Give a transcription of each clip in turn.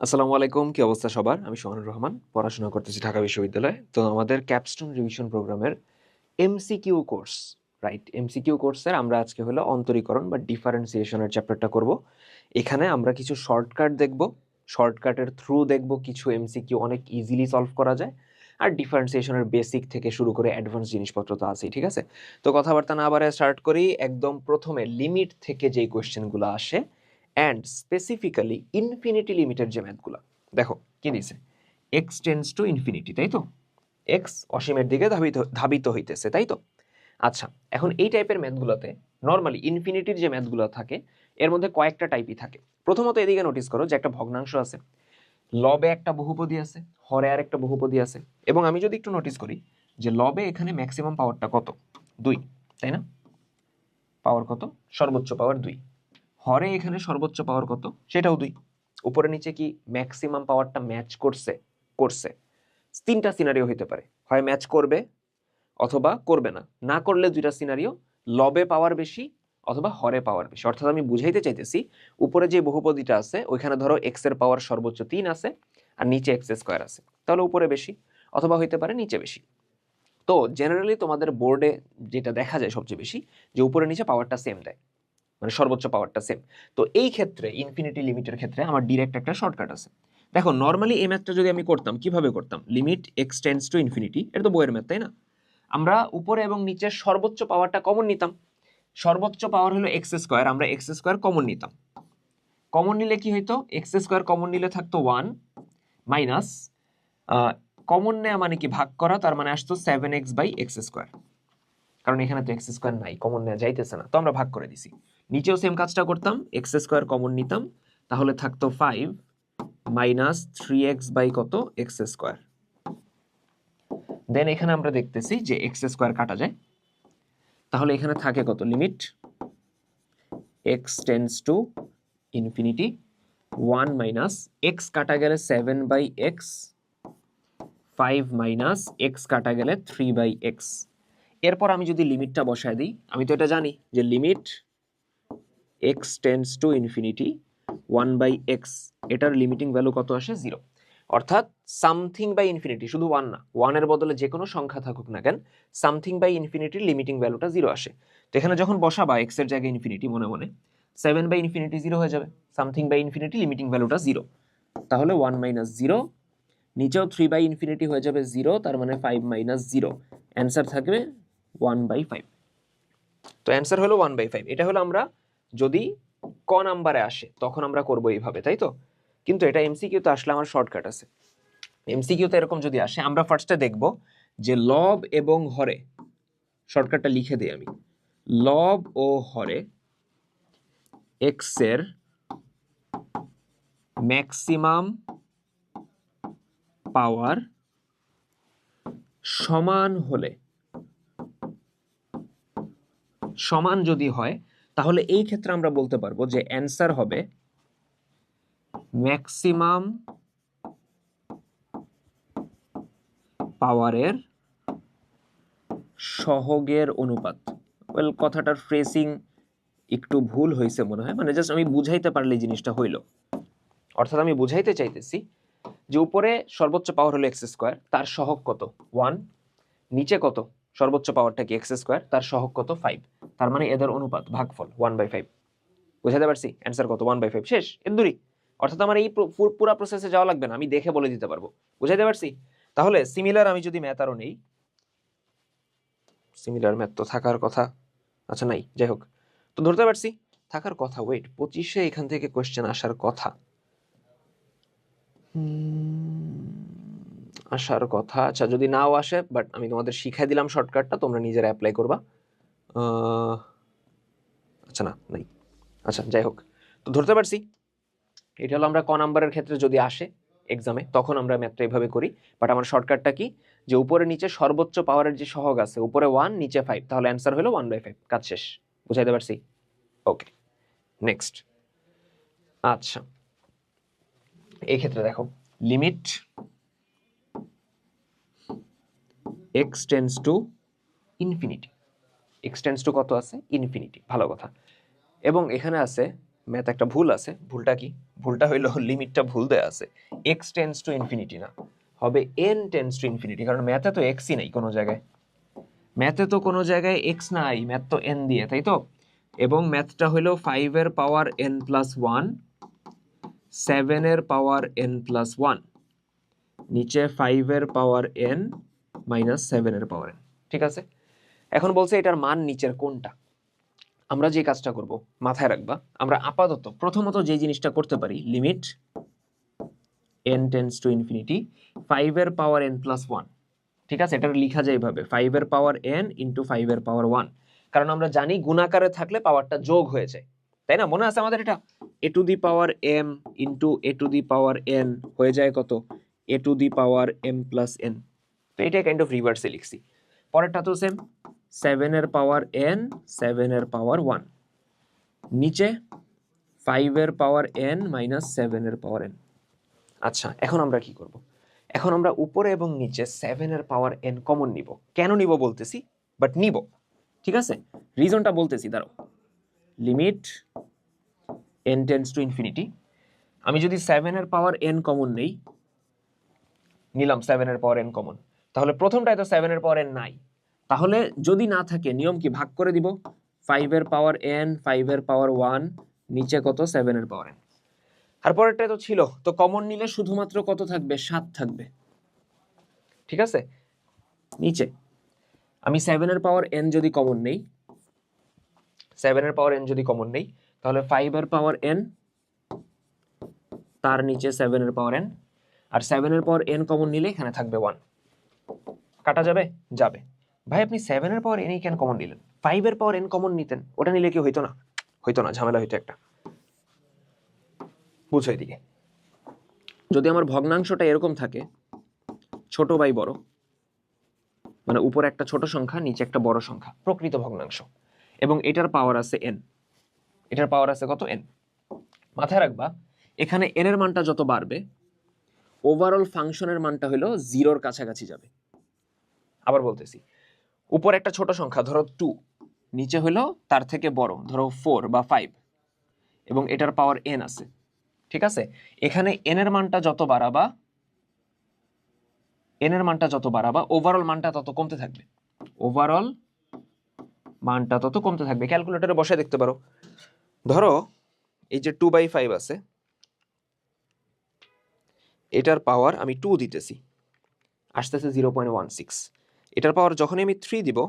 আসসালামু আলাইকুম, কি অবস্থা সবার? আমি সোহানুর রহমান, পড়াশোনা করতেছি ঢাকা বিশ্ববিদ্যালয়ে। তো আমাদের ক্যাপস্টোন রিভিশন প্রোগ্রামের এমসিকিউ কোর্স, রাইট? এমসিকিউ কোর্সের আমরা আজকে হলো অন্তরীকরণ বা ডিফারেন্সিয়েশনের চ্যাপ্টারটা করব। এখানে আমরা কিছু শর্টকাট দেখব, শর্টকাটের থ্রু দেখব কিছু এমসিকিউ অনেক ইজিলি সলভ করা যায়। আর ডিফারেন্সিয়েশনের বেসিক থেকে শুরু করে অ্যাডভান্স জিনিসপত্র তো আছেই, ঠিক আছে? তো কথাবার্তা না বাড়ায় স্টার্ট করি। একদম প্রথমে লিমিট থেকে যেই কোয়েশ্চেনগুলো আসে অ্যান্ড স্পেসিফিক্যালি ইনফিনিটি লিমিটের যে ম্যাথগুলো, দেখো কি দিছে, এক্স টেন্স টু ইনফিনিটি, তাই তো? এক্স অসীমের দিকে ধাবিত হইতেছে, তাই তো? আচ্ছা, এখন এই টাইপের ম্যাথগুলোতে নর্মালি ইনফিনিটির যে ম্যাথগুলো থাকে এর মধ্যে কয়েকটা টাইপই থাকে। প্রথমত এদিকে নোটিস করো যে একটা ভগ্নাংশ আছে, লবে একটা বহুপদী আছে, হরে আর একটা বহুপদী আছে। এবং আমি যদি একটু নোটিস করি যে লবে এখানে ম্যাক্সিমাম পাওয়ারটা কত, 2, তাই না? পাওয়ার কত? সর্বোচ্চ পাওয়ার 2। হরে এখানে সর্বোচ্চ পাওয়ার কত? সেটাও 2। উপরে নিচে কি ম্যাক্সিমাম পাওয়ারটা ম্যাচ করছে? করছে। তিনটা সিনারিও হইতে পারে, হয় ম্যাচ করবে অথবা করবে না। না করলে দুইটা সিনারিও, লবে পাওয়ার বেশি অথবা হরে পাওয়ার বেশি। অর্থাৎ আমি বুঝাইতে চাইতেছি, উপরে যে বহুপদীটা আছে ওইখানে ধরো এক্স এর পাওয়ার সর্বোচ্চ 3 আছে আর নিচে এক্স স্কোয়ার আছে, তাহলে উপরে বেশি অথবা হইতে পারে নিচে বেশি। তো জেনারেলি তোমাদের বোর্ডে যেটা দেখা যায় সবচেয়ে বেশি, যে উপরে নিচে পাওয়ারটা সেম দেয়, মানে সর্বোচ্চ পাওয়ারটা সেম। তো এই ক্ষেত্রে ইনফিনিটি লিমিটের ক্ষেত্রে আমার ডিরেক্ট একটা শর্টকাট আছে। দেখো নর্মালি এই ম্যাথটা যদি আমি করতাম, কিভাবে করতাম? Limit x tends to infinity, এটা তো বইয়ের ম্যাথ, তাই না? আমরা উপরে এবং নিচের সর্বোচ্চ পাওয়ারটা কমন নিতাম। সর্বোচ্চ পাওয়ার হলো এক্স স্কোয়ার, আমরা এক্স স্কোয়ার কমন নিতাম। কমন নিলে কি হইতো? এক্স স্কোয়ার কমন নিলে থাকতো 1 মাইনাস, কমন নেওয়া মানে কি ভাগ করা, তার মানে আসতো 7x বাই এক্স স্কোয়ার। কারণ এখানে তো এক্স স্কোয়ার নাই, কমন নেওয়া যাইতেছে না, তো আমরা ভাগ করে দিছি। নিচেও সেম কাজটা করতাম, এক্স স্কোয়ার কমন নিতাম, তাহলে থাকতো 5 মাইনাস 3x বাই কত? X square. দেন এখানে আমরা দেখতেছি যে এক্স স্কোয়ার কাটা যায়, তাহলে এখানে থাকে কত? Limit x tends to infinity 1 minus x কাটা গেলে 7 বাই এক্স, 5 মাইনাস এক্স কাটা গেলে 3 বাই এক্স। এরপর আমি যদি লিমিটটা বসায় দিই, আমি তো এটা জানি যে limit x tends to infinity 1 by x, এটার লিমিটিং ভ্যালু কত আসে? 0। অর্থাৎ সামথিং বাই ইনফিনিটি, শুধু 1 না, 1 এর বদলে যে কোনো সংখ্যা থাকুক না কেন, সামথিং বাই ইনফিনিটির লিমিটিং ভ্যালুটা 0 আসে। তো এখানে যখন বসাবা এক্স এর জায়গায় ইনফিনিটি, মনে মনে 7 বাই ইনফিনিটি 0 হয়ে যাবে, সামথিং বাই ইনফিনিটি লিমিটিং ভ্যালুটা 0, তাহলে 1 মাইনাস 0, নিচেও 3 বাই ইনফিনিটি হয়ে যাবে 0, তার মানে 5 মাইনাস 0, অ্যান্সার থাকবে 1 বাই 5। তো অ্যান্সার হলো 1 বাই 5। এটা হলো আমরা যদি ক নাম্বারে আসে তখন আমরা করবো এইভাবে, তাই তো? কিন্তু এটা এমসিকিউতে আসলে আমার শর্টকাট আছে। এমসিকিউতে এরকম যদি আসে, আমরা ফার্স্টে দেখব যে লব এবং হরে, শর্টকাটটা লিখে দিই আমি, লব ও হরে এক্স এর ম্যাক্সিমাম পাওয়ার সমান হলে, সমান যদি হয়, তাহলে এই ক্ষেত্রে আমরা বলতে পারবো যে অ্যান্সার হবে ম্যাক্সিমাম পাওয়ারের সহগের অনুপাত। ওয়েল, কথাটার ফ্রেসিং একটু ভুল হয়েছে মনে হয়, মানে জাস্ট আমি বুঝাইতে পারলে জিনিসটা হইল। অর্থাৎ আমি বুঝাইতে চাইতেছি যে উপরে সর্বোচ্চ পাওয়ার হলো এক্স স্কোয়ার, তার সহগ কত? 1। নিচে কত? সর্বোচ্চ পাওয়ারটা কি? এক্স স্কোয়ার, তার সহগ কত? 5। তার মানে এদের অনুপাত, ভাগফল 1 বাই 5। বুঝাতে পারছি? অ্যান্সার কত? 1 বাই 5, শেষ, এর দূরই। অর্থাৎ আমার এই পুরো প্রসেসে যাওয়া লাগবে না, আমি দেখে বলে দিতে পারবো। বুঝাইতে পারছি? তাহলে সিমিলার আমি যদি ম্যাথ আরো নেই, সিমিলার ম্যাথ তো থাকার কথা, আচ্ছা নাই, যাই হোক, তো ধরতে পারছি থাকার কথা। ওয়েট, 25-এ এখান থেকে কোয়েশ্চেন আসার কথা, আসার কথা। আচ্ছা, যদি নাও আসে, বাট আমি তোমাদের শিখাই দিলাম শর্টকাটটা, তোমরা নিজেরা অ্যাপ্লাই করবা। আচ্ছা না, নাই। আচ্ছা, যাই হোক, তো ধরতে পারছি এটা হলো আমরা ক নাম্বারের ক্ষেত্রে যদি আসে এক্সামে, তখন আমরা ম্যাথটা এইভাবে করি। বাট আমার শর্টকাটটা কি, যে উপরে নিচে সর্বোচ্চ পাওয়ারের যে সহগ আছে, উপরে 1 নিচে 5, তাহলে অ্যান্সার হলো 1 বাই 5, কাজ শেষ। বুঝাইতে পারছি? ওকে, নেক্সট। আচ্ছা, এই ক্ষেত্রে দেখো limit x tends to infinity, x tends two কত আছে? ইনফিনিটি, ভালো কথা। এবং এখানে আছে ম্যাথ একটা ভুল আছে। ভুলটা কি? ভুলটা হইলো লিমিটটা ভুল দেয়া আছে, এক্স টেন্স টু ইনফিনিটি না, হবে এন টেন্স টু ইনফিনিটি, কারণ ম্যাথে তো এক্সই নেই কোনো জায়গায়, ম্যাথে তো কোনো জায়গায় এক্স নাই, ম্যাথ তো এন দিয়ে, তাই তো? এবং ম্যাথটা হলো 5 এর পাওয়ার n প্লাস 1, 7 এর পাওয়ার n প্লাস 1, নিচে 5 এর পাওয়ার n মাইনাস 7 এর পাওয়ার n। ঠিক আছে, এখন বলছে এটার মান নিচের কোনটা। আমরা যে কাজটা করব মাথায় রাখবা, আমরা আপাতত প্রথমত যে জিনিসটা করতে পারি, limit n tends to infinity 5 এর পাওয়ার n প্লাস 1। ঠিক আছে, এটা লেখা যায় এইভাবে 5 এর পাওয়ার n ইন্টু 5 এর পাওয়ার 1, কারণ আমরা জানি গুণাকারে থাকলে পাওয়ারটা যোগ হয়ে যায়, তাই না? মনে আছে আমাদের এটা a to the power m into a to the power n হয়ে যায় কত, a to the power m plus n। তো এটা কাইন্ড অফ রিভার্সে লিখছি। পরেরটা তো সেম, 7 এর পাওয়ার n 7 এর পাওয়ার 1, নিচে 5 এর পাওয়ার n মাইনাস 7 এর পাওয়ার n। আচ্ছা, এখন আমরা কি করব? এখন আমরা উপরে এবং নিচে 7 এর পাওয়ার n কমন নিব। কেন নিব বলতেছি, বাট নিব, ঠিক আছে? রিজনটা বলতেছি, দাঁড়াও। Limit n tends to infinity, আমি যদি 7 এর পাওয়ার n কমন নেই, নিলাম 7 এর পাওয়ার n কমন, তাহলে প্রথমটায় তো 7 এর পাওয়ার n নাই, তাহলে যদি না থাকে নিয়ম কি, ভাগ করে দিব, 5 এর পাওয়ার n 5 এর পাওয়ার 1, নিচে কত, 7 এর পাওয়ার n। আর পরেরটা তো ছিল, তো কমন নিলে শুধুমাত্র কত থাকবে, 7 থাকবে। ঠিক আছে, নিচে আমি 7 এর পাওয়ার n যদি কমন নেই, 7 এর পাওয়ার n যদি কমন নেই, তাহলে 5 এর পাওয়ার n, তার নিচে 7 এর পাওয়ার n, আর 7 এর পাওয়ার n কমন নিলে এখানে থাকবে 1। কাটা যাবে? যাবে। ভাই আপনি 7 এর পাওয়ার n কেন কমন নিলেন? 5 এর পাওয়ার n কমন নিতেন, ওটা নিলে কি হইতো না? হইতো না, ঝামেলা হইতো একটা। বুঝো এদিকে, যদি আমার ভগ্নাংশটা এরকম থাকে, ছোট বাই বড়, মানে উপরে একটা ছোট সংখ্যা নিচে একটা বড় সংখ্যা, প্রকৃত ভগ্নাংশ, এবং এটার পাওয়ার আছে n, এটার পাওয়ার আছে কত, n। মাথায় রাখবা, এখানে n এর মানটা যত বাড়বে, ওভারঅল ফাংশনের মানটা হলো 0-র কাছাকাছি যাবে। আবার বলতেছি, উপর একটা ছোট সংখ্যা ধরো 2, নিচে হলো তার থেকে বড় ধরো 4 বা 5, এবং এটার পাওয়ার n আছে। ঠিক আছে, এখানে n এর মানটা যত বাড়াবা, n এর মানটা যত বাড়াবা, ওভারঅল মানটা তত কমতে থাকবে, ওভারঅল মানটা তত কমতে থাকবে। ক্যালকুলেটরে বসে দেখতে পারো। ধরো এই যে 2/5 আছে, এটার পাওয়ার আমি 2 দিতেছি, আসতেছে 0.16, এটার পাওয়ার যখনই আমি 3 দিব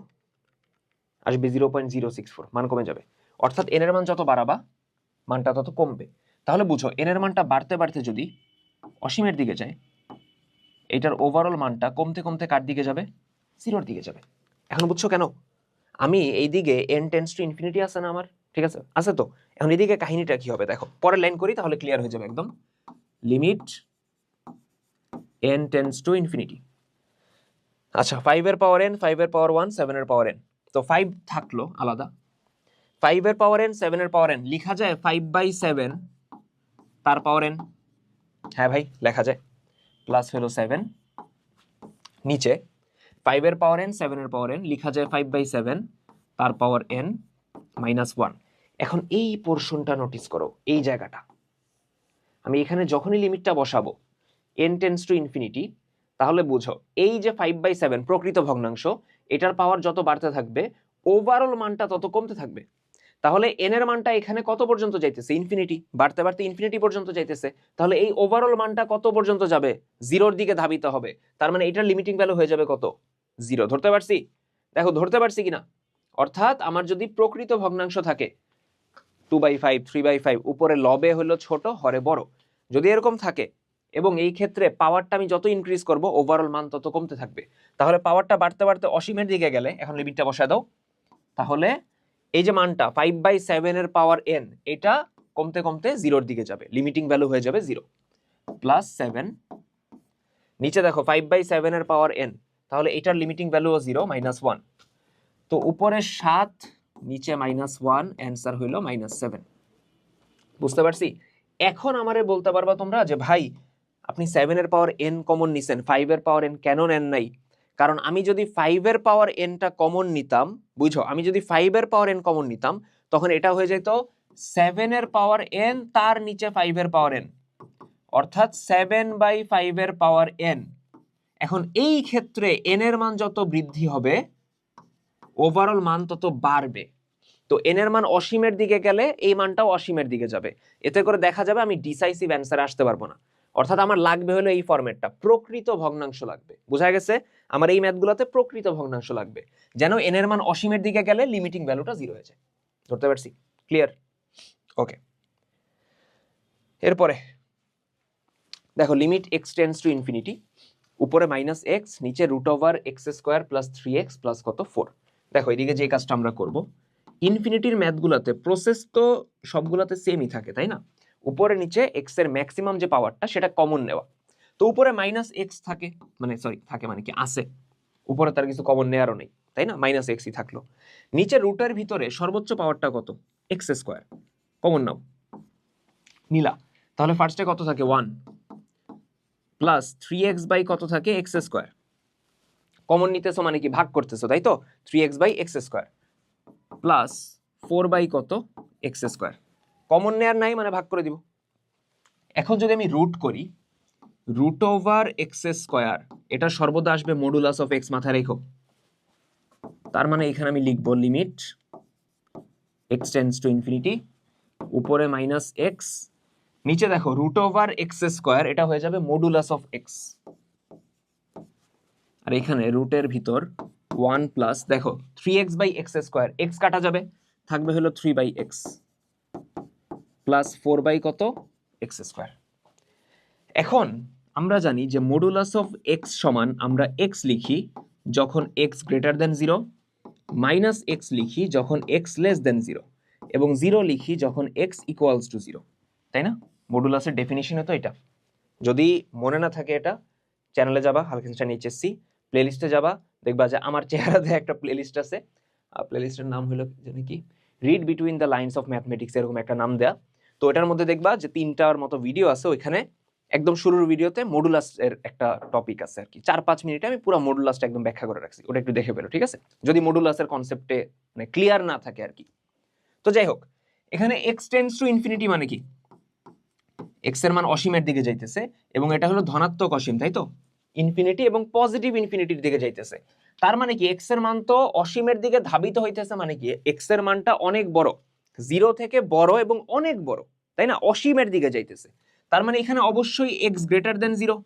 আসবে 0.064, মান কমে যাবে। অর্থাৎ n এর মান যত বাড়াবা মানটা তত কমবে। তাহলে বুঝো, n এর মানটা বাড়তে বাড়তে যদি অসীমের দিকে যায়, এটার ওভারঅল মানটা কমতে কমতে কার দিকে যাবে, 0-র দিকে যাবে। এখন বুঝছো কেন? আমি এই দিকে n টেন্ডস টু ইনফিনিটি আছে না আমার, ঠিক আছে, আছে তো। এখন এদিকে কাহিনীটা কি হবে দেখো, পরে লাইন করি তাহলে ক্লিয়ার হয়ে যাবে একদম। Limit n tends to infinity, আচ্ছা 5 এর পাওয়ার n 5 এর পাওয়ার 1 7 এর পাওয়ার n, তো 5 থাকলো আলাদা, 5 এর পাওয়ার n 7 এর পাওয়ার n লেখা যায় 5/7 তার পাওয়ার n। হ্যাঁ ভাই লেখা যায়, প্লাস হলো 7, নিচে 5 এর পাওয়ার n 7 এর পাওয়ার n লেখা যায় 5/7 তার পাওয়ার n মাইনাস 1। এখন এই পোরশনটা নোটিস করো, এই জায়গাটা আমি এখানে যখনই লিমিটটা বসাবো n টেন্ডস টু ইনফিনিটি, তাহলে বুঝো এই যে 5/7 প্রকৃত ভগ্নাংশ, এটার পাওয়ার যত বাড়তে থাকবে ওভারঅল মানটা তত কমতে থাকবে। তাহলে n এর মানটা এখানে কত পর্যন্ত যাইতেছে, ইনফিনিটি, বাড়তে বাড়তে ইনফিনিটি পর্যন্ত যাইতেছে। তাহলে এই ওভারঅল মানটা কত পর্যন্ত যাবে, 0-র দিকে ধাবিত হবে। তার মানে এটার লিমিটিং ভ্যালু হয়ে যাবে কত, 0। ধরতে পারছি? দেখো ধরতে পারছি কিনা। অর্থাৎ আমার যদি প্রকৃত ভগ্নাংশ থাকে 2/5 3/5, উপরে লবে হলো ছোট হরে বড়, যদি এরকম থাকে, এবং এই ক্ষেত্রে পাওয়ারটা আমি যত ইনক্রিজ করব ওভারঅল মান তত কমতে থাকবে। তাহলে পাওয়ারটা বাড়তে বাড়তে অসীমের দিকে গেলে, এখন লিমিটটা বসায় দাও, তাহলে এই যে মানটা 5/7 এর পাওয়ার n, এটা কমতে কমতে 0-র দিকে যাবে, লিমিটিং ভ্যালু হয়ে যাবে 0 প্লাস 7। নিচে দেখো 5/7 এর পাওয়ার n, তাহলে এটার লিমিটিং ভ্যালুও 0 মাইনাস 1। তো উপরে 7 নিচে -1, অ্যান্সার হইল -7। বুঝতে পারছি? এখন আমারে বলতে পারবা তোমরা যে ভাই আপনি 7 এর পাওয়ার n কমন নিছেন, 5 এর পাওয়ার n কেন নেন নাই? কারণ আমি যদি 5 এর পাওয়ার n টা কমন নিতাম, বুঝো, আমি যদি 5 এর পাওয়ার n কমন নিতাম, তখন এটা হয়ে যেত 7 এর পাওয়ার n তার নিচে 5 এর পাওয়ার n, অর্থাৎ 7/5 এর পাওয়ার n। এখন এই ক্ষেত্রে n এর মান যত বৃদ্ধি হবে ওভারঅল মান তত বাড়বে। তো n এর মান অসীমের দিকে গেলে এই মানটাও অসীমের দিকে যাবে। এতে করে দেখা যাবে আমি ডিসাইসিভ অ্যান্সারে আসতে পারবো না। অর্থাৎ আমার লাগবে হলো এই ফরম্যাটটা, প্রকৃত ভগ্নাংশ লাগবে। বোঝা গেছে? আমার এই ম্যাথগুলোতে প্রকৃত ভগ্নাংশ লাগবে, যেন n এর মান অসীমের দিকে গেলে লিমিটিং ভ্যালুটা 0 হয়ে যায়। ধরতে পারছি? ক্লিয়ার? ওকে, এরপরে দেখো limit x tends to infinity, উপরে -x, নিচে √x² + 3x প্লাস কত 4। দেখো এদিকে যে কাজটা আমরা করব, ইনফিনিটির ম্যাথগুলোতে প্রসেস তো সবগুলোতে সেমই থাকে, তাই না? উপরে নিচে x এর ম্যাক্সিমাম যে পাওয়ারটা সেটা কমন নেওয়া। তো উপরে -x থাকে, থাকে মানে কি আছে, উপরে তার কিছু কমন নেওয়ারও নেই, তাই না? -xই থাকলো। নিচে রুটের ভিতরে সর্বোচ্চ পাওয়ারটা কত? x², কমন নাও, নিলা। তাহলে ফার্স্টে কত থাকে? 1 প্লাস 3x বাই কত থাকে? x²। কমন নিতেছো মানে কি? ভাগ করতেছো, তাই তো? 3x/x² প্লাস 4 বাই কত? x²। কমন নেয়ার নাই মানে ভাগ করে দিব। এখন যদি আমি রুট করি, √x², এটা সর্বদা আসবে মডুলাস অফ x, মাথায় রেখো। তার মানে এখানে আমি লিখবো limit x tends to infinity, উপরে -x, নিচে দেখো √x², এটা হয়ে যাবে মডুলাস অফ x, আর এখানে রুটের ভিতর 1 প্লাস দেখো 3x/x², x কাটা যাবে, থাকবে হলো 3/x প্লাস 4 বাই কত? x²। এখন আমরা জানি যে মডুলাস অফ x সমান আমরা x লিখি যখন x গ্রেটার দেন 0, -x লিখি যখন x লেস দেন 0, এবং 0 লিখি যখন x ইকুয়ালস টু 0, তাই না? মডুলাসের ডেফিনিশন তো এটা। যদি মনে না থাকে এটা, চ্যানেলে যাবা, হালকেনস্টাইন এইচএসসি প্লেলিস্টে যাবা, দেখবা যে আমার চেহারাতে একটা প্লেলিস্ট আছে। প্লেলিস্টের নাম হলো জানি কি, read between the lines of mathematics, এরকম একটা নাম দেয়া। তো এটার মধ্যে দেখবা যে 3টার মতো ভিডিও আছে। ওইখানে একদম শুরুর ভিডিওতে মডুলাস এর একটা টপিক আছে আর কি, 4-5 মিনিটে আমি পুরো মডুলাসটা একদম ব্যাখ্যা করে রাখছি। ওটা একটু দেখে ফেলো, ঠিক আছে? যদি মডুলাসের কনসেপ্টে মানে ক্লিয়ার না থাকে আর কি। তো যাই হোক, এখানে x টেন্ডস টু ইনফিনিটি মানে কি? x এর মান অসীমের দিকে যাইতেছে, এবং এটা হলো ধনাত্মক অসীম, তাই তো? ইনফিনিটি এবং পজিটিভ ইনফিনিটির দিকে যাইতেছে। তার মানে কি x এর মান তো অসীমের দিকে ধাবিত হইতেছে, মানে কি x এর মানটা অনেক বড়, 0 থেকে বড় এবং অনেক বড়, তাই না? অসীমের দিকে যাইতেছে। তার মানে এখানে অবশ্যই x গ্রেটার দেন 0।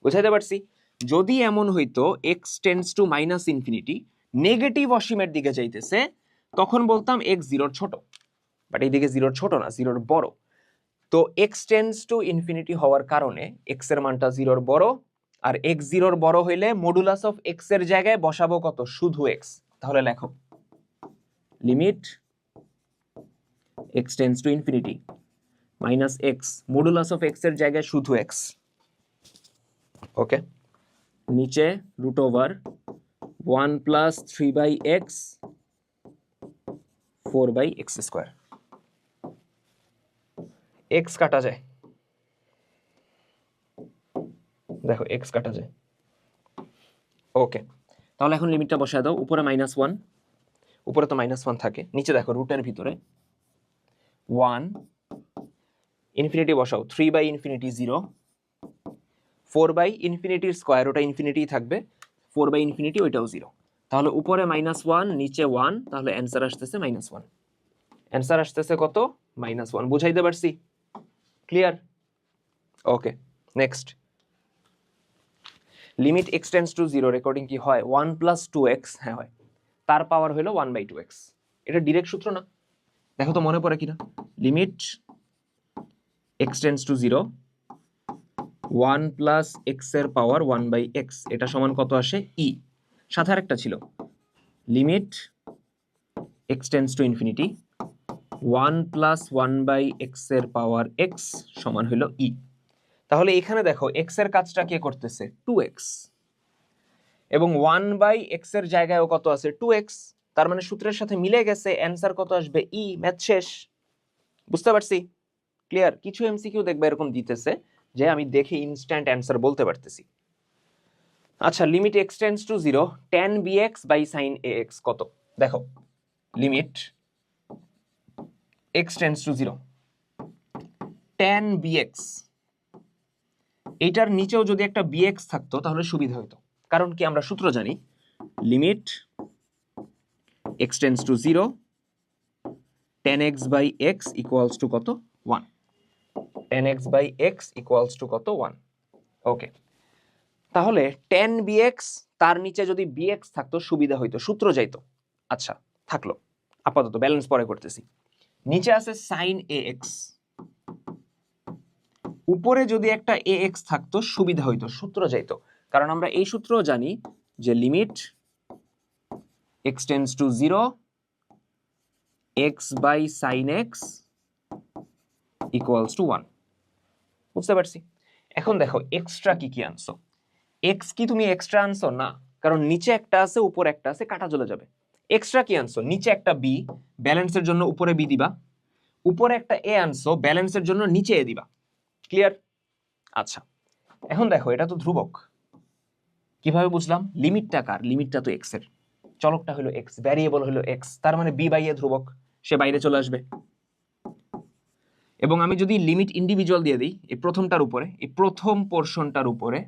বুঝাইতে পারছি? যদি এমন হইতো x tends two -infinity, negative অসীমের দিকে যাইতেছে, তখন বলতাম x 0 ছোট। বাট এইদিকে 0 ছোট না, 0 বড়। তো x টেন্ডস টু ইনফিনিটি হওয়ার কারণে x এর মানটা 0 বড়, আর x 0 বড় হইলে মডুলাস অফ x এর জায়গায় বসাবো কত? শুধু x। তাহলে লেখো limit x tends to infinity -x, modulus of x এর জায়গায় শুধু x। ওকে, নিচে √1 প্লাস 3/x 4/x²। x কাটা যায়, দেখো x কাটা যায়। ওকে, তাহলে এখন লিমিটটা বসায় দাও। উপরে -1, উপরে তো -1 থাকে, নিচে দেখো রুটের ভিতরে 1, ইনফিনিটি বসাও, 3/∞ 0, 4/∞² ওটা ইনফিনিটি থাকবে, 4/∞ ওইটাও 0। তাহলে উপরে -1, নিচে 1, তাহলে অ্যান্সার আসতেছে -1। অ্যান্সার আসতেছে কত? -1। বুঝাইতে পারছি? Clear? Okay, next. Limit x tends to 0 recording কি হয়? 1 প্লাস 2x, হ্যাঁ হয়, তার পাওয়ার হলো 1/2x। এটা ডিরেক্ট সূত্র না? দেখো তো মনে পড়ে কিনা। Limit x tends to 0, 1 plus x এর পাওয়ার 1/x, এটা সমান কত আসে? e। সাথে আরেকটা ছিল, limit x tends two infinity, 1 plus 1/x এর পাওয়ার x সমান হলো e। তাহলে এখানে দেখো x এর কাজটা কে করতেছে? 2x, এবং 1/x এর জায়গায়ও কত আছে? 2x। তার মানে সূত্রের সাথে মিলে গেছে, অ্যান্সার কত আসবে? e। ম্যাথ শেষ। বুঝতে পারছি? ক্লিয়ার? কিছু এমসিকিউ দেখবে এরকম দিতেছে যে আমি দেখে ইনস্ট্যান্ট অ্যান্সার বলতে পারতেছি। আচ্ছা, limit x tends to 0, tan bx by sin ax কত? দেখো limit x tends to zero, tan bx, এইটার নিচেও যদি একটা bx থাকতো তাহলে সুবিধা হতো। কারণ কি, আমরা সূত্র জানি, limit x tends to zero tan x by x equals to কত? 1। tan x by x equals to কত? 1। ওকে, তাহলে tan bx, তার নিচে যদি bx থাকতো সুবিধা হইতো, সূত্র যাইতো। আচ্ছা, থাকলো, আপাতত ব্যালেন্স পরে করতেছি। নিচে আছে sin ax, উপরে যদি একটা ax থাকতো সুবিধা হইতো, সূত্র যাইতো। কারণ আমরা এই সূত্রও জানি যে limit x tends to zero x by sin x equals to 1। বুঝতে পারছি? এখন দেখো এক্সট্রা কি কি আনছো। এক্স কি তুমি এক্সট্রা আনছো? না, কারণ নিচে একটা আছে উপরে একটা আছে, কাটা চলে যাবে। এক্সট্রা কি আনছো? নিচে একটা বি, ব্যালেন্সের জন্য উপরে বি দিবা। উপরে একটা এ আনছো, ব্যালেন্সের জন্য নিচে এ দিবা। ক্লিয়ার? আচ্ছা, এখন দেখো এটা তো ধ্রুবক, কিভাবে বুঝলাম? লিমিটটা কার? লিমিটটা তো এক্স এর, চলকটা হলো এক্স, ভ্যারিয়েবল হলো এক্স, তার মানে বি বাই এ ধ্রুবক, সে বাইরে চলে আসবে। এবং আমি যদি লিমিট ইন্ডিভিজুয়াল দিয়ে দিই এই প্রথমটার উপরে, এই প্রথম পোর্শনটার উপরে,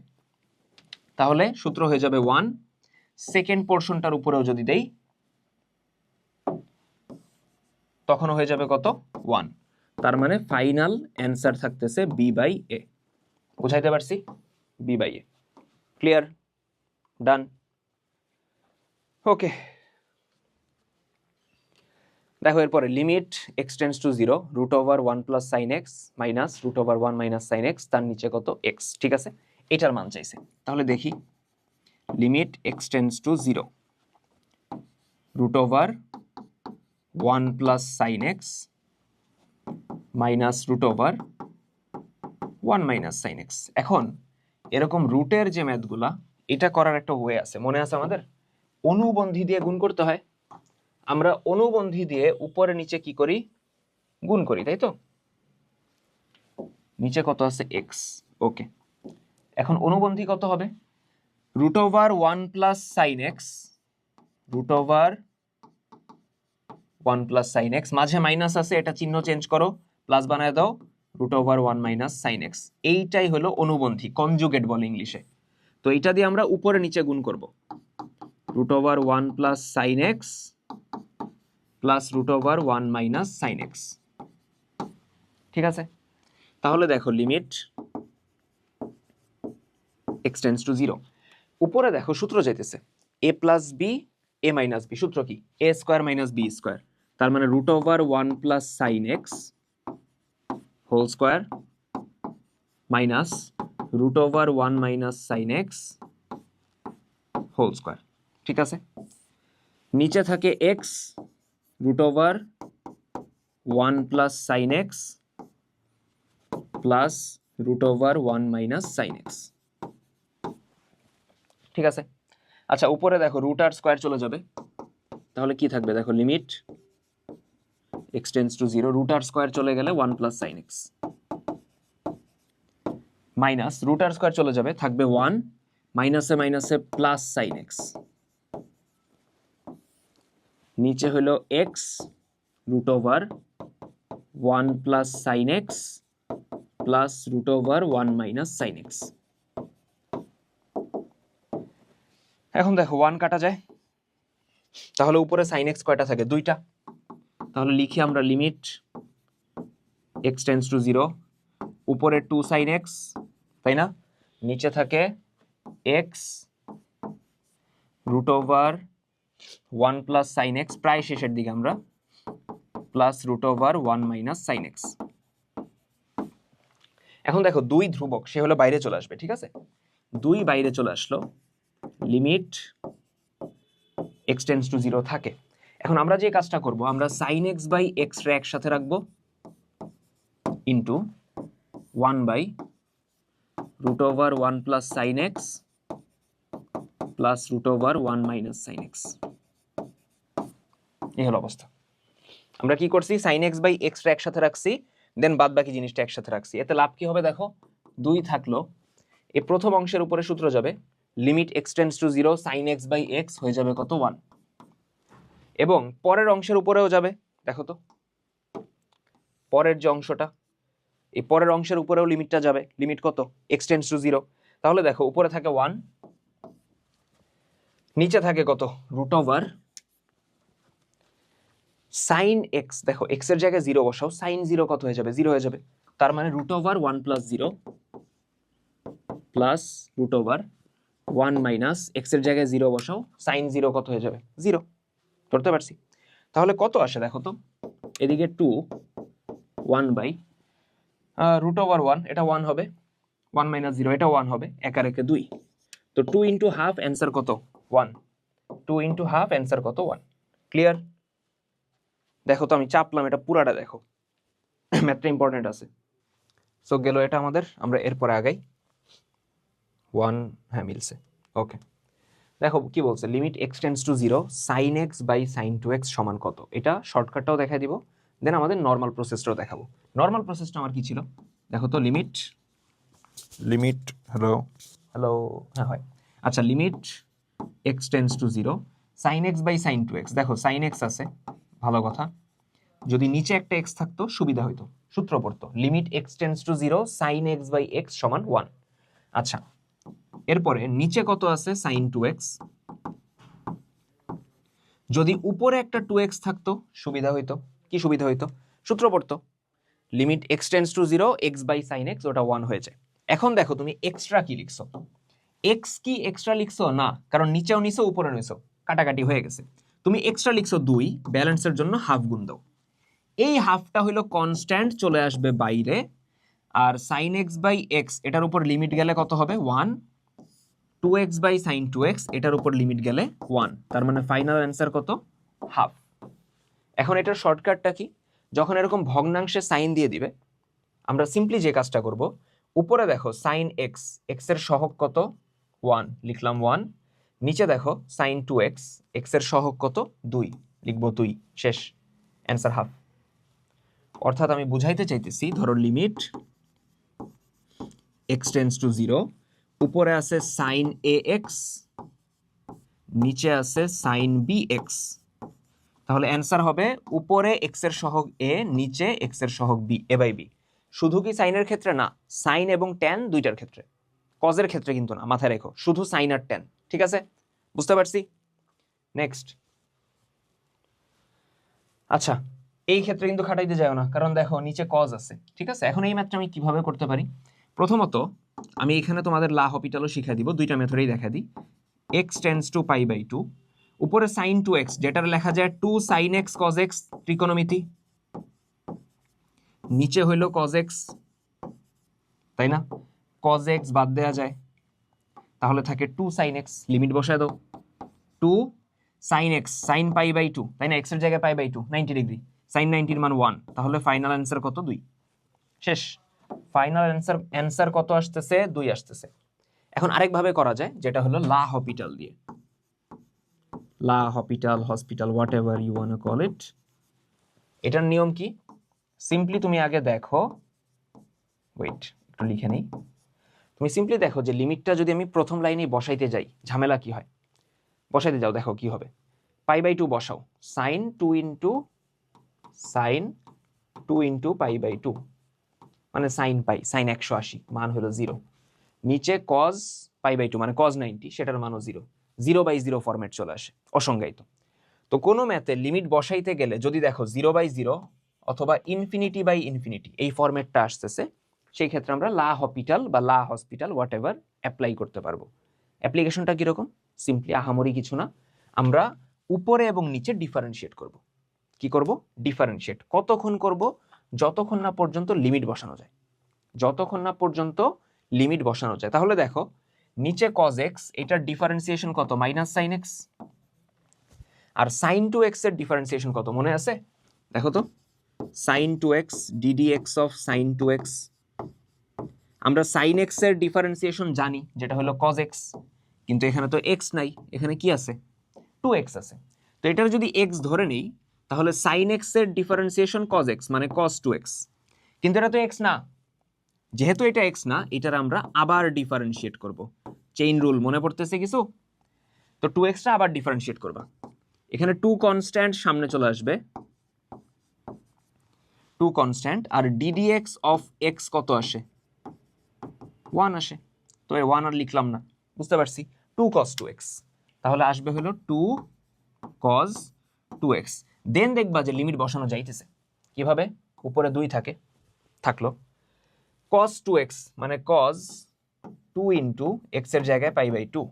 তাহলে সূত্র হয়ে যাবে 1। সেকেন্ড পোর্শনটার উপরেও যদি দেই তখন হয়ে যাবে কত? 1। তার মানে ফাইনাল অ্যান্সার থাকতেছে বি বাই এ। বুঝাইতে পারছি? B by A. Clear? Done? Okay, দেখো এরপরে limit x tends to zero root over 1 plus sine x minus root over 1 minus sine x, তার নিচে কত? এক্স। ঠিক আছে, এটার মান চাইছে। তাহলে দেখি, limit x tends to zero root over 1 plus sine x minus root over 1 minus sine x. এখন এরকম রুটের যে ম্যাথগুলা, এটা করার একটা ওয়ে আছে, মনে আছে আমাদের? অনুবন্ধী দিয়ে গুণ করতে হয়। আমরা অনুবন্ধী দিয়ে উপরে নিচে কি করি? গুণ করি, তাই তো? নিচে কত আছে? এক্স। ওকে, এখন অনুবন্ধী কত হবে? Root over 1 plus sine x, root over 1 plus sine x, মাঝে মাইনাস আছে, এটা চিহ্ন চেঞ্জ করো, প্লাস বানায় দাও, root over 1 minus sine x. এইটাই হলো অনুবন্ধী, কনজুগেট বলে ইংলিশে। তো এইটা দিয়ে আমরা উপরে নিচে গুণ করব, root over 1 plus sine x plus root over 1 minus sine x. ঠিক আছে, তাহলে দেখো limit x tends to zero, উপরে দেখো সূত্র যাইতেছে A plus B A minus B. সূত্র কি? A square minus B square. তার মানে root over 1 plus sine x whole square minus root over 1 minus sine x whole square. ঠিক আছে, নিচে থাকে x, root over 1 plus sine x plus root over 1 minus sine x. ঠিক আছে, আচ্ছা উপরে দেখো রুট আর স্কোয়ার চলে যাবে, তাহলে কি থাকবে? দেখো limit x tends to zero, root আর স্কোয়ার চলে গেলে 1 plus sine x minus root আর স্কোয়ার চলে যাবে, থাকবে 1, মাইনাসে মাইনাসে প্লাস সাইন এক্স, নিচে হলো x root over 1 plus sine x plus root over 1 minus sine x. এখন দেখো 1 কাটা যায়, তাহলে উপরে সাইন এক্স কয়টা থাকে? 2টা। তাহলে লিখি আমরা limit x tends to zero, উপরে 2 সাইন এক্স, তাই না? নিচে থাকে x root over 1 plus sine x, প্রায় শেষের দিকে আমরা, plus root over 1 minus sine x. এখন দেখো 2 ধ্রুবক, সে হলো বাইরে চলে আসবে। ঠিক আছে, 2 বাইরে চলে আসলো, limit x tends to zero থাকে। এখন আমরা যে কাজটা করব, আমরা সাইন এক্স বাই এক্স রে একসাথে রাখবো into 1 by root over 1 plus sine x plus root over 1 minus sine x. এই হলো অবস্থা। আমরা কি করছি? সাইন এক্স বাই এক্স রে একসাথে রাখছি, দেন বাদ বাকি জিনিসটা একসাথে রাখছি। এতে লাভ কি হবে? দেখো 2 থাকলো, এই প্রথম অংশের উপরে সূত্র যাবে limit x tends to zero sine x by x হয়ে যাবে কত? 1। এবং পরের অংশের উপরেও যাবে, দেখো তো পরের যে অংশটা, এই পরের অংশের উপরেও লিমিটটা যাবে। লিমিট কত? x tends to 0। তাহলে দেখো উপরে থাকে 1, নিচে থাকে কত? Root over sine x। দেখো x এর জায়গায় 0 বসাও, সাইন 0 কত হয়ে যাবে? 0 হয়ে যাবে। তার মানে root over 1 plus 0 plus root over 1 minus x এর জায়গায় 0 বসাও, সাইন 0 কত হয়ে যাবে? 0। ধরতে পারছি? তাহলে কত আসে দেখো তো, এদিকে 2 1 বাই রুট ওভার 1, এটা 1 হবে, 1 মাইনাস 0 এটা 1 হবে, 1 আর 1 2। তো 2 ইন্টু হাফ অ্যান্সার কত? 1। 2 ইন্টু হাফ অ্যান্সার কত? 1। ক্লিয়ার? দেখো তো আমি চাপলাম, এটা পুরাটা দেখো, ম্যাথটা ইম্পর্টেন্ট আছে। সো গেল এটা আমাদের, আমরা এরপরে আগাই। 1, হ্যাঁ মিলছে, ওকে। দেখো কি বলছে, limit x tends to 0 sine x by sine 2x সমান কত? এটা শর্টকাটটাও দেখা দিব, দেন আমাদের নর্মাল প্রসেসটাও দেখাবো। নর্মাল প্রসেসটা আমার কি ছিল দেখো তো, লিমিট হ্যালো হ্যালো, হ্যাঁ হয়, আচ্ছা, limit x tends to 0 sine x by sine 2x। দেখো সাইন x আছে, ভালো কথা, যদি নিচে একটা x থাকতো সুবিধা হইতো, সূত্র পড়তো, limit x tends to 0 sine x by x সমান 1। আচ্ছা, এরপরে নিচে কত আছে? Sign 2x। যদি উপরে একটা 2x থাকতো সুবিধা হইতো। কি সুবিধা হইতো? সূত্র পড়তো, limit x tends to 0 x by sine x, ওটা 1 হয়ে যায়। এখন দেখো তুমি এক্সট্রা কি লিখছো? x কি এক্সট্রা লিখছো? না, কারণ নিচেও নিছো উপরে নিছো, কাটাকাটি হয়ে গেছে। তুমি এক্সট্রা লিখছো 2, ব্যালেন্সের জন্য হাফ গুণ দাও। এই হাফটা হইলো কনস্ট্যান্ট, চলে আসবে বাইরে। আর সাইন x বাই x, এটার উপর লিমিট গেলে কত হবে? 1। 2x বাই সাইন 2x, এটার উপর লিমিট গেলে 1। তার মানে ফাইনাল অ্যান্সার কত? হাফ। এখন এটার শর্টকাটটা কি? যখন এরকম ভগ্নাংশে সাইন দিয়ে দিবে, আমরা সিম্পলি যে কাজটা করব, উপরে দেখো সাইন x, x এর সহগ কত? 1, লিখলাম 1। নিচে দেখো সাইন 2x, x এর সহগ কত? 2, লিখবো 2, শেষ, অ্যান্সার হাফ। অর্থাৎ আমি বুঝাইতে চাইতেছি, ধরো লিমিট x টেন্ডস টু 0, উপরে আছে সাইন ax, নিচে আছে সাইন bx। তাহলে অ্যান্সার হবে উপরে x এর সহগ a, নিচে x এর সহগ b, a বাই b। শুধু কি সাইনের ক্ষেত্রে? না, সাইন এবং ট্যান দুইটার ক্ষেত্রে, কজের ক্ষেত্রে কিন্তু না, মাথায় রেখো, শুধু সাইন আর ট্যান। ঠিক আছে, বুঝতে পারছি? নেক্সট। আচ্ছা, এই ক্ষেত্রে কিন্তু খাটাইতে যাও না, কারণ দেখো নিচে কজ আছে। ঠিক আছে, এখন এই ম্যাথটা আমি কিভাবে করতে পারি? প্রথমত আমি এখানে তোমাদের লা হপিটালও শিখিয়ে দিব, দুইটা মেথডেই দেখা দিই। x tends to pi by 2, উপরে সাইন 2x, যেটার লেখা যায় 2 সাইন x cos x, ত্রিকোণমিতি। নিচে হইল cos x, তাই না? cos x বাদ দেয়া যায়, তাহলে থাকে 2 সাইন x, লিমিট বসায় দাও। 2 sine x, sine pi by 2, তাই না? x এর জায়গায় পাই বাই 2, 90 ডিগ্রি, সাইন 90 এর মান 1, তাহলে ফাইনাল অ্যান্সার কত? 2, শেষ। ফাইনাল অ্যান্সার কত আসতেছে? 2 আসতেছে। এখন আরেকভাবে করা যায়, যেটা হলো লা হপিটাল দিয়ে, L'Hopital, hospital, whatever you want to call it. এটার নিয়ম কি? সিম্পলি তুমি আগে দেখো, ওয়েট একটু লিখে নেই। তুমি সিম্পলি দেখো যে লিমিটটা যদি আমি প্রথম লাইনে বসাইতে যাই, ঝামেলা কি হয়? বসাইতে যাও, দেখো কি হবে। পাই বাই 2 বসাও, সাইন 2 ইন্টু পাই বাই 2, মানে সাইন পাই, সাইন 180, মান হলো 0। নিচে কজ পাই বাই 2, মানে কজ 90, সেটার মানও 0। 0 বাই 0 ফরম্যাট চলে আসে, অসংজ্ঞায়িত। তো কোনো ম্যাথে লিমিট বসাইতে গেলে যদি দেখো 0 বাই 0 অথবা ইনফিনিটি বাই ইনফিনিটি এই ফরম্যাটটা আসতেছে, সেই ক্ষেত্রে আমরা লা হপিটাল বা লা হসপিটাল হোয়াট এভার অ্যাপ্লাই করতে পারবো। অ্যাপ্লিকেশনটা কিরকম? সিম্পলি আহামরি কিছু না, আমরা উপরে এবং নিচে ডিফারেন্সিয়েট করব। কি করব? ডিফারেন্সিয়েট। কতক্ষণ করব? যতক্ষণ না পর্যন্ত লিমিট বসানো যায়, যতক্ষণ না পর্যন্ত লিমিট বসানো যায়। তাহলে দেখো নিচে cos x, এটার ডিফারেন্সিয়েশন কত? Minus sine x। আর সাইন 2x এর ডিফারেন্সিয়েশন কত মনে আছে? দেখো তো, sign 2x ddx of sign 2x। আমরা সাইন x এর ডিফারেন্সিয়েশন জানি, যেটা হলো cos x, কিন্তু এখানে তো x নাই, এখানে কি আছে? 2x আছে। তো এটার যদি x ধরে নেই, তাহলে সাইন x এর ডিফারেন্সিয়েশন cos x, মানে cos 2x। কিন্তু এটা তো x না, যেহেতু এটা x না, এটার আমরা আবার ডিফারেন্সিয়েট করব। চেইন রুল মনে পড়তেছে কিছু? তো 2x টা আবার ডিফারেন্সিয়েট করবা, এখানে 2 কনস্ট্যান্ট সামনে চলে আসবে, 2 কনস্ট্যান্ট, আর ডিডিএক্স অফ এক্স কত আসে? 1 আসে। তো এই 1 আর লিখলাম না, বুঝতে পারছি। 2 cos 2x, তাহলে আসবে হলো 2 cos 2x। দেন দেখবা যে লিমিট বসানো যাইতেছে কিভাবে, উপরে 2 থাকলো cos 2x মানে cos 2 ইন্টু এক্স এর জায়গায় পাই বাই 2,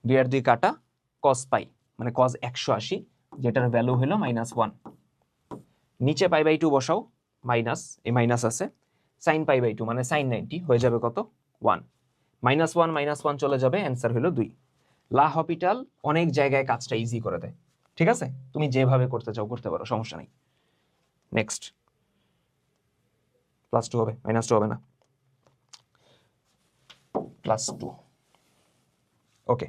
2 আর 2 কাটা, cos পাই মানে cos 180, যেটার ভ্যালু হলো -1। নিচে পাই বাই 2 বসাও, মাইনাস, এই মাইনাস আছে, sin পাই বাই 2 মানে sin 90 হয়ে যাবে কত? 1। -1 চলে যাবে, অ্যান্সার হলো 2। লা হপিটাল অনেক জায়গায় কাজটা ইজি করে দেয়, ঠিক আছে? তুমি যেভাবে করতে চাও করতে পারো, সমস্যা নেই। নেক্সট, +2 হবে, -2 হবে না, +2। ওকে,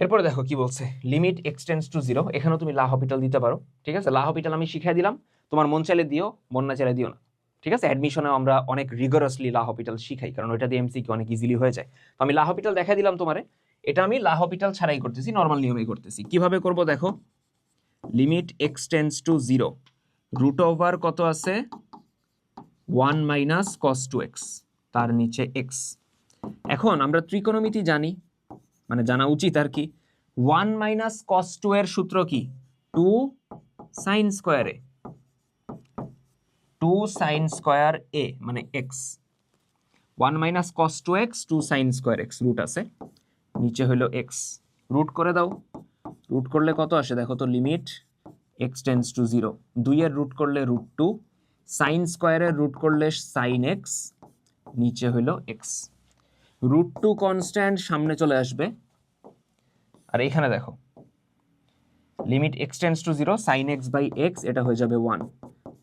এরপরে দেখো কি বলছে, লিমিট এক্সটেন্ডস টু 0। এখানেও তুমি লা হপিটাল দিতে পারো, ঠিক আছে? লা হপিটাল আমি শিখিয়ে দিলাম, তোমার মন চাইলে দিও, মন না চাইলে দিও না, ঠিক আছে? অ্যাডমিশনে আমরা অনেক রিগোরাসলি লা হপিটাল শিখাই, কারণ ওইটা দিয়ে এমসিকিউ অনেক ইজিলি হয়ে যায়। তো আমি লা হপিটাল দেখাই দিলাম তোমারে, এটা আমি লা হপিটাল ছাড়াই করতেছি, নর্মাল নিয়মেই করতেছি। কিভাবে করব দেখো, limit x tends to 0, root over কত আছে? 1 মাইনাস cos 2x, তার নিচে x। এখন আমরা ত্রিকোণমিতি জানি, মানে জানা উচিত আর কি। 1 মাইনাস cos 2 এর সূত্র কি? 2 sin square a, 2 sin square a মানে x। 1 minus cos 2x, 2 sin square x, root আছে, নিচে হলো x। রুট করে দাও, রুট করলে কত আসে দেখো তো, লিমিট x টেন্ডস টু 0, 2 এর রুট করলে √2, sin স্কয়ারের রুট করলে sin x, নিচে হলো x। √2 কনস্ট্যান্ট সামনে চলে আসবে, আর এখানে দেখো limit x tends to 0, sin x by x, এটা হয়ে যাবে 1।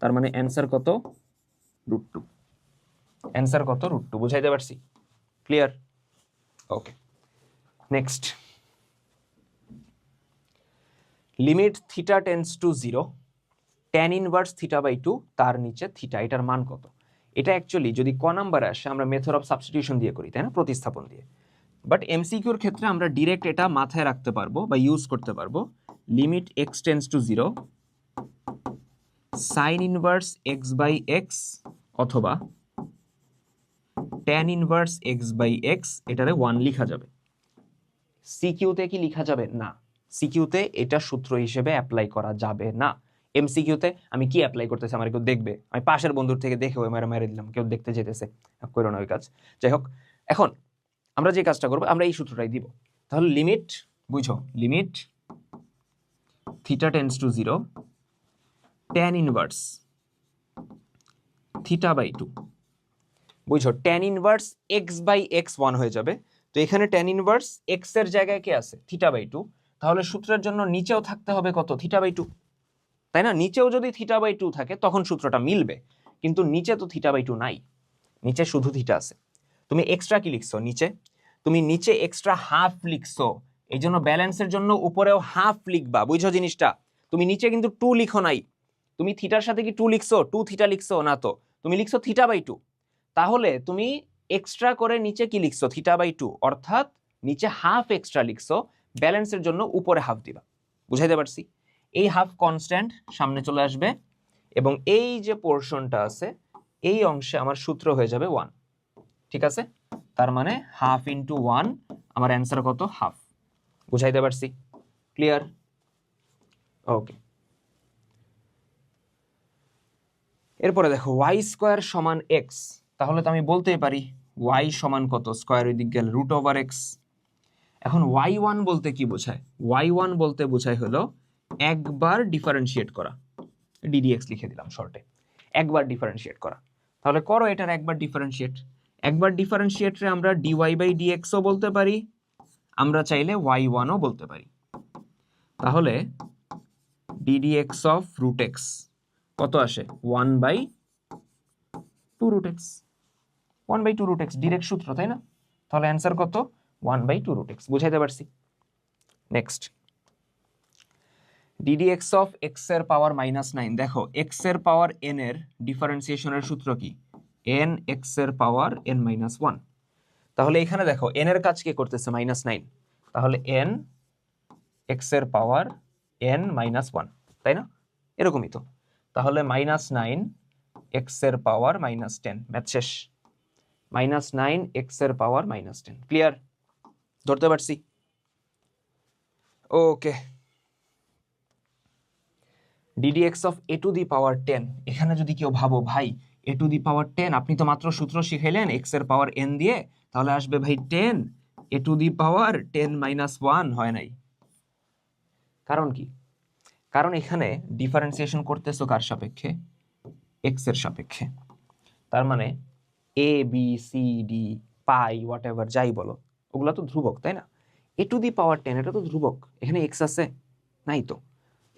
তার মানে অ্যান্সার কত? √2। অ্যান্সার কত? √2। বুঝাইতে পারছি? Clear? Okay, next, limit theta tends to 0, tan inverse theta by 2, তার নিচে থিটা, এটার মান কত? এটা অ্যাকচুয়ালি যদি ক নাম্বারে আসে আমরা মেথড অফ সাবস্টিটিউশন দিয়ে করি, তাই না, প্রতিস্থাপন দিয়ে। বাট এমসিকিউর ক্ষেত্রে আমরা ডিরেক্ট এটা মাথায় রাখতে পারবো বা ইউজ করতে পারবো। Limit x tends to 0, sine inverse x by x অথবা tan inverse x by x, এটারে 1 লিখা যাবে। সিকিউতে কি লিখা যাবে না? সিকিউতে এটা সূত্র হিসেবে অ্যাপ্লাই করা যাবে না। এমসিকিউতে আমি কি অ্যাপ্লাই করতেছি, আমার কেউ দেখবে, আমি পাশের বন্ধুর থেকে দেখে ওই মেরে দিলাম, কেউ দেখতে যেতেছে, করো না ওই কাজ। যাই হোক, এখন আমরা যে কাজটা করবো, আমরা এই সূত্রটাই দিব। তাহলে লিমিট, বুঝো, limit theta tends to 0, tan inverse theta by 2, বুঝো, tan inverse x by x 1 হয়ে যাবে। তো এখানে tan ইনভার্স x এর জায়গায় কে আছে? Theta by 2। তাহলে সূত্রের জন্য নিচেও থাকতে হবে কত? থিটা বাই 2, তাই না? নিচেও যদি থিটা বাই 2 থাকে তখন সূত্রটা মিলবে, কিন্তু নিচে তো থিটা বাই 2 নাই, নিচে শুধু থিটা আছে। তুমি এক্সট্রা কি লিখছো নিচে? তুমি নিচে এক্সট্রা হাফ লিখছো, এই জন্য ব্যালেন্সের জন্য উপরেও হাফ লিখবা, বুঝছো জিনিসটা? তুমি নিচে কিন্তু 2 লিখো নাই, তুমি থিটার সাথে কি 2 লিখছো? 2 থিটা লিখছো না তো, তুমি লিখছো থিটা বাই 2। তাহলে তুমি এক্সট্রা করে নিচে কি লিখছো? থিটা বাই 2, অর্থাৎ নিচে হাফ এক্সট্রা লিখছো, ব্যালেন্সের জন্য উপরে হাফ দিবা। বুঝাইতে পারছি? এই হাফ কনস্ট্যান্ট সামনে চলে আসবে, এবং এই যে পোর্শনটা আছে এই অংশে আমার সূত্র হয়ে যাবে 1, ঠিক আছে? তার মানে হাফ ইন্টু 1, আমার অ্যান্সার কত? হাফ। বুঝাইতে পারছি? ক্লিয়ার? ওকে, এরপরে দেখো y স্কয়ার সমান x, তাহলে তো আমি বলতেই পারি y সমান কত? স্কয়ার ওই দিক গেল √x। এখন y1 বলতে কি বোঝায়? y1 বলতে বোঝায় হলো একবার ডিফারেন্সিয়েট করা, ddx লিখে দিলাম শর্টে, একবার ডিফারেন্সিয়েট করা। তাহলে করো এটার একবার ডিফারেন্সিয়েট। একবার ডিফারেন্সিয়েটরে আমরা dy বাই dx ও বলতে পারি, আমরা চাইলে y1 ও বলতে পারি। তাহলে ddx অফ √x কত আসে? 1/2√x, 1/2√x, ডিরেক্ট সূত্র, তাই না? তাহলে অ্যান্সার কত? 1/2√x। বুঝাইতে পারছি? নেক্সট, ddx অফ x এর পাওয়ার -9। দেখো x এর পাওয়ার n এর ডিফারেন্সিয়েশনের সূত্র কি? n x এর পাওয়ার n-1। তাহলে এখানে দেখো n এর কাজ কে করতেছে? -9, তাহলে n x এর পাওয়ার n-1, তাই না? এরকমই তো। তাহলে -9 x এর পাওয়ার -10, ম্যাথ শেষ। -9 x এর পাওয়ার -10, ক্লিয়ার? ধরতে পারছি? Okay. ddx of a to the power 10, এখানে যদি কেউ ভাবো ভাই a টু দি পাওয়ার 10, আপনি তো মাত্র সূত্র শিখাইলেন x এর পাওয়ার n দিয়ে, তাহলে আসবে ভাই 10 a টু দি পাওয়ার 10 - 1, হয় নাই। কারণ কি? কারণ এখানে ডিফারেন্সিয়েশন করতেছো কার সাপেক্ষে? x এর সাপেক্ষে। তার মানে a b c d pi what ever যাই বলো, ওগুলা তো ধ্রুবক, তাই না? a টু দি পাওয়ার 10 এটা তো ধ্রুবক, এখানে x আছে নাই তো,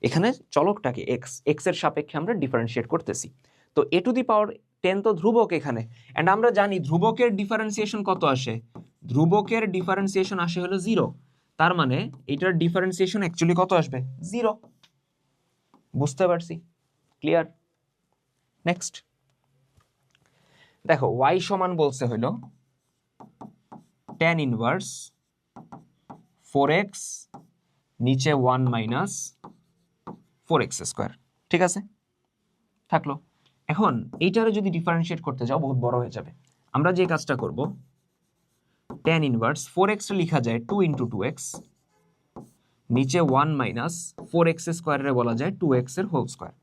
এখানে চলকটাকে x এর সাপেক্ষে আমরা ডিফারেন্সিয়েট করতেছি। তো a টু দি পাওয়ার 10 তো ধ্রুবক এখানে, এন্ড আমরা জানি ধ্রুবকের ডিফারেন্সিয়েশন কত আসে? ধ্রুবকের ডিফারেন্সিয়েশন আসে হলো 0। তার মানে এটার ডিফারেন্সিয়েশন অ্যাকচুয়ালি কত আসবে? 0। বুঝতে পারছি? ক্লিয়ার? নেক্সট দেখো, y সমান বলছে হলো tan ইনভার্স 4x নিচে 1 মাইনাস 4x স্কোয়ার, ঠিক আছে? থাকলো। এখন এইটারে যদি ডিফারেন্সিয়েট করতে যাও বহুত বড় হয়ে যাবে। আমরা যে কাজটা করব, tan ইনভার্স 4x লেখা যায় 2 × 2x, নিচে 1 মাইনাস 4x স্কোয়ারে বলা যায় 2x এর হোল স্কোয়ার।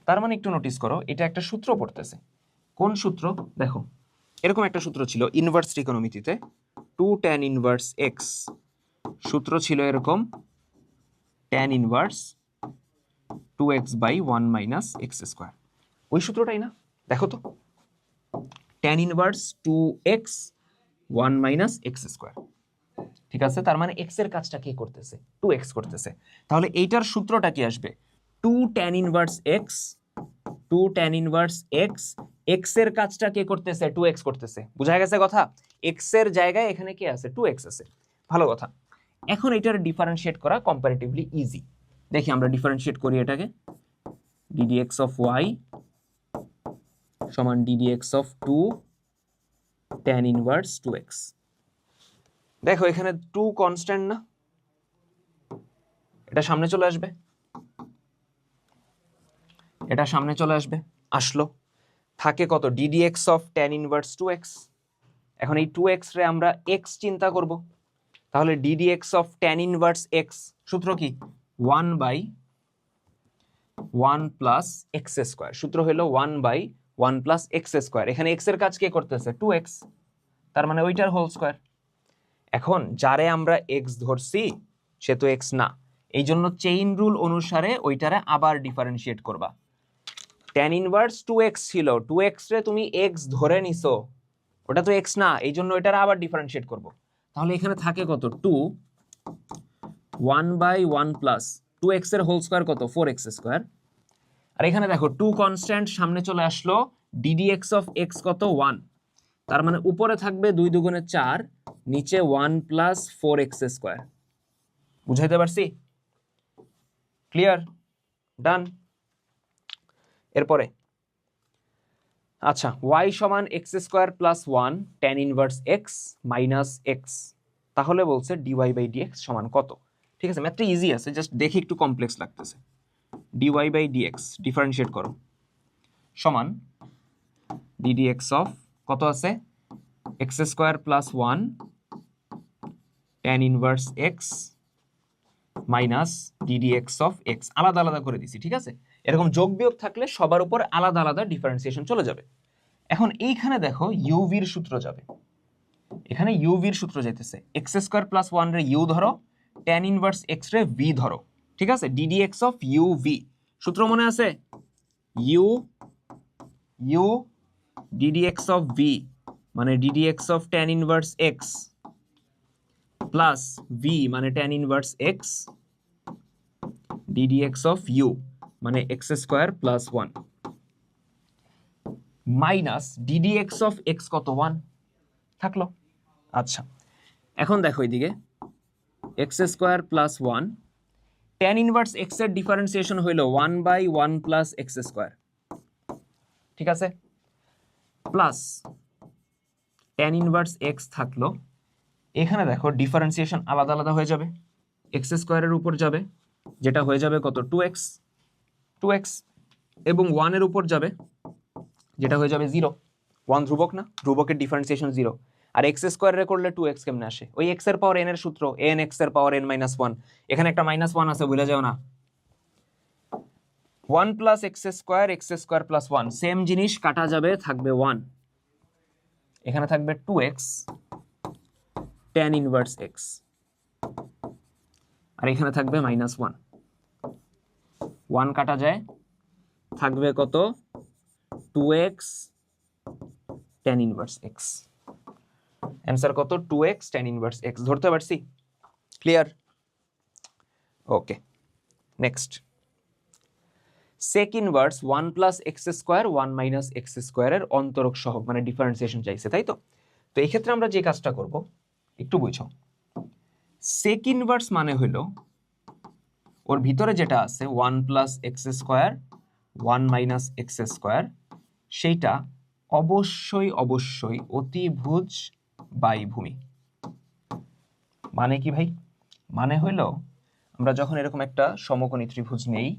তার মানে একটু নোটিস করো, এটা একটা সূত্র পড়তেছে। কোন সূত্র? দেখো, এরকম একটা সূত্র ছিল ইনভার্স ত্রিকোণমিতিতে, 2 tan ইনভার্স x, সূত্র ছিল এরকম tan inverse 2x by 1 minus x square. ওই সূত্রটাই না? দেখো তো, tan inverse 2x 1 minus x square, ঠিক আছে? তার মানে x এর কাজটা কে করতেছে? 2x করতেছে। তাহলে এইটার সূত্রটা কি আসবে? 2 tan inverse x, 2 tan inverse x, x এর কাজটা কে করতেছে? 2x করতেছে। বুঝা গেছে কথা? x এর জায়গায় এখানে কে আছে? 2x আছে। ভালো কথা। এখন এটার ডিফারেন্সিয়েট করা কম্পারেটিভলি ইজি। দেখি আমরা ডিফারেন্সিয়েট করি এটাকে। ddx অফ y সমান ddx of 2 tan inverse 2x। দেখো এখানে 2 কনস্ট্যান্ট না, এটা সামনে চলে আসবে, এটা সামনে চলে আসবে, আসলো। থাকে কত? ddx of tan inverse 2x। এখন এই 2x রে আমরা x চিন্তা করব, তাহলে ddx of tan inverse x সূত্র কি? 1 বাই 1 প্লাস x স্কোয়ার। সূত্র হলো 1 বাই 1 প্লাস x স্কোয়ার। এখানে x এর কাজ কে করতেছে? 2x, তার মানে ওইটার হোল স্কোয়ার। এখন যারে আমরা x ধরছি সে তো x না, এই জন্য চেইন রুল অনুসারে ওইটারে আবার ডিফারেন্সিয়েট করবা। tan ইনভার্স 2x ছিল, 2x রে তুমি x ধরে নিছো, ওটা তো x না, এই জন্য ওইটারে আবার ডিফারেন্সিয়েট করব। তাহলে এখানে থাকে কত? 2 1 বাই 1 প্লাস 2x এর হোল স্কোয়ার কত? 4x square. আর এখানে দেখো 2 কনস্ট্যান্ট সামনে চলে আসলো, ddx অফ x কত? 1। তার মানে উপরে থাকবে 2 দুগুণে 4, নিচে 1 প্লাস 4x স্কোয়ার। বুঝাইতে পারছি? ক্লিয়ার? ডান। এরপরে আচ্ছা, y সমান x square plus 1 tan inverse x minus x, তাহলে বলছে dy বাই dx সমান কত? ঠিক আছে, ম্যাথটা ইজি আছে, জাস্ট দেখি একটু কমপ্লেক্স লাগতেছে। dy বাই dx ডিফারেন্সিয়েট করো, সমান ddx অফ কত আছে? x square plus 1 tan inverse x minus ddx of x। আলাদা আলাদা করে দিছি, ঠিক আছে? এরকম যোগ বিয়োগ থাকলে সবার উপর আলাদা আলাদা ডিফারেন্সিয়েশন চলে যাবে। এখন এইখানে দেখো uv এর সূত্র যাবে, এখানে uv এর সূত্র যাইতেছে। x স্কয়ার প্লাস 1 রে u ধরো, tan ইনভার্স x রে v ধরো, ঠিক আছে? ddx অফ uv সূত্র মনে আছে? u ddx অফ v মানে ddx of tan inverse x plus v মানে tan inverse x ddx of u মানে x square plus 1 minus ddx of x কত? 1 থাকলো। আচ্ছা, এখন দেখো এইদিকে x square plus 1 tan inverse x এর ডিফারেন্সিয়েশন হইলো 1 বাই 1 প্লাস x স্কয়ার, ঠিক আছে? প্লাস tan ইনভার্স x থাকলো, এখানে দেখো ডিফারেন্সিয়েশন আলাদা আলাদা হয়ে যাবে, x স্কয়ারের উপর যাবে, যেটা হয়ে যাবে কত? 2x। 2x এবং 1 এর উপর যাবে, যেটা হয়ে যাবে 0। 1 ধ্রুবক না, ধ্রুবকের ডিফারেন্সিয়েশন 0। আর x স্কয়ারে করলে 2x কেমনে আসে? ওই x এর পাওয়ার n এর সূত্র, n x এর পাওয়ার n - 1। এখানে একটা -1 আছে, ভুলে যাও না। 1 + x স্কয়ার প্লাস 1, সেম জিনিস কাটা যাবে, থাকবে 1। এখানে থাকবে 2x tan ইনভার্স x, আর এখানে থাকবে -1। 1 কাটা যায়, থাকবে কত? 2x tan inverse x। Answer কত? 2x tan inverse x। ধরতে পারছি? Clear? Okay, next. Sec inverse 1 + x square 1 - x স্কয়ারের অন্তরক সহগ, মানে ডিফারেন্সিয়েশন চাইছে, তাই তো? তো এই ক্ষেত্রে আমরা যে কাজটা করব একটু বুঝো। সেক ইনভার্স মানে হলো ওর ভিতরে যেটা আছে 1 + x স্কয়ার 1 - x স্কয়ার, সেইটা অবশ্যই অতিভুজ বাই ভূমি। মানে কি ভাই? মানে হইলো আমরা যখন এরকম একটা সমকোণী ত্রিভুজ নেই,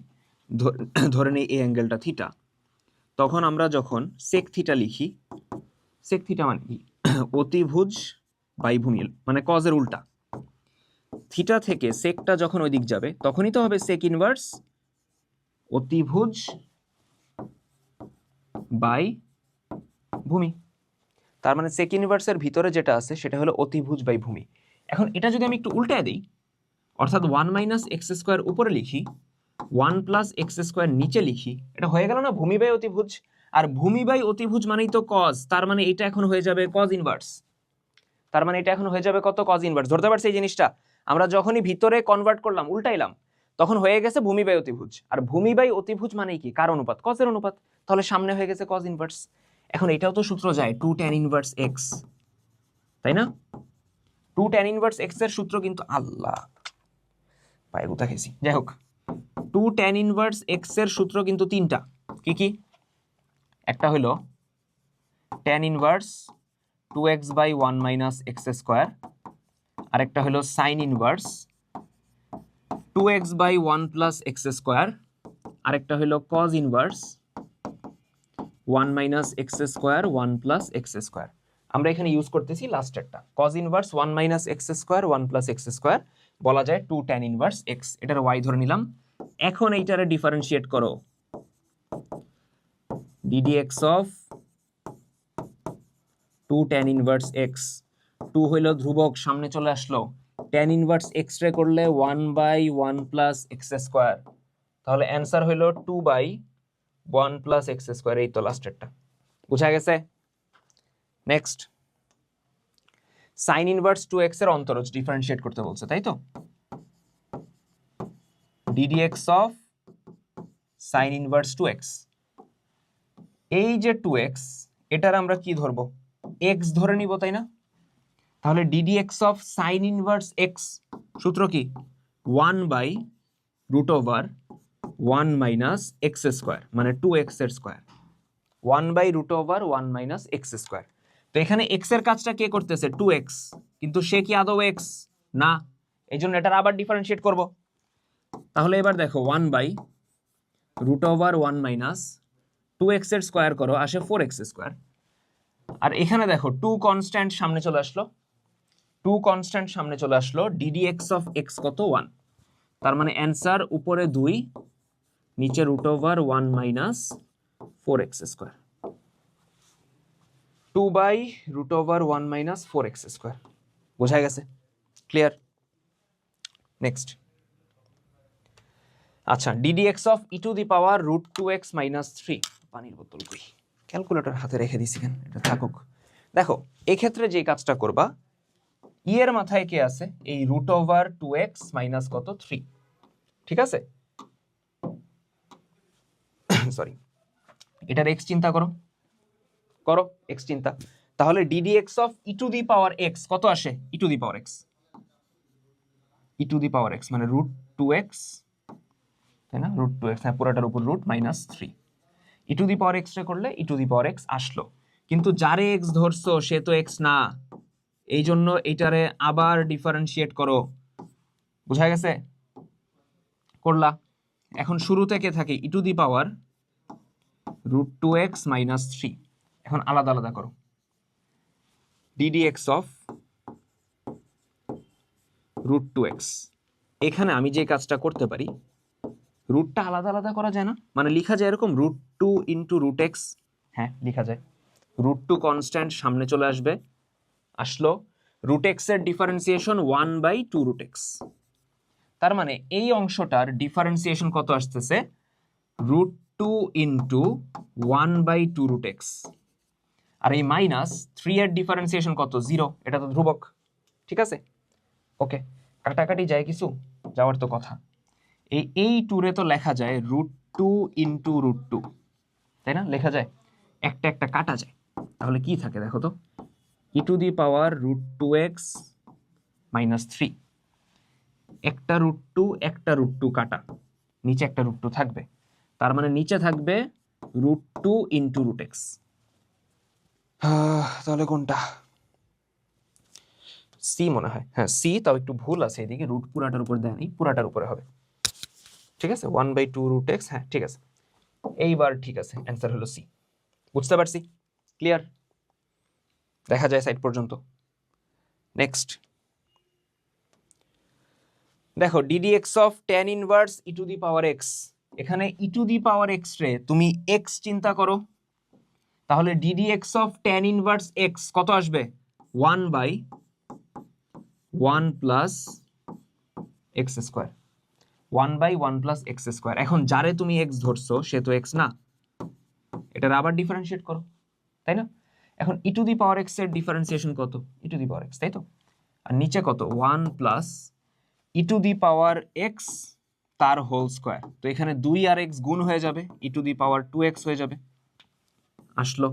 ধরে নেই এই অ্যাঙ্গেলটা থিটা, তখন আমরা যখন সেক থিটা লিখি, সেক থিটা মানে কি? অতিভুজ বাই ভূমি, মানে কজের উল্টা। থিটা থেকে সেকটা যখন ওই দিক যাবে তখনই তো হবে সেক ইনভার্স অতিভুজ বাই ভূমি। তার মানে সেক ইনভার্সের ভিতরে যেটা আছে সেটা হলো অতিভুজ বাই ভূমি। এখন এটা যদি আমি একটু উল্টায় দিই, অর্থাৎ 1 - x স্কয়ার উপরে লিখি, 1 + x স্কয়ার নিচে লিখি, এটা হয়ে গেল না ভূমি বাই অতিভুজ। আর ভূমি বাই অতিভুজ মানেই তো কজ, তার মানে এটা এখন হয়ে যাবে কজ ইনভার্স। তার মানে এটা এখন হয়ে যাবে কত? Cos inverse. ধরতে পারছি এই জিনিসটা? আমরা যখনই ভিতরে কনভার্ট করলাম, উল্টাইলাম, তখন হয়ে গেছে ভূমি বাই অতিভুজ। আর ভূমি বাই অতিভুজ মানেই কি? কার অনুপাত? কজের অনুপাত। তাহলে সামনে হয়ে গেছে কজ ইনভার্স। এখন এটাও তো সূত্র যায় 2 tan ইনভার্স x, তাই না? 2 tan ইনভার্স x এর সূত্র কিন্তু, আল্লাহ পায়ে গুতা খেয়েছি, যাই হোক, 2 tan ইনভার্স x এর সূত্র কিন্তু তিনটা। কি কি? একটা হলো tan inverse 2x/1 - x square, আরেকটা হলো sin inverse 2x/1 + x square, আরেকটা হলো cos inverse 1 - x square 1 + x square. আমরা এখানে ইউজ করতেছি লাস্টেরটা, cos inverse 1 - x square 1 + x square, বলা যায় 2 tan ইনভার্স x। এটার y ধরে নিলাম। এখন এইটারে ডিফারেন্সিয়েট করো, ddx of 2 tan inverse x। 2 হইল ধ্রুবক, সামনে চলে আসলো। tan ইনভার্স x রে করলে 1/1 + x স্কয়ার, তাহলে অ্যান্সার হইল 2/1 + x স্কয়ার। এই তো লাস্টেরটা, বুঝা গেছে? নেক্সট, sin ইনভার্স 2x এর অন্তরজ ডিফারেন্সিয়েট করতে বলছে, তাই তো? ddx of sin inverse 2x। এই যে 2x, এটার আমরা কি ধরবো? x ধরে নিব, তাই না? তাহলে ddx অফ sin ইনভার্স x সূত্র কি? 1/√1 - x স্কয়ার, মানে 2x এর স্কয়ার। 1/√1 - x square. তো এখানে x এর কাজটা কে করতেছে? 2x, কিন্তু সে কি আদৌ x না, এই জন্য এটার আবার ডিফারেন্সিয়েট করব। তাহলে এবার দেখো 1/√1 - 2x এর স্কয়ার করো, আসে 4x স্কয়ার। আর এখানে দেখো 2 কনস্ট্যান্ট সামনে চলে আসলো, 2 কনস্ট্যান্ট সামনে চলে আসলো, ddx অফ x কত? 1। তার মানে অ্যান্সার উপরে 2, নিচে √1 - 4x স্কয়ার। 2/√1 - 4x square. বোঝা গেছে? ক্লিয়ার? নেক্সট, আচ্ছা, ddx অফ e⁻√2x - 3। পানির বোতল কই? ক্যালকুলেটর হাতে রেখে দিছি কেন? এটা থাকুক। দেখো, এই ক্ষেত্রে যে কাজটা করবা, ই এর মাথায় কে আছে? এই √2x মাইনাস কত? 3। ঠিক আছে? সরি, এটার x চিন্তা করো, করো x চিন্তা। তাহলে ddx অফ e⁻x কত আসে? e⁻x, e⁻x মানে √2x, তাই না? √2x, হ্যাঁ, পুরোটার উপর রুট -3। e⁻x রে করলে e⁻x আসলো, কিন্তু যারে x ধরছো সে তো x না, এই জন্য এটারে আবার ডিফারেন্সিয়েট করো। বুঝা গেছে? করলা? এখন শুরু থেকে থাকে ই টু দি পাওয়ার √2x - 3। এখন আলাদা আলাদা করো, ddx অফ √2x। এখানে আমি যে কাজটা করতে পারি, রুটটা আলাদা আলাদা করা যায় না, মানে লেখা যায় এরকম √2 × √x। হ্যাঁ লেখা যায়, √2 কনস্ট্যান্ট সামনে চলে আসবে, আসলো √x এর ডিফারেন্সিয়েশন 1/2√x। তার মানে এই অংশটার ডিফারেন্সিয়েশন কত আসতেছে, √2 × 1/2√x। আর এই -3 এর ডিফারেন্সিয়েশন কত, 0, এটা তো ধ্রুবক, ঠিক আছে। ওকে, কাটাকাটি যায় কিছু, যাওয়ার তো কথা। এই টুরে তো লেখা যায় √2 × √2, তাই না, লেখা যায়, একটা একটা কাটা যায়। তাহলে কি থাকে দেখো তো, ই টু দি পাওয়ার √2x - 3, একটা √2 একটা √2 কাটা, নিচে একটা √2 থাকবে, তার মানে নিচে থাকবে √2 × √x। তাহলে কোনটা, সি মনে হয়, হ্যাঁ সি, তাও একটু ভুল আছে এদিকে, রুট পুরাটার উপর দেয় নেই, পুরাটার উপরে হবে, ঠিক আছে, 1/2√x, হ্যাঁ ঠিক আছে, এইবার ঠিক আছে, অ্যান্সার হলো সি। বুঝতে পারছি, ক্লিয়ার, দেখা যায় সাইড পর্যন্ত। নেক্সট দেখো, ddx of tan inverse E to the power x। এখানে ই টু দি পাওয়ার x রে তুমি x চিন্তা করো, তাহলে ddx of tan inverse x কত আসবে, 1/1 plus x square, 1/1 plus x square. এখন যারে তুমি x ধরছো সে তো x না, এটার আবার ডিফারেন্সিয়েট করো, তাই না। এখন ই টু দি পাওয়ার x এর ডিফারেন্সিয়েশন কত, ই টু দি পাওয়ার x, তাই তো, আর নিচে কত, 1 plus E to the power x তার হোল স্কোয়ার। তো এখানে 2 আর x গুণ হয়ে যাবে, ই টু দি পাওয়ার 2x হয়ে যাবে, আসলো।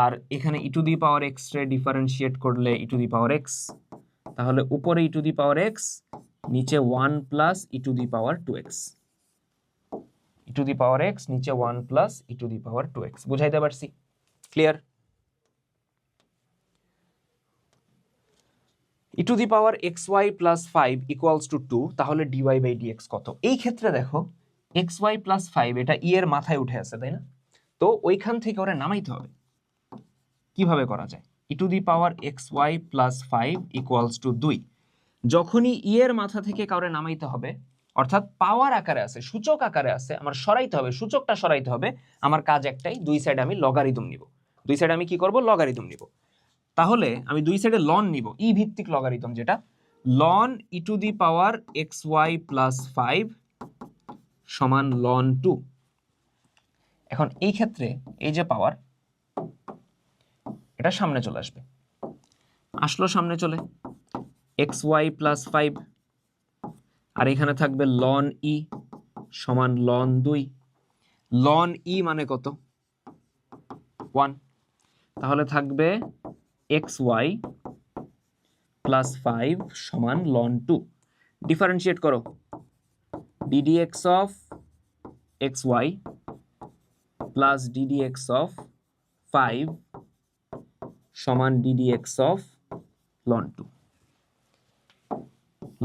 আর এখানে ই টু দি পাওয়ার x রে ডিফারেন্সিয়েট করলে ই টু দি পাওয়ার x, তাহলে উপরে ই টু দি পাওয়ার x, নিচে 1 plus E to the power 2x, E to the power x নিচে 1 plus E to the power 2x। বুঝাইতে পারছি, clear. E to the power xy plus 5 equals to 2, তাহলে dy/dx কত। এই ক্ষেত্রে দেখো xy plus 5 এটা ই এর মাথায় উঠে আছে, তাই না, তো ওইখান থেকে ওরা নামাইতে হবে। কিভাবে করা যায়, e to the power xy plus 5 equals to 2, যখনই ই এর মাথা থেকে কাউরে নামাইতে হবে, অর্থাৎ পাওয়ার আকারে আছে, সূচক আকারে আছে, আমার সরাইতে হবে, সূচকটা সরাইতে হবে, আমার কাজ একটাই, দুই সাইডে আমি লগারিদম নিব, দুই সাইডে আমি কি করব, লগারিদম নিব। তাহলে আমি দুই সাইডে লন নিব, ই ভিত্তিক লগারিদম, যেটা ln e to the power xy plus 5 সমান লন 2। এখন এই ক্ষেত্রে এই যে পাওয়ার, এটা সামনে চলে আসবে, আসলো সামনে চলে, xy প্লাস 5, আর এখানে থাকবে লন ই সমান লন 2। লন ই মানে কত, 1, তাহলে থাকবে xy প্লাস 5 সমান লন 2। ডিফারেন্সিয়েট করো, ddx of xy plus ddx of 5 সমান ddx অফ লন 2।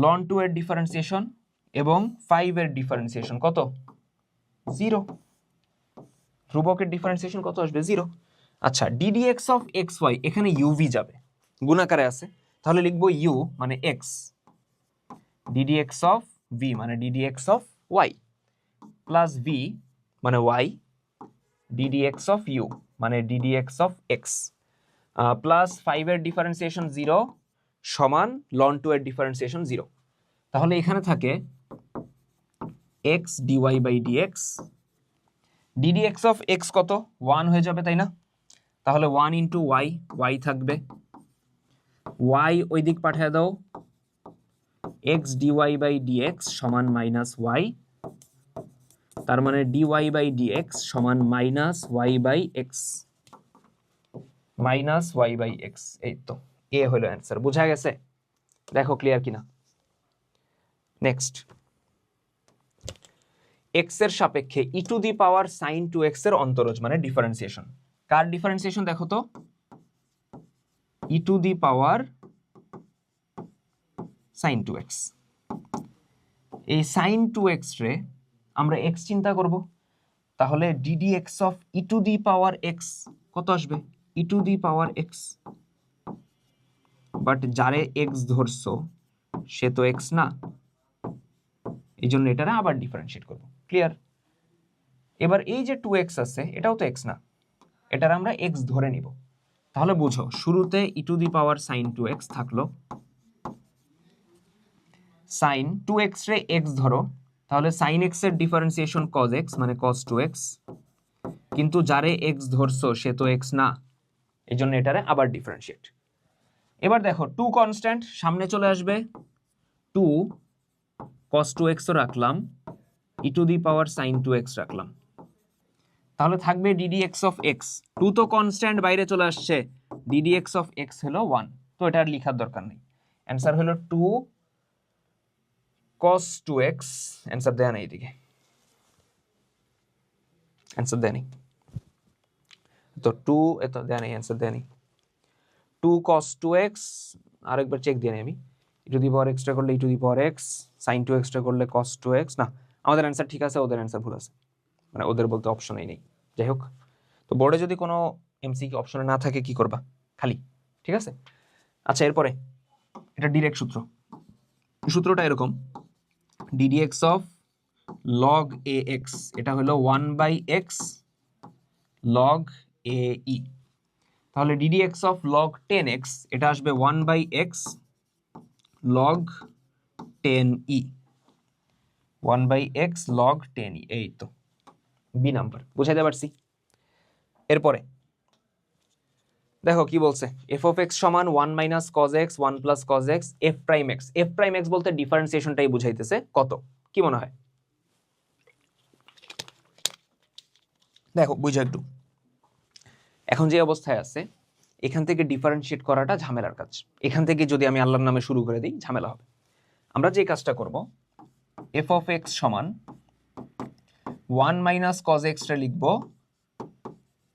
লন 2 এর ডিফারেন্সিয়েশন এবং 5 এর ডিফারেন্সিয়েশন কত, 0, ধ্রুবকের ডিফারেন্সিয়েশন কত আসবে, 0। আচ্ছা, ddx অফ xy, এখানে uv যাবে, গুণাকারে আছে, তাহলে লিখবো u মানে x, ddx অফ v মানে ddx of y, plus v মানে y, ddx অফ u মানে ddx অফ x, প্লাস 5 এর ডিফারেন্সিয়েশন 0 সমান লন 2 এর ডিফারেন্সিয়েশন 0। তাহলে এখানে থাকে x dy/dx, ddx of x কত, 1 হয়ে যাবে, তাই না, তাহলে 1 ইন্টু y, y থাকবে, y ওই দিক পাঠিয়ে দাও, x dy/dx সমান মাইনাস y, তার মানে dy/dx সমান মাইনাস y/x, মাইনাস y/x। এই তো এ হলো অ্যান্সার, বোঝা গেছে, দেখো ক্লিয়ার কিনা। নেক্সট, x এর সাপেক্ষে ই to the power sin 2x এর অন্তরজ মানে ডিফারেন্সিয়েশন। কার ডিফারেন্সিয়েশন দেখো তো, ই to the power sin 2x। এই সাইন 2x রে আমরা x চিন্তা করব, তাহলে ddx of e two the power x কত আসবে? e two the power x, but যারে x ধরছো সে তো x না, এই জন্য এটারে আবার ডিফারেন্সিয়েট করব। ক্লিয়ার? এবার এই যে 2x আছে এটাও তো x না, এটার আমরা x ধরে নিব। তাহলে বুঝো, শুরুতে e two the power sine 2x থাকলো, সাইন 2x রে x ধরো, তাহলে সাইন x এর ডিফারেন্সিয়েশন cos x মানে cos 2x, কিন্তু যারে x ধরছো সে তো x না, এই জন্য এটারে আবার ডিফারেন্সিয়েট। এবার দেখো 2 কনস্ট্যান্ট সামনে চলে আসবে, 2 cos 2x ও রাখলাম, e two the power sine 2x রাখলাম, তাহলে থাকবে ddx অফ x। 2 তো কনস্ট্যান্ট বাইরে চলে আসছে, ddx অফ x হলো 1, তো এটা আর লেখার দরকার নেই। অ্যান্সার হলো 2 cos 2x। অ্যান্সার দেয়া নেই এদিকে, অ্যান্সার দেয়া নেই, তো 2 এত দেয়া নেই, অ্যান্সার দেয়া নেই। 2 cos 2x আরেকবার চেক দিয়ে নেই আমি, e two the power x টা করলে e two the power x, sin 2x টা করলে cos 2x। না, আমাদের অ্যান্সার ঠিক আছে, ওদের অ্যান্সার ভুল আছে, মানে ওদের বলতে অপশনই নেই। যাই হোক, তো বোর্ডে যদি কোনো এমসিকিউ অপশনে না থাকে কি করবা? খালি। ঠিক আছে, আচ্ছা এরপরে এটা ডিরেক্ট সূত্র। সূত্রটা এরকম, ddx অফ log ax, এটা হলো 1/x log ae, তাহলে ddx অফ log 10x এটা আসবে 1/x log 10e, 1/x log 10e, এই তো বি নাম্বার, বুঝাইতে পারছি? এরপরে দেখো কি বলছে, f of x সমান 1 minus cos x 1 plus cos x f prime x। f prime x বলতে ডিফারেন্সিয়েশনটাই বুঝাইতেছে, কত কি মনে হয়? দেখো বুঝো একটু, এখন যে অবস্থায় আছে এখান থেকে ডিফারেন্সিয়েট করাটা ঝামেলার কাজ। এখান থেকে যদি আমি আল্লাহর নামে শুরু করে দিই ঝামেলা হবে। আমরা যে কাজটা করব, f of x সমান 1 minus cos x টা লিখব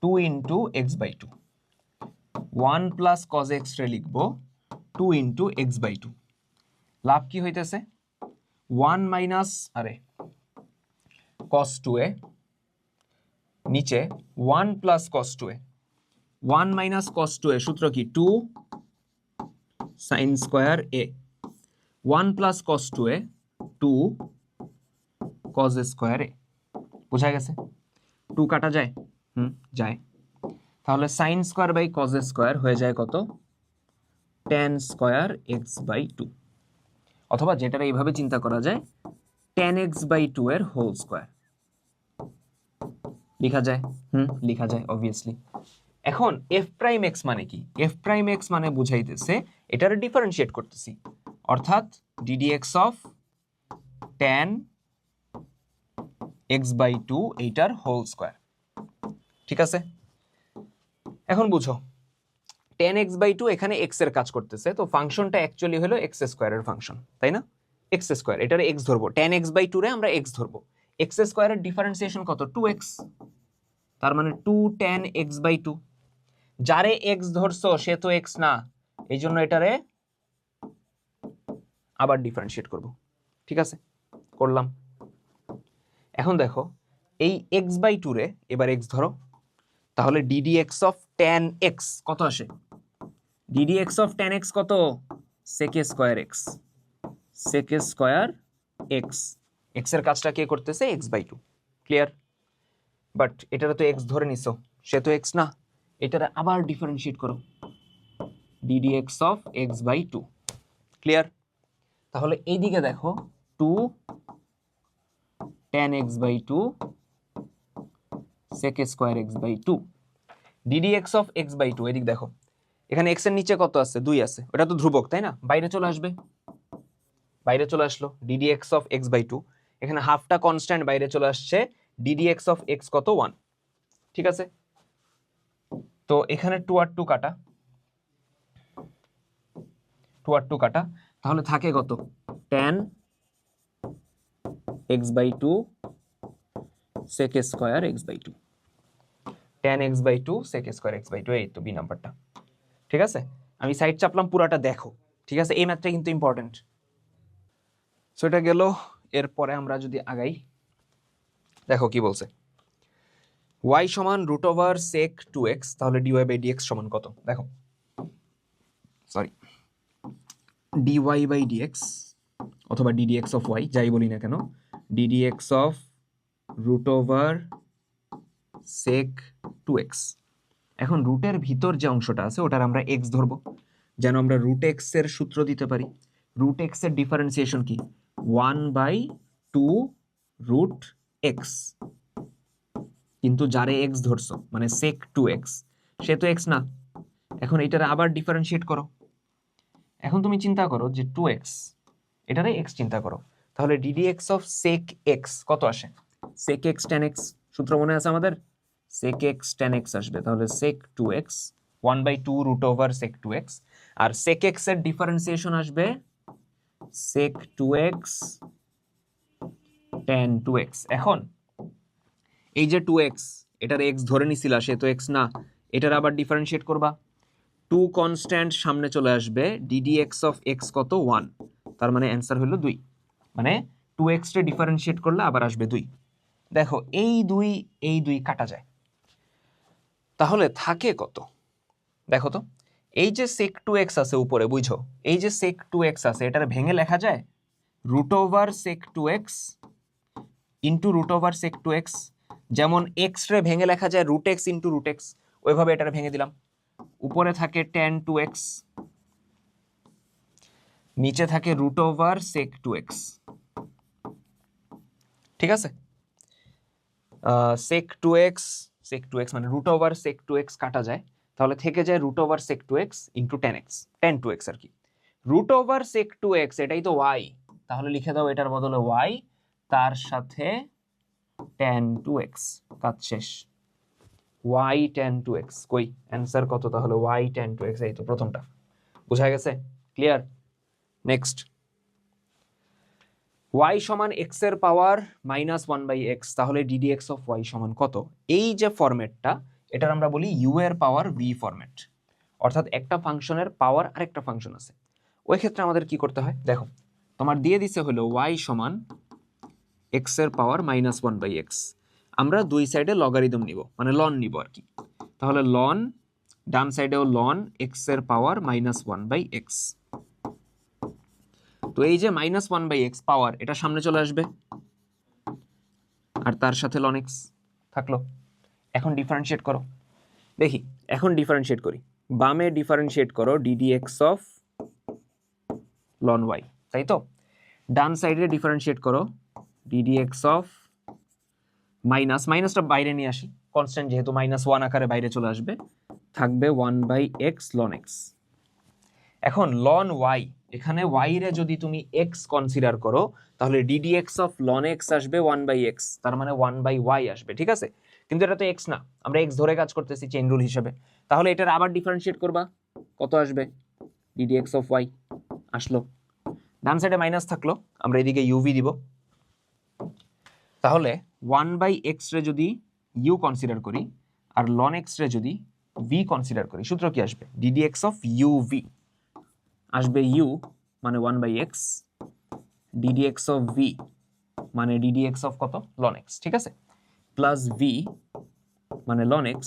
2 into x by 2, 1 plus cos x রে লিখব 2 into x by 2। লাভ কি হইতেছে? 1 মাইনাস cos 2a, নিচে 1 plus cos 2a, 1 minus cos 2a সূত্র কি? 2 sin square a, 1 plus cos 2a 2 cos square a। বুঝা গেছে? 2 কাটা যায়? যায়। তাহলে sin square by cos square হয়ে যায় কত? tan square x by 2, অথবা যেটারে এইভাবে চিন্তা করা যায় tan x by 2 এর হোল স্কয়ার লেখা যায়। লেখা যায় অবভিয়াসলি। এখন f prime x মানে কি? f prime x মানে বুঝাইতেছে এটারে ডিফারেন্সিয়েট করতেছি, অর্থাৎ ddx of tan x by 2 এইটার হোল স্কয়ার। ঠিক আছে, এখন বুঝো tan x by 2 এখানে x এর কাজ করতেছে, তো ফাংশনটা অ্যাকচুয়ালি হলো x স্কয়ারের ফাংশন, তাই না? x স্কয়ার, এটারে x ধরবো, tan x by 2 রে আমরা x ধরবো। x স্কয়ারের ডিফারেন্সিয়েশন কত? 2x, তার মানে 2 tan x by 2। যারে x ধরছো সে তো x না, এই জন্য এটারে আবার ডিফারেন্সিয়েট করব। ঠিক আছে, করলাম। এখন দেখো এই x by 2 রে এবার x ধরো, তাহলে ddx of tan x কত আসে? ddx of tan x কত? sec square x, sec square x। x এর কাজটা কে করতেছে? x by 2। ক্লিয়ার? বাট এটারে তো x ধরে নিছো, সে তো x না, এটারে আবার ডিফারেন্সিয়েট করো, ddx of x by 2। Clear? তাহলে এইদিকে দেখো 2 tan x by 2 sec square x by 2, ddx of x by 2। এদিক দেখো, এখানে x এর নিচে কত আছে? 2 আছে, ওটা তো ধ্রুবক তাই না? বাইরে চলে আসবে, বাইরে চলে আসলো ddx of x by 2, এখানে হাফটা কনস্ট্যান্ট বাইরে চলে আসছে, ddx of x কত? 1। ঠিক আছে, তো এখানে 2 আর 2 কাটা, 2 আর 2 কাটা, তাহলে থাকে কত? tan x by 2 sec square x by 2, tan x by 2 sec square x by 2, এই তো বি নাম্বারটা। ঠিক আছে, আমি সাইড চাপলাম, পুরাটা দেখো। ঠিক আছে, এই ম্যাথটা কিন্তু ইম্পর্টেন্ট। সো এটা গেল এরপরে আমরা যদি আগাই, দেখো কি বলছে, y সমান রুট ওভার সেক 2x, তাহলে dy বাই dx সমান কত? দেখো সরি, dy বাই dx অথবা ddx অফ y, যাই বলি না কেন, ddx of root over sec 2x। এখন রুটের ভিতর যে অংশটা আছে ওটার আমরা x ধরবো, যেন আমরা রুট x এর সূত্র দিতে পারি। রুট x এর ডিফারেন্সিয়েশন কি? 1/2 রুট x, কিন্তু যারে x ধরছো মানে sec 2x, সে তো x না। এখন এটারে আবার ডিফারেন্সিয়েট করো। এখন তুমি চিন্তা করো যে 2x, এটারে x চিন্তা করো, তাহলে ddx অফ sec x কত আসে? sec x tan x, সূত্র মনে আছে আমাদের? sec x tan x আসবে, তাহলে sec 2x 1/2 root over sec 2x, আর sec x এর ডিফারেন্সিয়েশন আসবে sec 2x tan 2x। এখন এই যে 2x, এটার x ধরে নিছিলা, সে তো x না, এটার আবার ডিফারেন্সিয়েট করবা, 2 কনস্ট্যান্ট সামনে চলে আসবে, ddx অফ x কত? 1, তার মানে অ্যান্সার হলো 2, মানে 2x কে ডিফারেন্সিয়েট করলে আবার আসবে 2। দেখো এই 2 কাটা যায়, তাহলে থাকে কত? দেখো তো, এই যে sec 2x আছে উপরে, বুঝো, এই যে sec 2x আছে, এটার ভেঙে লেখা যায় root over sec 2x into root over sec 2x। যেমন x রে ভেঙে লেখা যায় root x into root x, ওইভাবে এটারে ভেঙে দিলাম। উপরে থাকে tan 2x, নিচে থাকে রুট ওভার sec 2x, ঠিক আছে? sec 2x মানে রুট ওভার sec 2x কাটা যায়, তাহলে থেকে যায় root over sec 2x into tan 2x আর কি। রুট ওভার sec 2x এটাই তো y, তাহলে লিখে দাও এটার বদলে y, তার সাথে tan 2x, কাজ শেষ। y tan 2x কই? অ্যান্সার কত তাহলে? y tan 2x, এই তো প্রথমটা। বুঝা গেছে? ক্লিয়ার? নেক্সট, y সমান x এর পাওয়ার -1/x, তাহলে ddx অফ y সমান কত? এই যে ফরম্যাটটা, এটার আমরা বলি u এর পাওয়ার v ফরম্যাট, অর্থাৎ একটা ফাংশনের পাওয়ার আরেকটা ফাংশন আছে। ওই ক্ষেত্রে আমাদের কি করতে হয়? দেখো, তোমার দিয়ে দিছে হলো y সমান x এর পাওয়ার -1/x, আমরা দুই সাইডে লগারিদম নিব, মানে লন নিব আর কি। তাহলে লন, ডান সাইডেও লন x এর পাওয়ার -1/x। তো এই যে -1/x পাওয়ার, এটা সামনে চলে আসবে, আর তার সাথে ln x থাকলো। এখন ডিফারেন্সিয়েট করো, দেখি, এখন ডিফারেন্সিয়েট করি। বামে ডিফারেন্সিয়েট করো ddx অফ ln y, তাই তো? ডান সাইডে ডিফারেন্সিয়েট করো ddx অফ মাইনাসটা বাইরে নিয়ে আসি, কনস্ট্যান্ট যেহেতু -1 আকারে বাইরে চলে আসবে, থাকবে 1/x ln x। এখন ln y, এখানে y রে যদি তুমি x কনসিডার করো, তাহলে ddx অফ ln x আসবে 1/x, তার মানে 1/y আসবে, ঠিক আছে? কিন্তু এটা তো x না, আমরা x ধরে কাজ করতেছি চেইন রুল হিসেবে, তাহলে এটার আবার ডিফারেন্সিয়েট করবা, কত আসবে? ddx অফ y আসলো, ডান সাইডে মাইনাস থাকলো, আমরা এদিকে uv দিব, তাহলে 1/x রে যদি u কনসিডার করি আর ln x রে যদি v কনসিডার করি, সূত্র কি আসবে? ddx অফ uv আসবে, u মানে 1/x, ddx অফ v মানে ddx অফ কত? ln x, ঠিক আছে? প্লাস v মানে ln x,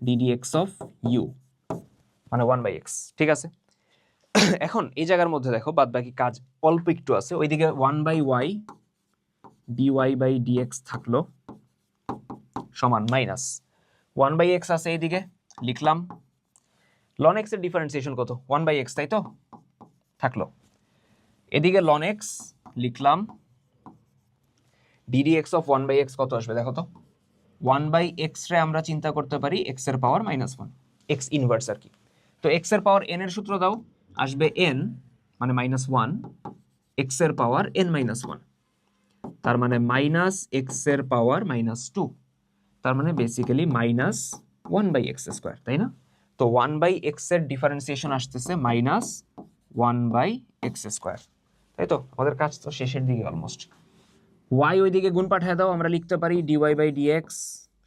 ddx of u মানে 1/x, ঠিক আছে? এখন এই জায়গার মধ্যে দেখো বাদ বাকি কাজ অল্প একটু আছে, ওইদিকে 1/y dy বাই dx থাকলো সমান মাইনাস 1/x আছে, এইদিকে লিখলাম ln x এর ডিফারেন্সিয়েশন কত? 1/x, তাই তো? থাকলো, এদিকে ln x লিখলাম, ddx অফ 1/x কত আসবে দেখো তো? 1/x রে আমরা চিন্তা করতে পারি x এর পাওয়ার -1, x ইনভার্স আর কি। তো x এর পাওয়ার n এর সূত্র দাও, আসবে n মানে -1, x এর পাওয়ার n-1, তার মানে -x এর পাওয়ার -2, তার মানে বেসিক্যালি -1/x², তাই না? তো 1/x এর ডিফারেন্সিয়েশন আসতেছে -1/x², তাই তো? আমাদের কাজ তো শেষের দিকে অলমোস্ট। y ওইদিকে গুণ পাঠিয়ে দাও, আমরা লিখতে পারি dy বাই dx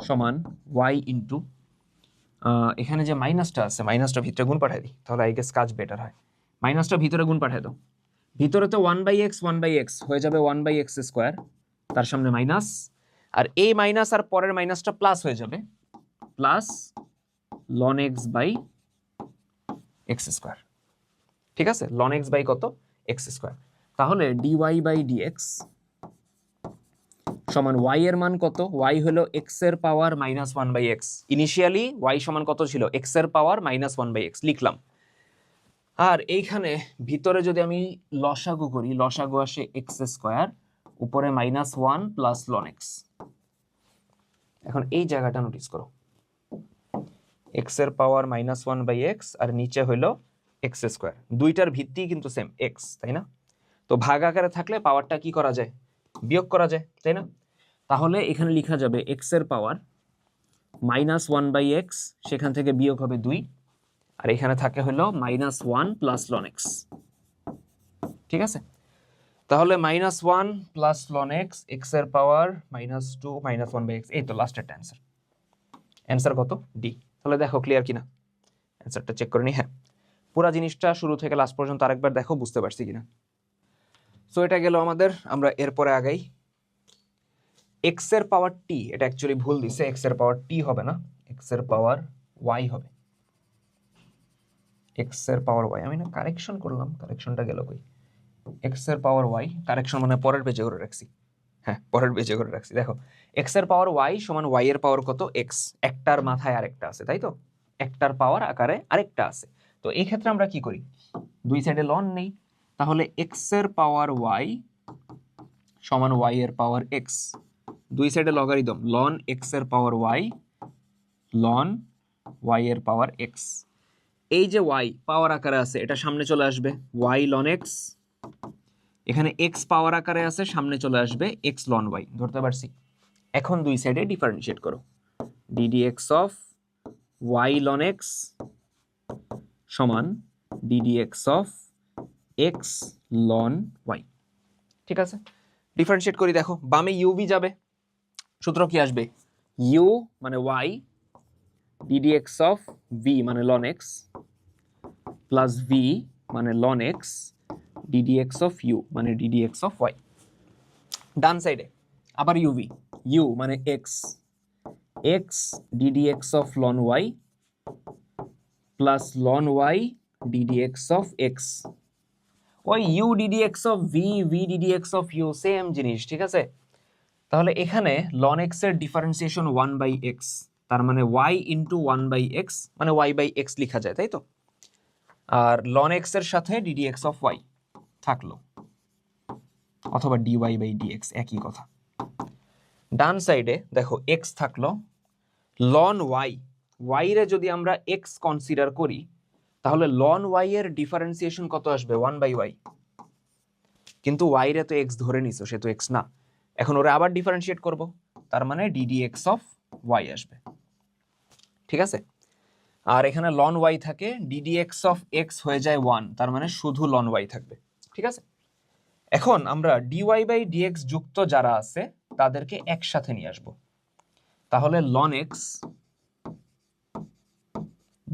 সমান y ইন্টু, এখানে যে মাইনাসটা আছে, মাইনাসটা ভিতরে গুণ পাঠিয়ে দিই, তাহলে আই গেস কাজ বেটার হয়। মাইনাসটা ভিতরে গুণ পাঠিয়ে দাও, ভিতরে তো 1/x হয়ে যাবে 1/x², তার সামনে মাইনাস, আর এই মাইনাস আর পরের মাইনাসটা প্লাস হয়ে যাবে, প্লাস ln x/x²। ঠিক আছে, ln x বাই কত, x²। তাহলে dy/dx সমান y এর মান কত, y হলো x এর পাওয়ার -1/x। ইনিশিয়ালি y সমান কত ছিল, x এর পাওয়ার -1/x লিখলাম। আর এইখানে ভিতরে যদি আমি লসাগু করি, লসাগু আসে x² উপরে -1 প্লাস ln x। এখন এই জায়গাটা নোটিস করো, x এর পাওয়ার -1/x আর নিচে হইলো x²। দুইটার ভিত্তি কিন্তু সেম x, তাই না? তো ভাগ আকারে থাকলে পাওয়ারটা কি করা যায়, বিয়োগ করা যায়, তাই না? তাহলে এখানে লেখা যাবে x এর পাওয়ার -1/x, সেখান থেকে বিয়োগ হবে 2, আর এখানে থাকে হলো -1 প্লাস ln x। ঠিক আছে, তাহলে -1 প্লাস ln x, x এর পাওয়ার -2 -1/x, এই তো লাস্টের অ্যান্সার। অ্যান্সার কত, ডি। তাহলে দেখো ক্লিয়ার কিনা, অ্যান্সারটা চেক করে নি। হ্যাঁ, পুরো জিনিসটা শুরু থেকে লাস্ট পর্যন্ত আরেকবার দেখো, বুঝতে পারছি কিনা। সো এটা গেল আমাদের, আমরা এরপরে আগাই। x এর পাওয়ার t, এটা অ্যাকচুয়ালি ভুল দিছে, x এর পাওয়ার t হবে না, x এর পাওয়ার y হবে। x এর পাওয়ার y, আমি না কারেকশন করলাম, কারেকশনটা গেল কই, x এর পাওয়ার y, কারেকশন মানে পরের পেজে করে রাখছি। হ্যাঁ, পরের পেজে করে রাখছি। দেখো x এর পাওয়ার y সমান y এর পাওয়ার কত, x, একটার মাথায় আরেকটা আছে, তাই তো, একটার পাওয়ার আকারে আরেকটা আছে। তো এই ক্ষেত্রে আমরা কি করি, দুই সাইডে লন নেই। তাহলে x এর পাওয়ার y সমান y এর পাওয়ার x, দুই সাইডে লগারিদম, ln x এর পাওয়ার y ln y এর পাওয়ার x। এই যে y পাওয়ার আকারে আছে, এটা সামনে চলে আসবে y ln x, এখানে x পাওয়ার আকারে আছে, সামনে চলে আসবে x ln y, ধরতে পারছি। এখন দুই সাইডে ডিফারেন্সিয়েট করো, ddx of y ln x সমান ddx of x ln y। ঠিক আছে, ডিফারেন্সিয়েট করি, দেখো বামে u v যাবে, সূত্র কি আসবে, u মানে y, ddx অফ v মানে ln x, প্লাস v মানে ln x, ddx of u মানে ddx অফ y। ডান সাইডে আবার uv, u মানে x, x ddx of ln y plus ln y ddx of x। ওই u ddx of v, v ddx of u same জিনিস, ঠিক আছে। তাহলে এখানে ln x এর ডিফারেন্সিয়েশন 1/x, তার মানে y ইন্টু 1/x মানে y/x লেখা যায়, তাই তো। আর ln x এর সাথে ddx অফ y থাকলো, অথবা dy/dx, একই কথা। ডান সাইডে দেখো x থাকলো, ln y, y রে যদি আমরা x কনসিডার করি, তাহলে ln y এর ডিফারেন্সিয়েশন কত আসবে, 1/y। কিন্তু y রে তো x ধরে নিছো, সে তো x না। এখন ওরা আবার ডিফারেন্সিয়েট করব, তার মানে ddx অফ y আসবে। ঠিক আছে, আর এখানে ln y থাকে, ddx অফ x হয়ে যায় 1, তার মানে শুধু ln y থাকবে। ঠিক আছে, এখন আমরা dy/dx যুক্ত যারা আছে তাদেরকে একসাথে নিয়ে আসব। তাহলে ln x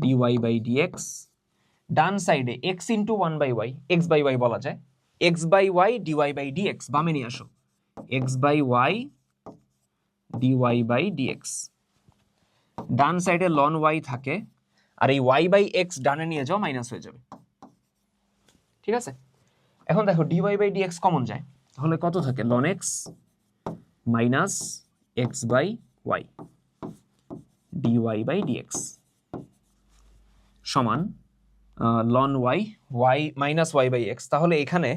dy/dx, ডান সাইডে x ইন্টু 1/y, x/y বলা যায়, x/y dy/dx, বামে নিয়ে আসো, x/y dy/dx। ডান সাইডে ln y থাকে, আর এই y/x ডানে নিয়ে যাও, মাইনাস হয়ে যাবে। ঠিক আছে, এখন দেখো dy/dx কমন যায়, তাহলে কত থাকে, ln x minus x/y dy/dx সমান ln y, y minus y/x। তাহলে এখানে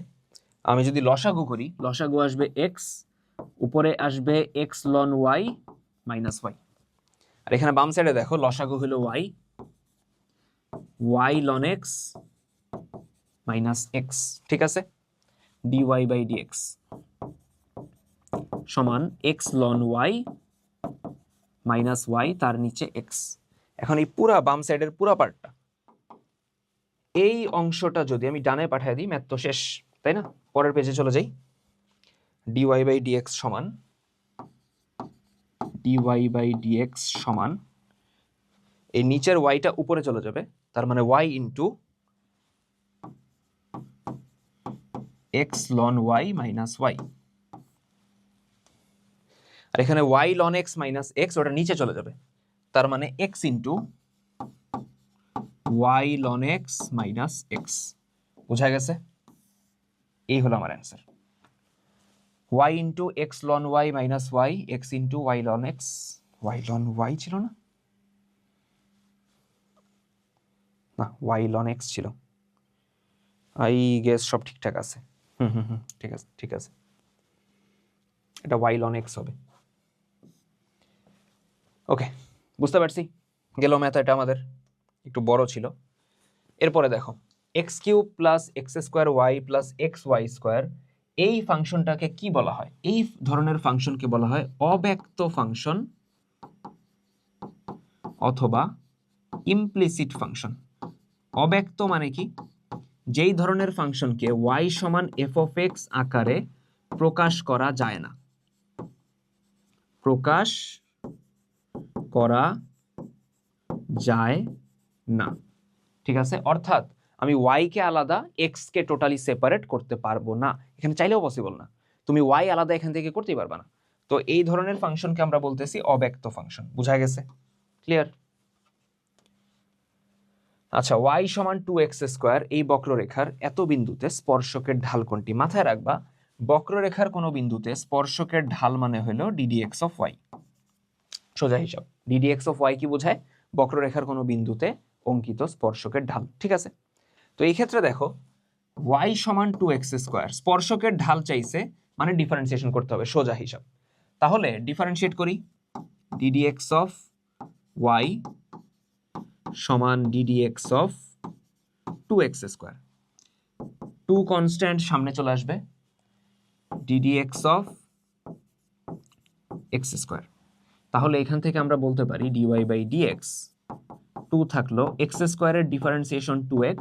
আমি যদি লসাগু করি, লসাগু আসবে x, উপরে আসবে x ln y minus y। আর এখানে বাম সাইডে দেখো লসাগু হলো y, y ln x minus x। ঠিক আছে, dy/dx সমান x ln y minus y, তার নিচে x। এখন এই পুরা বাম সাইডের পুরা পার্টটা, এই অংশটা যদি আমি ডানে পাঠিয়ে দিই, ম্যাথ তো শেষ, তাই না। পরের পেজে চলে যাই, dy/dx সমান dy/dx সমান, এই নিচের yটা উপরে চলে যাবে, তার মানে y into x ln y minus y, আর এখানে y ln x minus x ওটা নিচে চলে যাবে, তার মানে x into y ln x minus x. বোঝা গেছে? এই হলো আমার answer. Y into x ln y minus y, x into y ln x, y ln y ছিল না, না ওয়াই লন এক্স ছিল, আই গেস সব ঠিকঠাক আছে। ঠিক আছে ঠিক আছে, এটা ওয়াই লন এক্স হবে। ওকে, বুঝতে পারছি, গেল ম্যাথ। এটা আমাদের একটু বড় ছিল। এরপরে দেখো x cube plus x square y plus x y square, এই ফাংশনটাকে কি বলা হয়? এই ধরনের ফাংশনকে বলা হয় অব্যক্ত ফাংশন অথবা ইমপ্লিসিট ফাংশন। অব্যক্ত মানে কি? যেই ধরনের ফাংশনকে y সমান এফ অফ এক্স আকারে প্রকাশ করা যায় না, প্রকাশ করা যায় না, ঠিক আছে? অর্থাৎ আমি y কে আলাদা x কে টোটালি সেপারেট করতে পারবো না, এখানে চাইলেও পসিবল না, তুমি y আলাদা এখান থেকে করতেই পারবা না। তো এই ধরনের ফাংশনকে আমরা বলতেছি অব্যক্ত ফাংশন। বুঝা গেছে? ক্লিয়ার? আচ্ছা, y সমান 2x স্কোয়ার, এই বক্ররেখার এত বিন্দুতে স্পর্শকের ঢাল কোনটি? মাথায় রাখবা, বক্ররেখার কোনো বিন্দুতে স্পর্শকের ঢাল মানে হলো ddx অফ y। সোজা হিসাব, ddx অফ y কি বোঝায়? বক্ররেখার কোনো বিন্দুতে অঙ্কিত স্পর্শকের ঢাল, ঠিক আছে? তো এই ক্ষেত্রে দেখো y সমান 2x স্কোয়ার, স্পর্শকের ঢাল চাইছে মানে ডিফারেন্সিয়েশন করতে হবে, সোজা হিসাব। তাহলে ডিফারেন্সিয়েট করি, ddx অফ y সমান ddx of 2x square, 2 constant সামনে চলে আসবে, ddx অফ x স্কোয়ার। তাহলে এখান থেকে আমরা বলতে পারি dy বাই dx, 2 থাকলো, x স্কোয়ারের ডিফারেন্সিয়েশন 2x,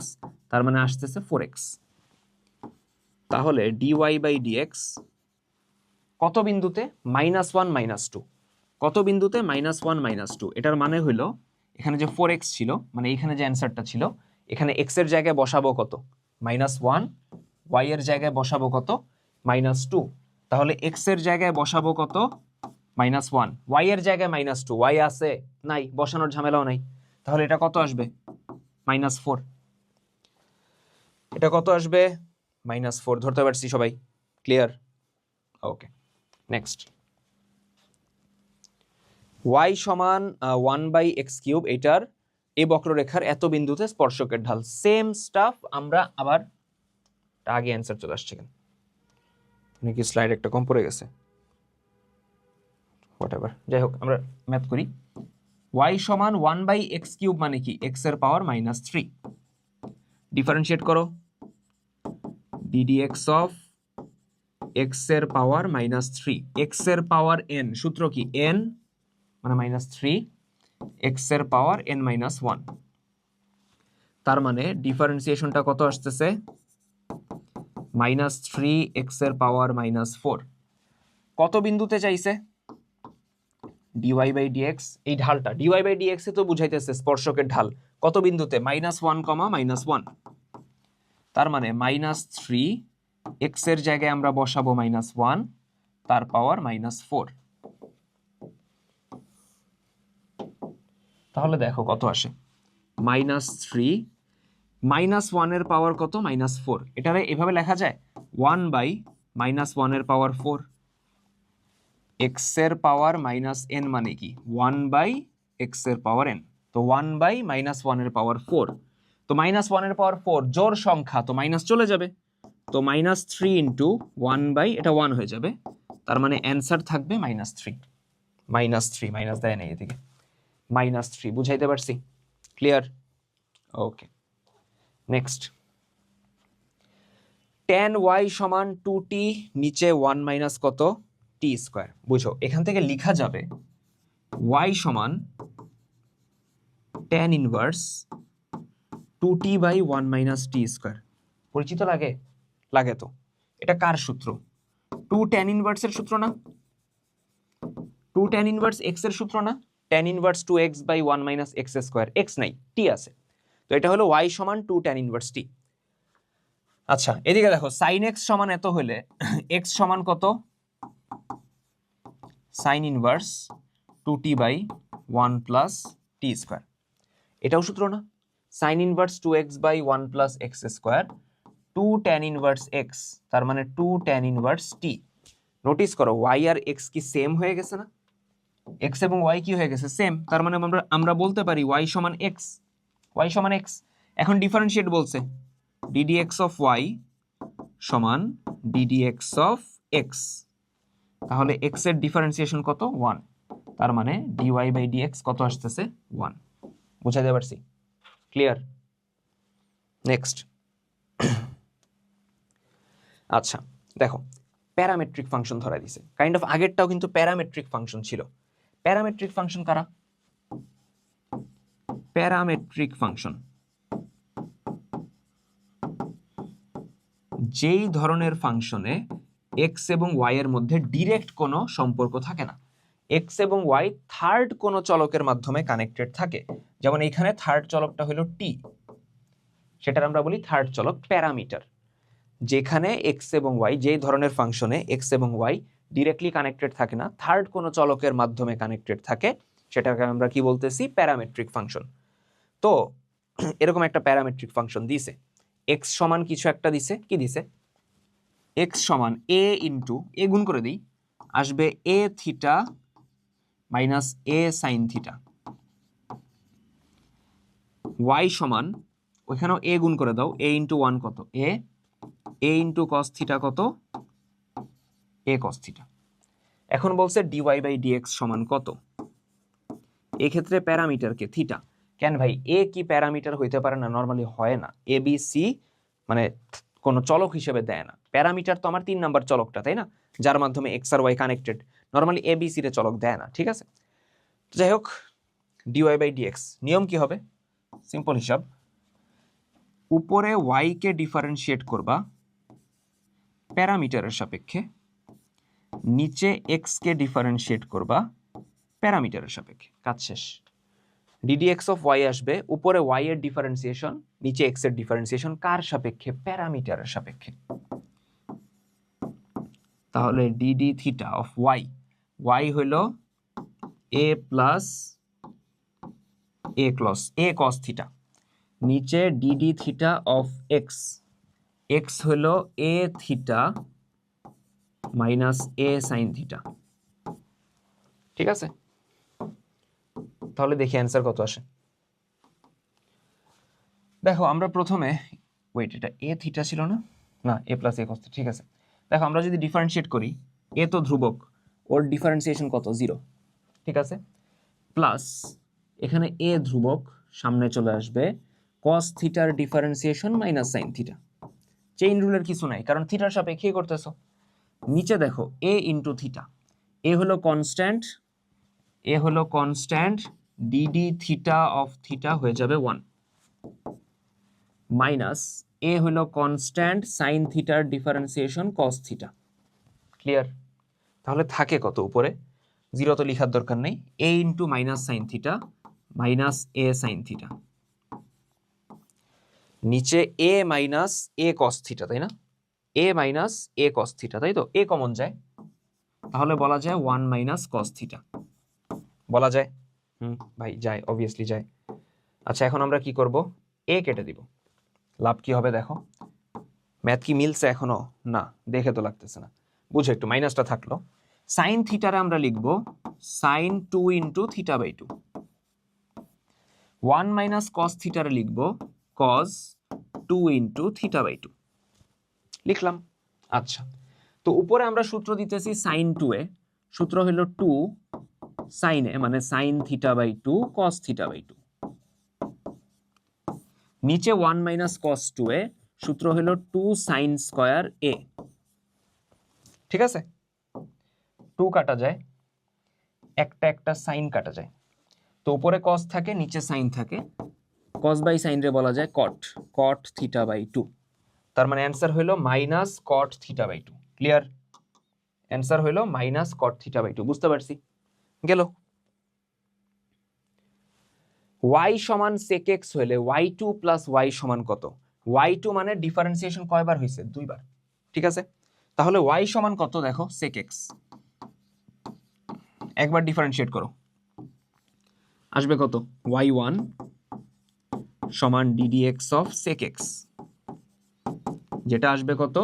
তার মানে আসতেছে 4x। তাহলে dy বাই dx কত বিন্দুতে? -1 -2। কত বিন্দুতে? -1 -2। এটার মানে হইলো এখানে যে 4x ছিল, মানে এখানে যে অ্যান্সারটা ছিল, এখানে x এর জায়গায় বসাবো কত? -1, y এর জায়গায় বসাবো কত? -2। তাহলে x এর জায়গায় বসাবো কত? -1, y এর জায়গায় -2, y আছে নাই, বসানোর ঝামেলাও নাই। তাহলে এটা কত আসবে? -4। এটা কত আসবে? -4। ধরতে পারছি সবাই? ক্লিয়ার? Okay, next. y সমান 1/x³, এটার এই বক্ররেখার এত বিন্দুতে স্পর্শকের ঢাল। সেম স্টাফ আমরা আবার, আগে অ্যান্সার চলে আসছে কেন? নাকি স্লাইড একটা কম পড়ে গেছে? হোয়াটএভার, যাই হোক আমরা ম্যাথ করি। y সমান 1/x³ মানে কি? x এর পাওয়ার -3। ডিফারেন্সিয়েট করো, ddx অফ x এর পাওয়ার -3, x এর পাওয়ার n, সূত্র কি? n মানে -3, x এর পাওয়ার n-1। তার মানে ডিফারেন্সিয়েশনটা কত আসতেছে? -3x এর পাওয়ার -4। কত বিন্দুতে চাইছে? dy বাই dx, এই ঢালটা dy বাই dx এ তো বুঝাইতেছে স্পর্শকের ঢাল। কত বিন্দুতে? -1, -1। তার মানে -3, x এর জায়গায় আমরা বসাবো -1, তার পাওয়ার -4। তাহলে দেখো কত আসে, -3, -1 এর পাওয়ার কত? -4। এটারে এভাবে লেখা যায় 1/-1 এর পাওয়ার 4। x এর পাওয়ার -n মানে কি? 1/x এর পাওয়ার n। তো 1/-1 এর পাওয়ার 4। তো -1 এর পাওয়ার 4 জোড় সংখ্যা, তো মাইনাস চলে যাবে। তো -3 ইন্টু 1/, এটা 1 হয়ে যাবে, তার মানে অ্যান্সার থাকবে -3। -3 মাইনাস দেয় নেই এদিকে, -3। বুঝাইতে পারছি? Clear? Okay, next. tan y সমান 2t, নিচে 1 মাইনাস কত? t square. বুঝো, এখান থেকে লেখা যাবে y সমান tan ইনভার্স 2t by 1 minus t square. পরিচিত লাগে? লাগে তো। এটা কার সূত্র? 2 tan ইনভার্সের সূত্র না? 2 tan ইনভার্স x এর সূত্র না? tan inverse 2x by 1 minus x square, x নাই, t আছে। তো এটা হলো y সমান 2 tan ইনভার্স t। আচ্ছা এদিকে দেখো সাইন এক্স সমান এত হলে এক্স সমান কত, sine inverse 2t by 1 plus t square, এটাও সূত্র না? Sine inverse 2x by 1 plus x square 2 tan inverse x, তার মানে 2 ট্যান ইনভার্স টি। নোটিস করো y আর x কি সেম হয়ে গেছে না? x এবং y কি হয়ে গেছে সেম, তার মানে আমরা বলতে পারি y সমান x, y সমান x। এখন ডিফারেন্সিয়েট বলছে ddx অফ y সমান ddx অফ x, তাহলে x এর ডিফারেন্সিয়েশন কত 1, তার মানে dy বাই dx কত আসতেছে 1। বুঝাইতে পারছি? ক্লিয়ার? নেক্সট। আচ্ছা দেখো প্যারামেট্রিক ফাংশন ধরা দিছে, কাইন্ড অফ আগেরটাও কিন্তু প্যারামেট্রিক ফাংশন ছিল। প্যারামেট্রিক ফাংশন কারা? প্যারামেট্রিক ফাংশন যেই ধরনের ফাংশনে এক্স এবং ওয়াই এর মধ্যে ডিরেক্ট কোনো সম্পর্ক থাকে না, এক্স এবং ওয়াই থার্ড কোনো চলকের মাধ্যমে কানেক্টেড থাকে। যেমন এইখানে থার্ড চলকটা হলো টি, সেটার আমরা বলি থার্ড চলক প্যারামিটার। যেখানে এক্স এবং ওয়াই, যেই ধরনের ফাংশনে এক্স এবং ওয়াই ডিরেক্টলি কানেক্টেড থাকে না, থার্ড কোনো চলকের মাধ্যমে কানেক্টেড থাকে, সেটাকে আমরা কি বলতেছি? Parametric function. তো এরকম একটা প্যারামেট্রিক ফাংশন দিছে, এক্স সমান কিছু একটা দিছে, কি দিছে? এক্স সমান এ ইন্টু, এ গুণ করে দিই, আসবে এ theta minus A sine theta. Y সমান, ওইখানেও এ গুণ করে দাও, এ ইন্টু ওয়ান কত এ, এ ইন্টু কস থিটা কত এ কস থিটা। এখন বলছে ডিওয়াই বাই ডিএক্স সমান কত? এক্ষেত্রে প্যারামিটারকে থিটা। কেন ভাই, এ কি প্যারামিটার হইতে পারে না? নর্মালি হয় না, এ বি সি মানে কোনো চলক হিসেবে দেয় না। প্যারামিটার তো আমার 3 নাম্বার চলকটা, তাই না, যার মাধ্যমে x R Y connected. Normally A B C রে চলক দেয় না, ঠিক আছে? যাই হোক, ডিওয়াই বাই ডিএক্স নিয়ম কি হবে? সিম্পল হিসাব, উপরে ওয়াই কে ডিফারেন্সিয়েট করবা প্যারামিটারের সাপেক্ষে, নিচে এক্স কে ডিফারেন্সিয়েট করবা প্যারামিটারের সাপেক্ষে, কাজ শেষ। ddx অফ y আসবে উপরে y এর ডিফারেন্সিয়েশন, নিচে x এর ডিফারেন্সিয়েশন, কার সাপেক্ষে? প্যারামিটারের সাপেক্ষে। তাহলে dd theta of y, y হইল a plus a cos theta, নিচে dd theta of x, x হইল a theta minus a sine theta. ঠিক আছে, তাহলে দেখি অ্যান্সার কত আসে। দেখো আমরা প্রথমে, ওয়েট, এটা এ থিটা ছিল না? না, এ প্লাস এ কস, ঠিক আছে। দেখো আমরা যদি ডিফারেন্সিয়েট করি, এ তো ধ্রুবক, ওর ডিফারেন্সিয়েশন কত? 0, ঠিক আছে। প্লাস এখানে এ ধ্রুবক, সামনে চলে আসবে কস থিটার differentiation minus sine theta. Chain রুলের কিছু নাই, কারণ থিটার সাপেক্ষেই করতেছো। নিচে দেখো এ ইন্টু থিটা, এ হলো কনস্ট্যান্ট, এ হলো constant, d d theta of theta হয়ে যাবে 1, মাইনাস এ হলো কনস্ট্যান্ট সাইন থিটার ডিফারেন্সিয়েশন কস থিটা। ক্লিয়ার? তাহলে থাকে কত উপরে? 0 তো লেখার দরকার নেই, A into minus sine theta minus A sine theta, নিচে A minus A cos theta, তাই না? এ মাইনাস এ কস থিটা, তাই তো? এ কমন যায়, তাহলে বলা যায় 1 মাইনাস কস থিটা। বলা যায়? ভাই যায়, অবভিয়াসলি যায়। আচ্ছা এখন আমরা কি করব? এ কেটে দিব। লাভ কি হবে দেখো? ম্যাথ কি মিলছে এখনো? না, দেখে তো লাগতেছে না। বুঝো একটু, মাইনাসটা থাকলো। সাইন থিটারে আমরা লিখব sine 2 into theta by 2। 1 minus cos থিটারে লিখব কস 2 ইন্টু থিটা বাই 2। লিখলাম। আচ্ছা, তো উপরে আমরা সূত্র দিতেছি সাইন 2 এ, সূত্র হলো 2 সাইন এ, মানে sine theta by 2 cos theta by 2। নিচে 1 মাইনাস কস 2 এ, সূত্র হলো 2 সাইন স্কয়ার এ। ঠিক আছে, 2 কাটা যায়, একটা একটা সাইন কাটা যায়, তো উপরে কস থাকে নিচে সাইন থাকে, কস বাই সাইন রে বলা যায় কট, কট থিটা বাই 2। তার মানে অ্যান্সার হইলো minus cot theta by 2। Clear? Answer হইলো মাইনাস কট থিটা বাই 2। বুঝতে পারছি? গেল। y সমান sec x হইলে y2 প্লাস y সমান কত? y2 মানে ডিফারেন্সিয়েশন কয়বার হয়েছে? 2বার। ঠিক আছে, তাহলে y সমান কত দেখো sec x, একবার ডিফারেন্সিয়েট করো, আসবে কত? y1 সমান ddx অফ sec x, যেটা আসবে কত?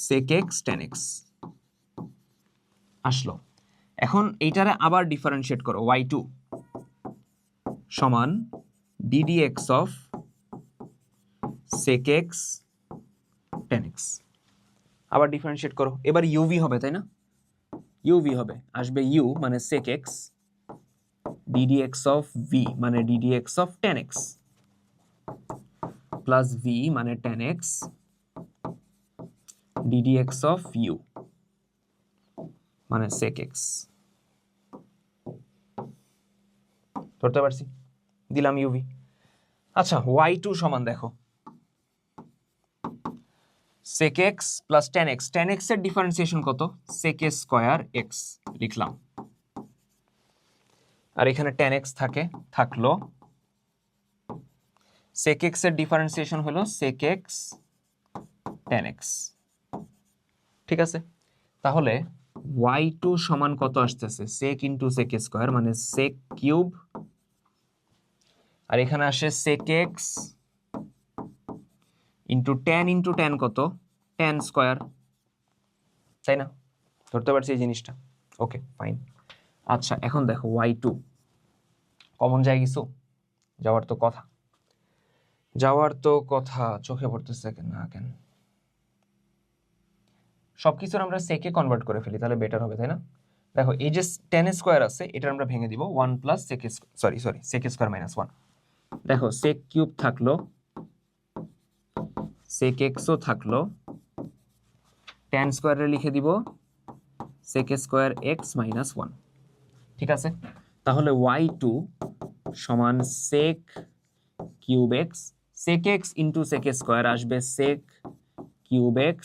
sec x tan x আসলো। এখন এইটারে আবার ডিফারেন্সিয়েট করো, y2 সমান ddx of sec x tan x, আবার ডিফারেন্সিয়েট করো, এবার uv হবে তাই না? uv হবে, আসবে u মানে sec x ddx of v মানে ddx of tan x plus v মানে tan x ddx of u মানে sec x। ধরতে পারছি? দিলাম uv। আচ্ছা, y2 সমান দেখো sec x plus tan x, tan x এর ডিফারেন্সিয়েশন কত? sec a স্কয়ার x লিখলাম, আর এখানে tan x থাকলো, sec x এর ডিফারেন্সিয়েশন হলো sec x tan x। ঠিক আছে, তাহলে y2 সমান কত আসতেছে? sec into sec a square মানে sec কিউব, আর এখানে আসে sec x ইন্টু tan কত? tan স্কয়ার, তাই না? ধরতে পারছি এই জিনিসটা? Okay fine. আচ্ছা, এখন দেখো y2 কমন যায় কিছু? যাওয়ার তো কথা চোখে পড়তেছে না কেন? সবকিছুর আমরা সেকে কনভার্ট করে ফেলি, তাহলে বেটার হবে তাই না? দেখো এই যে tan স্কয়ার আছে, এটা আমরা ভেঙে দিব 1 plus sec sec square minus 1। দেখো sec কিউব থাকলো, sec x ও থাকলো, tan স্কয়ারে লিখে দিব sec স্কয়ার x মাইনাস 1। ঠিক আছে, তাহলে y2 সমান sec cube x, sec x into sec square আসবে sec cube x,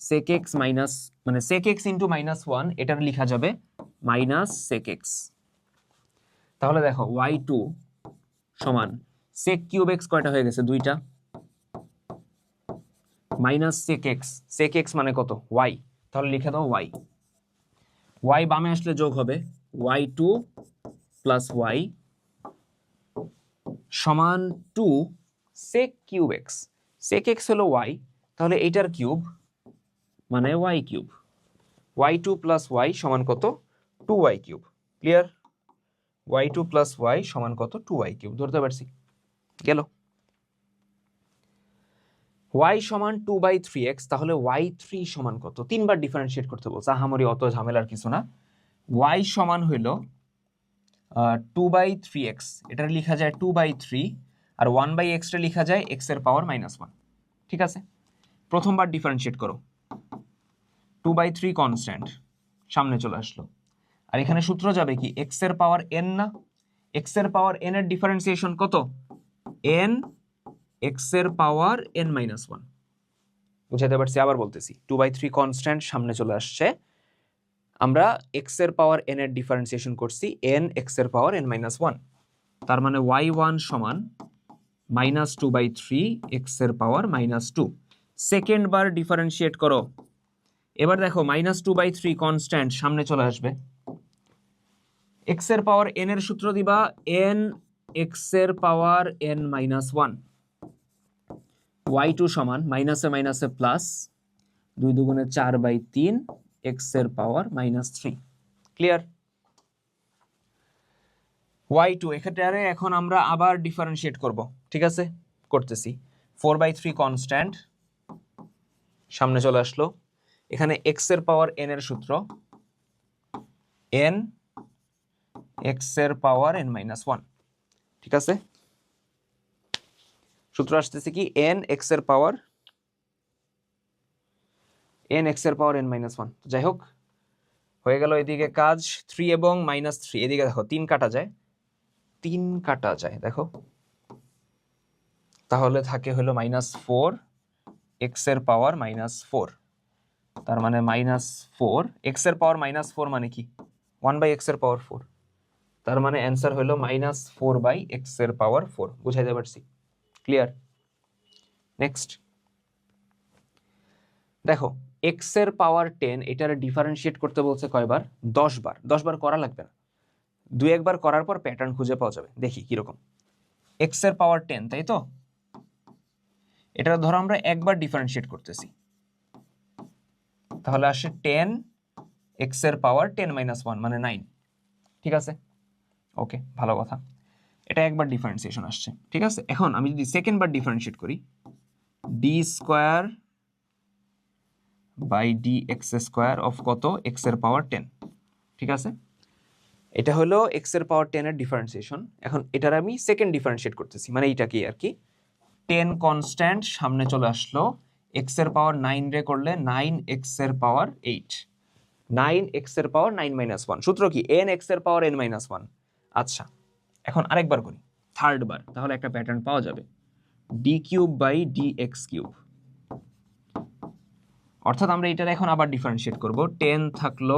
sec x minus মানে sec x ইন্টু মাইনাস 1, এটার লিখা যাবে মাইনাস sec x। তাহলে দেখো y2 সমান sec কিউব x কয়টা হয়ে গেছে? 2টা, মাইনাস sec x মানে কত? y, তাহলে লিখে দাও y। y বামে আসলে যোগ হবে, y2 প্লাস y সমান 2 sec cube x, sec x হলো y, তাহলে এইটার কিউব মানে y cube, y2 plus y সমান কত? 2y cube. Clear? y2 plus y সমান কত? 2y cube. ধরতে পারছি? গেল। y সমান 2/3x, তাহলে y3 সমান কত? 3বার ডিফারেন্সিয়েট করতে বলছে, আহামরি অত ঝামেলার কিছু না। y সমান হইল 2/3x, এটা লিখা যায় 2/3, আর 1/x টা লিখা যায় x এর পাওয়ার -1। ঠিক আছে, প্রথমবার ডিফারেন্সিয়েট করো, 2/3 কনস্ট্যান্ট সামনে চলে আসলো, আর এখানে সূত্র যাবে কি? x এর পাওয়ার n না? x এর পাওয়ার n এর ডিফারেন্সিয়েশন কত? n x এর পাওয়ার n-1। বুঝাতে পারছি? আবার বলতেছি, 2/3 কনস্ট্যান্ট সামনে চলে আসছে, আমরা x এর পাওয়ার n এর ডিফারেন্সিয়েশন করছি n x এর পাওয়ার n-1, তার মানে y1 সমান -2/3 x এর পাওয়ার -2। সেকেন্ড বার ডিফারেন্সিয়েট করো, এবার দেখো -2/3 কনস্ট্যান্ট সামনে চলে আসবে, x এর পাওয়ার n এর সূত্র দিবা n x এর পাওয়ার n-1, y2 সমান মাইনাসে মাইনাসে প্লাস 2 দুগুণে 4/3 x এর পাওয়ার -3। ক্লিয়ার? y2 এক্ষেত্রে এখন আমরা আবার ডিফারেন্সিয়েট করব। ঠিক আছে, করতেছি। 4/3 কনস্ট্যান্ট সামনে চলে আসলো, এখানে x এর পাওয়ার n এর সূত্র n x এর পাওয়ার n-1। ঠিক আছে, সূত্র আসতেছে কি? n x এর পাওয়ার n-1। যাই হোক, হয়ে গেল এদিকে কাজ। 3 এবং -3 এদিকে দেখো 3 কাটা যায়, দেখো, তাহলে থাকে হলো -4 x এর পাওয়ার -4, তার মানে -4 x এর পাওয়ার -4 মানে কি? 1/x এর পাওয়ার 4, তার মানে অ্যান্সার হলো -4/x এর পাওয়ার 4। বুঝাইতে পারছি? ক্লিয়ার? নেক্সট দেখো এক্স এর পাওয়ার 10 এটার ডিফারেন্সিয়েট করতে বলছে কয়বার? 10 বার। 10 বার করা লাগবে না, দুই একবার করার পর প্যাটার্ন খুঁজে পাওয়া যাবে। দেখি কিরকম। এক্স এর পাওয়ার 10, তাই তো? এটা ধরো আমরা একবার ডিফারেন্সিয়েট করতেছি, তাহলে আসে 10 এক্স এর পাওয়ার 10 - 1 মানে 9। ঠিক আছে, ওকে, ভালো কথা। এটা একবার ডিফারেন্সিয়েশন আসছে, ঠিক আছে। এখন আমি যদি সেকেন্ড বার ডিফারেন্সিয়েট করি, d square by d x square of কত? এক্স এর পাওয়ার 10। ঠিক আছে, এটা হলো এক্স এর পাওয়ার 10 এর ডিফারেন্সিয়েশন। এখন এটার আমি সেকেন্ড ডিফারেন্সিয়েট করতেছি, মানে এইটা কি আর কি, 10 কনস্ট্যান্ট সামনে চলে আসলো, এক্স এর পাওয়ার 9 রে করলে 9 এক্স এর পাওয়ার 8, 9 এক্স এর পাওয়ার 9 - 1। সূত্র কি? n এক্স এর পাওয়ার n - 1। আচ্ছা, এখন আরেকবার করি, থার্ড বার, তাহলে একটা প্যাটার্ন পাওয়া যাবে, d cube by d x cube. অর্থাৎ আমরা এটার এখন আবার ডিফারেন্সিয়েট করব, 10 থাকলো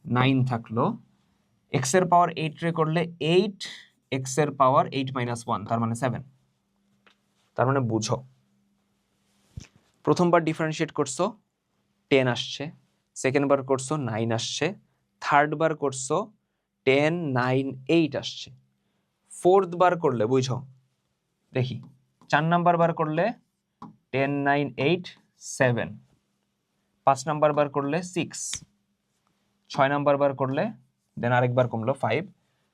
9 থাকলো, এক্স এর পাওয়ার 8 রে করলে 8 এক্স এর পাওয়ার 8 - 1, তার মানে 7। তার মানে বুঝো, প্রথমবার ডিফারেন্সিয়েট করছো 10 আসছে, সেকেন্ড বার করছো 9 আসছে, থার্ড বার করছো 10 9 8 আসছে, ফোর্থ বার করলে বুঝো, দেখি 4 নাম্বার বার করলে 10 9 8 7, 5 নাম্বার বার করলে 6, 6 নাম্বার বার করলে দেন আরেকবার কমলো 5,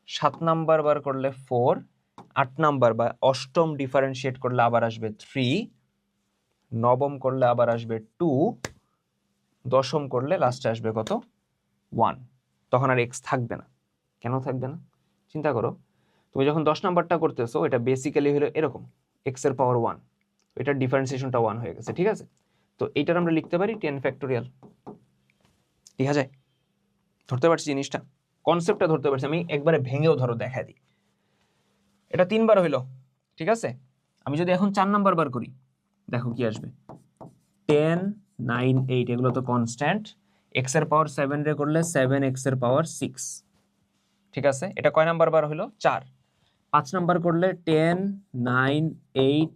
7 নাম্বার বার করলে 4, 8 নাম্বার বা অষ্টম ডিফারেন্সিয়েট করলে আবার আসবে 3, নবম করলে আবার আসবে 2, দশম করলে লাস্টে আসবে কত? 1। তখন আর এক্স থাকবে না। কেন থাকবে না? চিন্তা করো, তুমি যখন 10 নাম্বারটা করতেছো এটা বেসিক্যালি হলো এরকম, এক্স এর পাওয়ার 1, এটার ডিফারেন্সিয়েশনটা 1 হয়ে গেছে। ঠিক আছে, তো এইটার আমরা লিখতে পারি 10 ফ্যাক্টোরিয়াল। ঠিক আছে, ধরতে পারছি জিনিসটা, কনসেপ্টটা ধরতে পারছি। আমি একবারে ভেঙেও ধরো দেখা দিই, এটা 3 বার হইলো। ঠিক আছে, আমি যদি এখন 4 নাম্বার বার করি, দেখো কি আসবে, 10 9 8, এগুলো তো কনস্ট্যান্ট, এক্স এর পাওয়ার 7 রে করলে 7 এক্স এর পাওয়ার 6। ঠিক আছে, এটা কয় নাম্বার বার হলো? 4। 5 নাম্বার করলে 10 9 8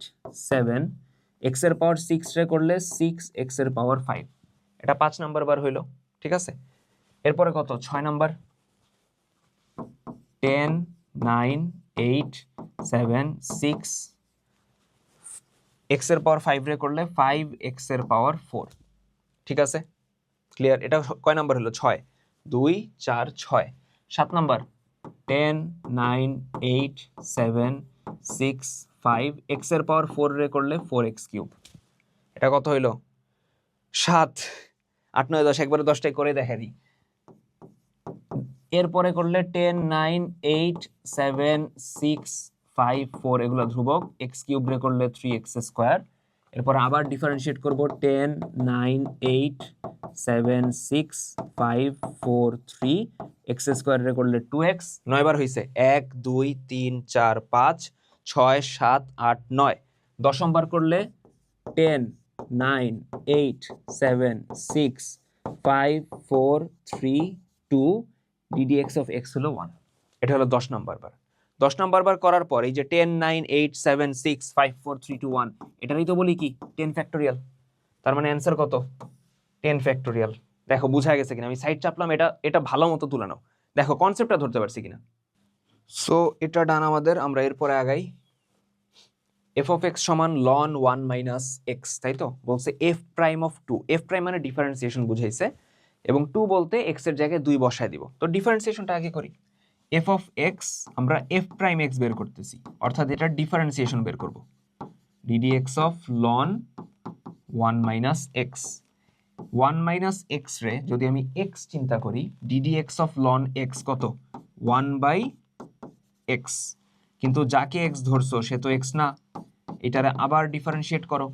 7, এক্স এর পাওয়ার 6 রে করলে 6 এক্স এর পাওয়ার 5, এটা 5 নাম্বার বার হইলো। ঠিক আছে, এরপরে কত? 6 নাম্বার, 10 9 8 7 6, এক্স এর পাওয়ার 5 রে করলে 5 এক্স এর পাওয়ার 4। ঠিক আছে, ক্লিয়ার? এটা কয় নাম্বার হলো? 6, 2 4 6। 7 নাম্বার, 10 9 8 7 6 5, এক্স এর পাওয়ার 4 রে করলে 4x কিউব। এটা কত হইলো? 7। 8 9 10, একবারে 10টাই করে দেখা দিই। এরপরে করলে 10 9 8 7 6 5 4, এগুলো ধ্রুবক, এক্স কিউব রে করলে 3x স্কোয়ার। এরপর আবার ডিফারেন্সিয়েট করব, 10 9 8 7 6 5 4 3, এক্স স্কোয়ার রে করলে 2x। 9 বার হইছে, 1 2 3 4 5 6 7 8 9। দশম বার করলে 10 9 8 7 6 5 4 3 2, ddx of x হলো 1। এটা হলো 10 নাম্বার বার। 10 নাম্বার বার করার পর এই যে 10 9 8 7 6 5 4 3 2 1, এটারই তো বলি কি 10 ফ্যাক্টোরিয়াল। তার মানে অ্যান্সার কত? 10 ফ্যাক্টোরিয়াল। দেখো বুঝা গেছে কিনা? আমি সাইড চাপলাম, এটা ভালো মতো তুলে নাও, দেখো কনসেপ্টটা ধরতে পারছি কিনা। সো এটা ডান আমাদের। আমরা এরপরে আগাই, f of x সমান ln 1 মাইনাস x, তাই তো? বলছে f prime of 2, f prime মানে ডিফারেন্সিয়েশন বুঝাইছে, এবং 2 বলতে x এর জায়গায় 2 বসায় দিব। তো ডিফারেন্সিয়েশনটা আগে করি। f of x আমরা f প্রাইম x বের করতেছি, অর্থাৎ এটার ডিফারেন্সিয়েশন বের করব, ddx of ln 1 minus x। 1 minus x রে যদি আমি x চিন্তা করি, ddx of ln x কত? 1/x, কিন্তু যাকে x ধরছো সে তো x না, এটারে আবার ডিফারেন্সিয়েট করো।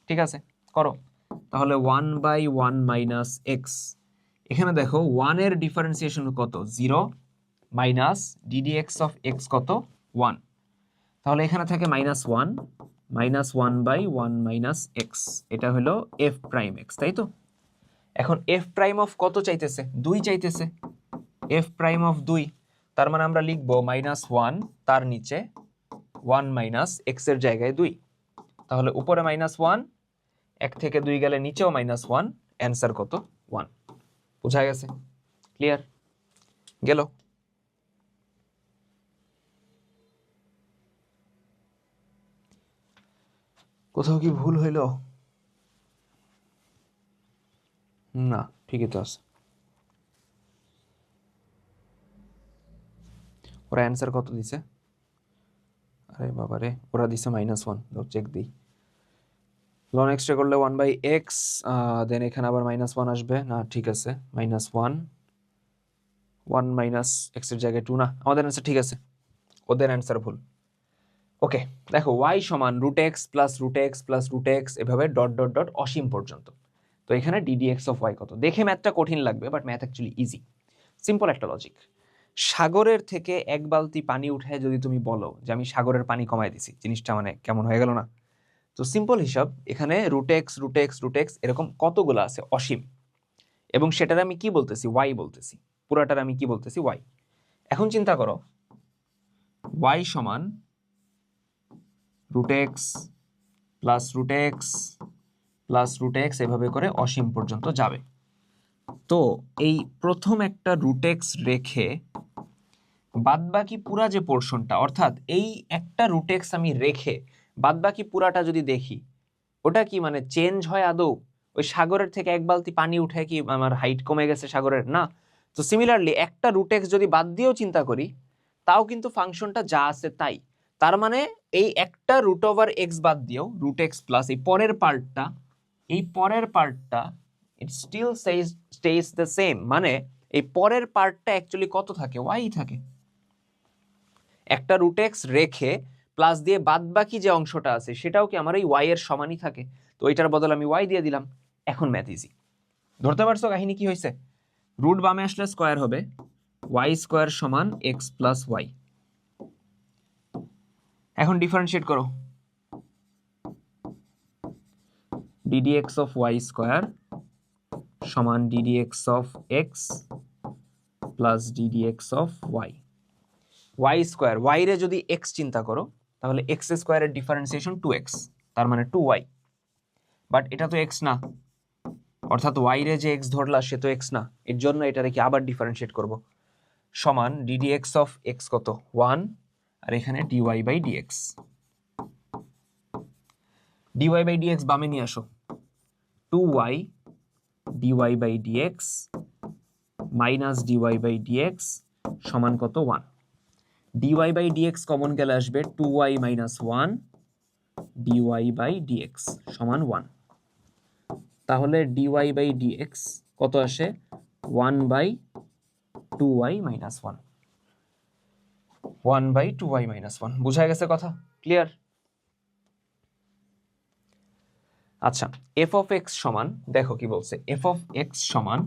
ঠিক আছে, করো, তাহলে 1/1 মাইনাস এক্স। এখানে দেখো 1 এর ডিফারেন্সিয়েশন কত? 0, মাইনাস ddx অফ x কত? 1। তাহলে এখানে থাকে -1, -1/1 মাইনাস এক্স, এটা হলো f প্রাইম x, তাই তো? এখন f প্রাইম অফ কত চাইতেছে? 2 চাইতেছে, f প্রাইম অফ 2, তার মানে আমরা লিখবো -1, তার নিচে 1 মাইনাস x এর জায়গায় 2। তাহলে উপরে -1, 1 থেকে 2 গেলে নিচেও -1, অ্যান্সার কত? 1। বোঝা গেছে? ক্লিয়ার? গেল? কোথাও কি ভুল হইল? না, ঠিকই তো আছে। ওরা অ্যান্সার কত দিছে? আরে বাবা রে, ওরা দিছে -1। চেক দিই। লন এক্সট্রা করলে 1/x, দেন এখানে আবার -1 আসবে না, ঠিক আছে। -1, 1 মাইনাস এক্স এর জায়গায় 2 না, আমাদের অ্যান্সার ঠিক আছে, ওদের অ্যান্সার ভুল। ওকে, দেখো y সমান √x plus √x plus √x এভাবে ডট ডট ডট অসীম পর্যন্ত। তো এখানে ddx অফ y কত? দেখে ম্যাথটা কঠিন লাগবে, but math actually easy, simple একটা লজিক। সাগরের থেকে 1 বালতি পানি উঠে যদি তুমি বলো যে আমি সাগরের পানি কমাই দিছি, জিনিসটা মানে কেমন হয়ে গেল না? তো সিম্পল হিসাব, এখানে √x √x √x এরকম কতগুলো আছে অসীম, এবং সেটার আমি কি বলতেছি? y বলতেছি, পুরাটার আমি কি বলতেছি? y। এখন চিন্তা করো, y সমান √x plus √x plus √x এভাবে করে অসীম পর্যন্ত যাবে। তো এই প্রথম একটা √x রেখে বাদবাকি পুরা যে পোর্শনটা, অর্থাৎ এই একটা √x আমি রেখে বাদবাকি পুরাটা যদি দেখি, ওটা কি মানে চেঞ্জ হয় আদৌ? ওই সাগরের থেকে 1 বালতি পানি উঠে কি আমার হাইট কমে গেছে সাগরের? না। তো সিমিলারলি একটা √x যদি বাদ দিয়েও চিন্তা করি, তাও কিন্তু ফাংশনটা যা আছে তাই। তার মানে এই একটা √x বাদ দিয়েও √x প্লাস এই পরের পার্টটা it still stays the same. মানে এই পরের পার্টটা অ্যাকচুয়ালি কত থাকে? y থাকে। একটা √x রেখে প্লাস দিয়ে বাদবাকি যে অংশটা আছে সেটাও কি আমার এই y এর সমানই থাকে। তো এটার বদলে আমি y দিয়ে দিলাম। এখন ম্যাথ ইজি। ধরতে পারছো কাহিনী কি হয়েছে? রুট বামে আসলে স্কয়ার হবে, y স্কয়ার সমান x প্লাস y। এখন ডিফারেন্সিয়েট করো, ddx অফ y স্কয়ার সমান ddx of x plus ddx of y। y square, y রে যদি x চিন্তা করো তাহলে x স্কয়ারের ডিফারেন্সিয়েশন 2x, তার মানে 2y। বাট এটা তো x না, অর্থাৎ y রে যে x ধরলা সে তো x না, এর জন্য এটারে কি আবার ডিফারেন্সিয়েট করব। সমান ddx অফ x কত? 1, আর এখানে dy by dx। dy by dx বামে নিয়ে আসো, 2y dy by dx minus dy by dx সমান কত? 1। dy বাই dx কমন গেলে আসবে 2y minus 1 dy by dx সমান 1। তাহলে dy বাই dx কত আসে? 1/2y minus 1, 1/2y minus 1। বুঝা গেছে কথা? ক্লিয়ার? আচ্ছা, f অফ x সমান, দেখো কি বলছে, f অফ x সমান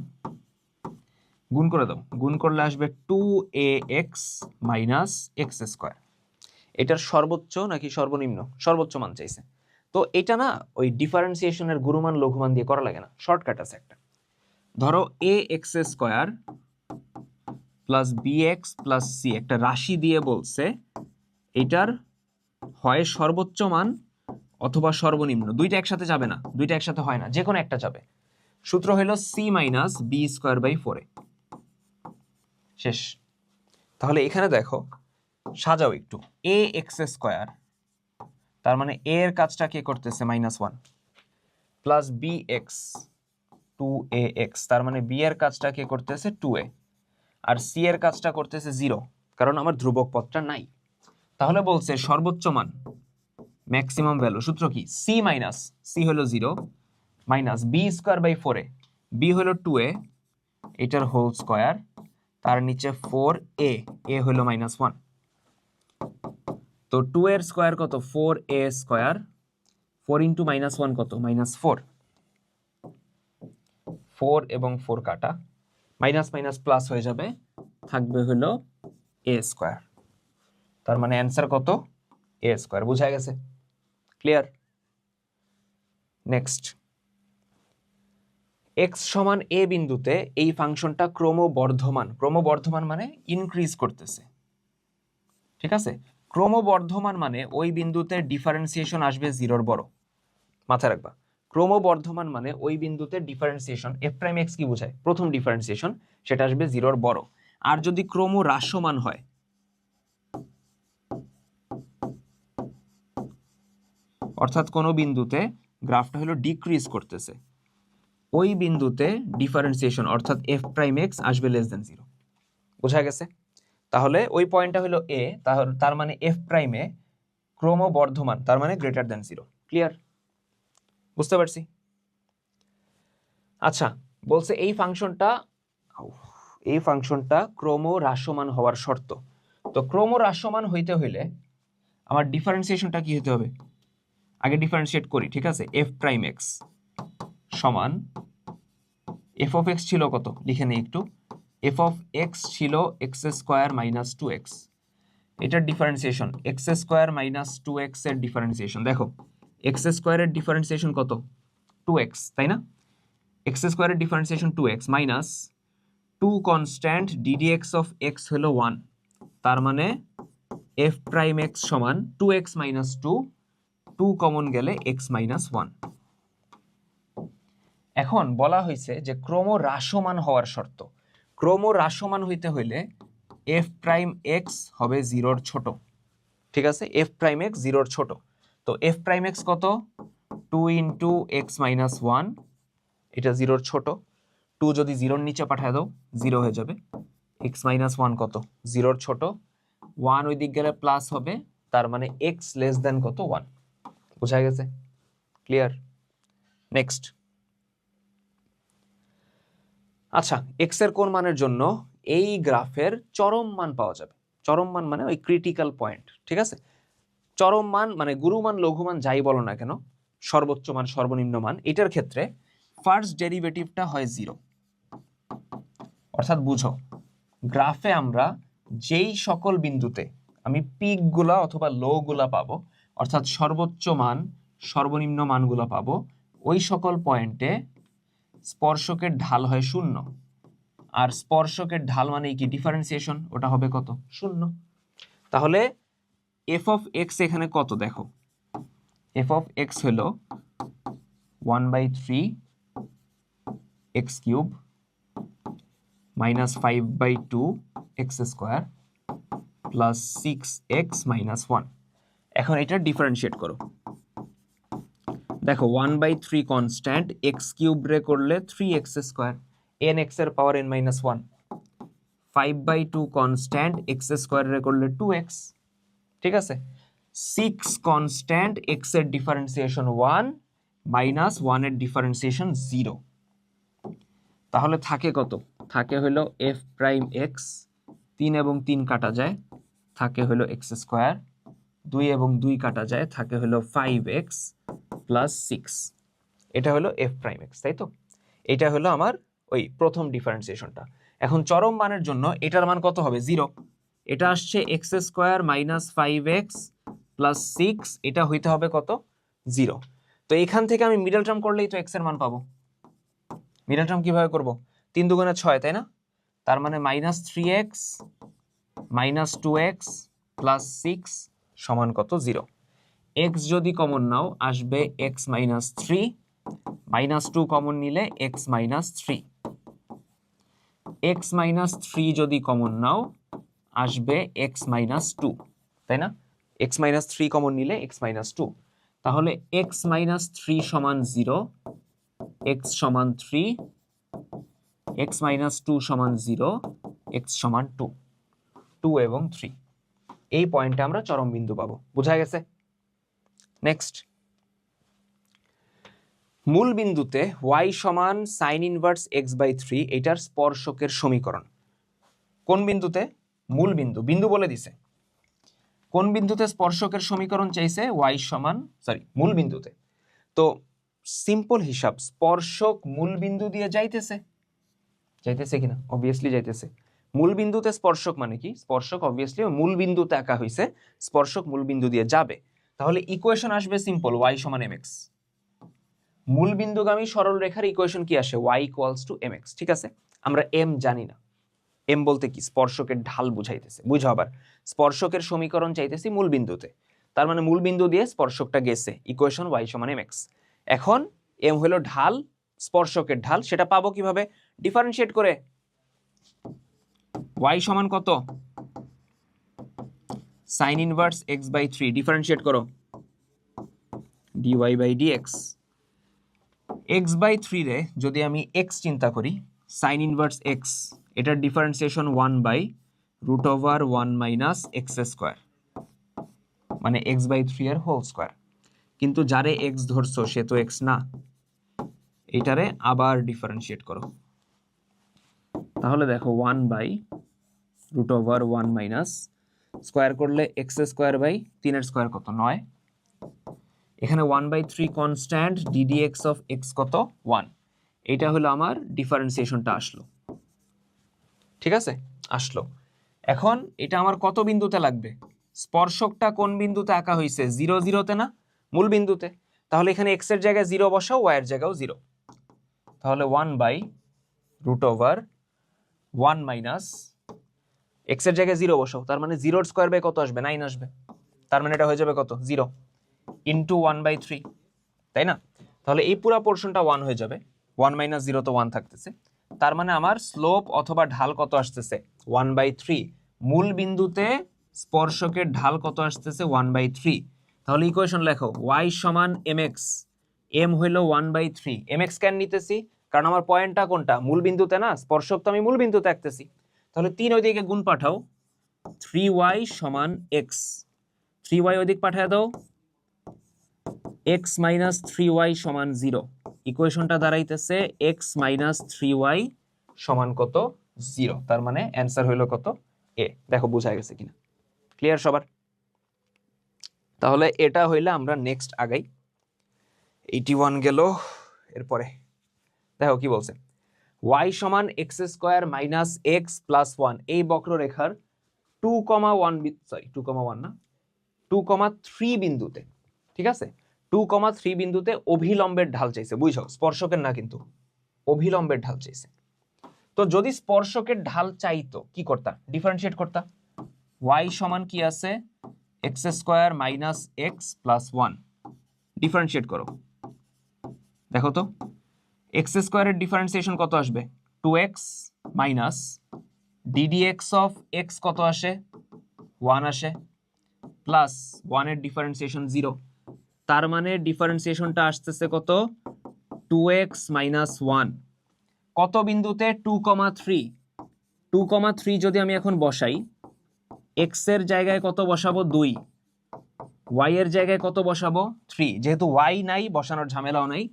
গুণ করে দাও, গুণ করলে আসবে 2ax মাইনাস x স্কয়ার। এটার সর্বোচ্চ নাকি সর্বনিম্ন? সর্বোচ্চ মান চাইছে। তো এটা না ওই ডিফারেন্সিয়েশনের গুরুমান লঘুমান দিয়ে করা লাগে না, শর্টকাট আছে একটা। ধরো ax square plus bx plus c একটা রাশি দিয়ে বলছে এটার হয় সর্বোচ্চ মান অথবা সর্বনিম্ন, দুইটা একসাথে যাবে না, দুইটা একসাথে হয় না, যে কোনো একটা যাবে। সূত্র হলো c minus b square by 4a। শেষ। তাহলে এখানে দেখো, সাজাও একটু, ax স্কয়ার তার মানে a এর কাজটা কে করতেছে? -1 প্লাস bx 2ax তার মানে b এর কাজটা কে করতেছে? 2a, আর c এর কাজটা করতেছে 0, কারণ আমার ধ্রুবক পদটা নাই। তাহলে বলছে সর্বোচ্চ মান, ম্যাক্সিমাম ভ্যালু, সূত্র কি? c মাইনাস c হলো 0 minus b square by 4a, b হলো 2a এটার হোল স্কয়ার, তার নিচে 4a, a হলো -1। তো 2 এর স্কয়ার কত? 4a স্কয়ার, 4 ইন্টু -1 কত? -4। 4 এবং 4 কাটা, মাইনাস মাইনাস প্লাস হয়ে যাবে, থাকবে হলো a স্কয়ার। তার মানে অ্যান্সার কত? a square. বুঝা গেছে? ক্লিয়ার? নেক্সট, x সমান a বিন্দুতে এই ফাংশনটা ক্রমবর্ধমান, ক্রমবর্ধমান মানে ইনক্রিজ করতেছে, ঠিক আছে? ক্রমবর্ধমান মানে ওই বিন্দুতে ডিফারেন্সিয়েশন আসবে জিরোর বড়, মাথায় রাখবা। ক্রমবর্ধমান মানে ওই বিন্দুতে ডিফারেন্সিয়েশন এফ প্রাইম এক্স কি বোঝায়, প্রথম ডিফারেন্সিয়েশন সেটা আসবে জিরোর বড়। আর যদি ক্রম হ্রাসমান হয়, অর্থাৎ কোনো বিন্দুতে গ্রাফটা হলো ডিক্রিজ করতেছে, ওই বিন্দুতে ডিফারেন্সিয়েশন অর্থাৎ এফ প্রাইম এক্স আসবে লেস দেন জিরো। বোঝা গেছে? তাহলে ওই পয়েন্টটা হলো এ, তার মানে এফ প্রাইমে ক্রমবর্ধমান, তার মানে গ্রেটার দেন জিরো। ক্লিয়ার? বুঝতে পারছি? আচ্ছা, বলছে এই ফাংশনটা ক্রম হ্রাসমান হওয়ার শর্ত। তো ক্রম হ্রাসমান হইতে হইলে আমার ডিফারেন্সিয়েশনটা কি হতে হবে, আগে ডিফারেন্সিয়েট করি, ঠিক আছে? এফ প্রাইম এক্স সমান এফ অফ এক্স ছিল কত, লিখে নেই একটু। এফ অফ এক্স ছিল x square minus two x, এটার differentiation x square minus two x এর ডিফারেন্সিয়েশন। দেখো এক্স স্কোয়ারের ডিফারেন্সিয়েশন কত, টু এক্স, তাই না? এক্স স্কোয়ারের differentiation two x minus two constant ddx of x হলো ওয়ান, তার মানে এফ প্রাইম এক্স সমান two x minus two, two common গেলে এক্স মাইনাস ওয়ান। এখন বলা হয়েছে যে ক্রম হ্রাসমান হওয়ার শর্ত। ক্রম হ্রাসমান হইতে হইলে এফ প্রাইম এক্স হবে জিরোর ছোট, ঠিক আছে? এফ প্রাইম এক্স জিরোর ছোট। তো এফ প্রাইম এক্স কত, two into x minus one, এটা জিরোর ছোট। টু যদি জিরোর নিচে পাঠায় দাও জিরো হয়ে যাবে। এক্স মাইনাস ওয়ান কত, জিরোর ছোট। ওয়ান ওই দিক গেলে প্লাস হবে, তার মানে এক্স লেস দেন কত, ওয়ান। বোঝা গেছে? ক্লিয়ার? নেক্সট। আচ্ছা, এক্স এর কোন মানের জন্য এই গ্রাফের চরম মান পাওয়া যাবে? চরম মান মানে ওই ক্রিটিক্যাল পয়েন্ট, ঠিক আছে? চরম মান মানে গুরুমান লঘুমান যাই বলো না কেন, সর্বোচ্চ মান সর্বনিম্ন মান, এটার ক্ষেত্রে ফার্স্ট ডেরিভেটিভটা হয় জিরো। অর্থাৎ বুঝো, গ্রাফে আমরা যেই সকল বিন্দুতে আমি পিক গুলা অথবা লো গুলা পাবো, অর্থাৎ সর্বোচ্চ মান সর্বনিম্ন মানগুলা পাবো, ওই সকল পয়েন্টে স্পর্শকের ঢাল হয় শূন্য। আর স্পর্শকের ঢাল মানে কি, ডিফারেন্সিয়েশন, ওটা হবে কত, শূন্য। তাহলে এফ অফ এক্স এখানে কত দেখো, এফ অফ এক্স হলো 1/3 x cube minus 5/2 x square plus 6x minus 1। এখন এটা ডিফারেন্সিয়েট করো, দেখো 1/3 কনস্ট্যান্ট, এক্স কিউব রে করলে 3x স্কোয়ার, এন এক্স এর পাওয়ার n minus 1, 5/2 constant, x square রে করলে 2x, ঠিক আছে? 6 কনস্ট্যান্ট, এক্স এর ডিফারেন্সিয়েশন 1 মাইনাস 1 এর ডিফারেন্সিয়েশন 0। তাহলে থাকে কত, থাকে হলো এফ প্রাইম এক্স, 3 এবং 3 কাটা যায়, থাকে হলো এক্স স্কোয়ার, 2 এবং 2 কাটা যায়, থাকে হলো 5x প্লাস 6। এটা হলো এফ প্রাইম এক্স, তাই তো? এটা হলো আমার ওই প্রথম ডিফারেন্সিয়েশনটা। এখন চরম মানের জন্য এটার মান কত হবে, জিরো। এটা আসছে x square minus 5x plus 6, এটা হইতে হবে কত, জিরো। তো এখান থেকে আমি মিডল টার্ম করলেই তো এক্স এর মান পাবো। মিডল টার্ম কিভাবে করব, 3 দুগুণে 6, তাই না? তার মানে minus 3x minus 2x plus 6 সমান কত, জিরো। এক্স যদি কমন নাও আসবে এক্স মাইনাস 3, মাইনাস 2 কমন নিলে এক্স মাইনাস 3, এক্স মাইনাস 3 যদি কমন নাও আসবে এক্স মাইনাস 2, তাই না? এক্স মাইনাস 3 কমন নিলে এক্স মাইনাস 2। তাহলে এক্স মাইনাস 3 সমান 0, এক্স সমান 3, এক্স মাইনাস 2 সমান 0, এক্স সমান 2, 2 এবং 3। এই পয়েন্টে আমরা চরম বিন্দু পাবো। বোঝা গেছে? নেক্সট, মূল বিন্দুতে y সমান সাইন ইনভার্স x/3, এটার স্পর্শকের সমীকরণ। কোন বিন্দুতে? মূল বিন্দু, বিন্দু বলে দিছে। কোন বিন্দুতে স্পর্শকের সমীকরণ চাইছে, y সমান, মূল বিন্দুতে। তো সিম্পল হিসাব, স্পর্শক মূল বিন্দু দিয়ে যাইতেছে, যাইতেছে কিনা? অবভিয়াসলি যাইতেছে। মূল বিন্দুতে স্পর্শক মানে কি, স্পর্শক অবভিয়াসলি মূল বিন্দুতে আঁকা হয়েছে, স্পর্শক মূল বিন্দু দিয়ে যাবে। তাহলে ইকুয়েশন আসবে সিম্পল, y সমান mx। মূল বিন্দুগামী সরল রেখার ইকুয়েশন কি আসে, y ইকুয়ালস টু mx, ঠিক আছে? আমরা m জানি না, এম বলতে কি স্পর্শকের ঢাল বুঝাইতেছে। বুঝো আবার স্পর্শকের সমীকরণ চাইতেছি মূল বিন্দুতে, তার মানে মূল বিন্দু দিয়ে স্পর্শকটা গেছে, ইকুয়েশন y সমান mx। এখন এম হলো ঢাল, স্পর্শকের ঢাল, সেটা পাবো কিভাবে? ডিফারেন্সিয়েট করে। y সমান কত? sin ইনভার্স x বাই 3, ডিফারেন্সিয়েট করো dy by dx। x by 3 রে যদি আমি x চিন্তা করি, sin ইনভার্স x, এটার differentiation 1 by root over 1 minus x square, মানে x বাই 3 এর হোল স্কোয়ার। কিন্তু যারে x ধরছো সে তো x না, এটারে আবার ডিফারেন্সিয়েট করো, তাহলে দেখো 1 by root over 1 minus square করলে এক্স স্কোয়ার বাই 3 এর স্কোয়ার কত? 9। এখানে 1 by 3 constant, ddx of x কত? 1। এটা হলো আমার ডিফারেন্সিয়েশনটা আসলো, ঠিক আছে, আসলো। এখন এটা আমার কত বিন্দুতে লাগবে? স্পর্শকটা কোন বিন্দুতে আঁকা হয়েছে? 0 0তে না, মূল বিন্দুতে। তাহলে এখানে x এর জায়গায় 0 বসাও, y এর জায়গাও 0। তাহলে 1 by root over 1 minus x এর জায়গায় 0 বসাও, তার মানে 0 স্কোয়ার বাই কত আসবে? 9 আসবে। তার মানে এটা হয়ে যাবে কত? 0 ইন্টু 1 বাই 3, তাই না? তাহলে এই পুরো পোর্শনটা 1 হয়ে যাবে, 1 মাইনাস 0 তো 1 থাকতেছে। তার মানে আমার স্লোপ অথবা ঢাল কত আসতেছে? 1 বাই 3। মূল বিন্দুতে স্পর্শকের ঢাল কত আসতেছে? 1 বাই 3। তাহলে ইকুয়েশন লেখো y সমান mx, m হইল 1 বাই 3। mx কেন নিতেছি? কারণ আমার পয়েন্টটা কোনটা? মূল বিন্দুতে না, স্পর্শক তো আমি মূল বিন্দুতে আঁকতেছি। তাহলে 3 ওইদিকে গুণ পাঠাও, 3y সমান x, 3y ওইদিক পাঠিয়ে দাও, x মাইনাস 3y সমান 0। ইকুয়েশনটা দাঁড়াইতেছে x মাইনাস 3y সমান কত? 0। তার মানে অ্যান্সার হইল কত? এ। দেখো বোঝা গেছে কিনা, ক্লিয়ার সবার? তাহলে এটা হইলে আমরা নেক্সট আগাই। 81 গেল। এরপরে দেখো কি বলছে, y সমান x square minus x plus 1 এই বক্ররেখার 2,1 2,1 না 2,3 বিন্দুতে, ঠিক আছে, 2,3 বিন্দুতে অভিলম্বের ঢাল চাইছে। বুঝছো, স্পর্শকের না কিন্তু, অভিলম্বের ঢাল চাইছে। তো যদি স্পর্শকের ঢাল চাইতো কি করতা? ডিফারেন্সিয়েট করতা। y সমান কি আছে? X square minus x plus 1, differentiate করো। দেখো তো এক্স স্কোয়ারের ডিফারেন্সিয়েশন কত আসবে? 2x minus ddx of x কত আসে? 1 আসে, প্লাস 1 এর ডিফারেন্সিয়েশন 0। তার মানে ডিফারেন্সিয়েশনটা আসতেছে কত? 2x minus 1। কত বিন্দুতে? 2,3। 2,3 যদি আমি এখন বসাই, x এর জায়গায় কত বসাবো? 2, y এর জায়গায় কত বসাবো? 3। যেহেতু y নাই, বসানোর ঝামেলাও নাই,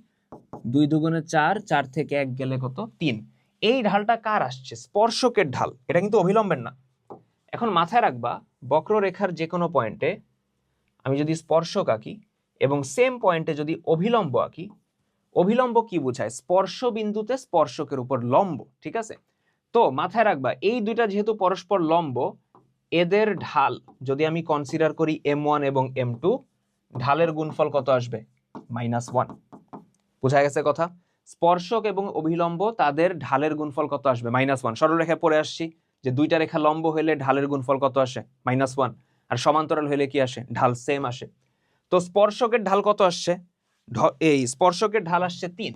2 দুগুণে 4, 4 থেকে 1 গেলে কত? 3। এই ঢালটা কার আসছে? স্পর্শকের ঢাল, এটা কিন্তু অভিলম্বের না। এখন মাথায় রাখবা, বক্ররেখার যে কোনো পয়েন্টে আমি যদি স্পর্শক আঁকি এবং সেম পয়েন্টে যদি অভিলম্ব আঁকি, অভিলম্ব কি বোঝায়? স্পর্শ বিন্দুতে স্পর্শকের উপর লম্ব, ঠিক আছে? তো মাথায় রাখবা এই দুইটা যেহেতু পরস্পর লম্ব, এদের ঢাল যদি আমি কনসিডার করি m1 এবং m2, ঢালের গুণফল কত আসবে? -1। বোঝা গেছে কথা? স্পর্শক এবং অভিলম্ব তাদের ঢালের গুণফল কত আসবে? -1। সরলরেখায় পড়ে আসছি যে দুইটা রেখা লম্ব হইলে ঢালের গুণফল কত আসে? -1। আর সমান্তরাল হইলে কি আসে? ঢাল সেম আসে। তো স্পর্শকের ঢাল কত আসছে? এই স্পর্শকের ঢাল আসছে 3,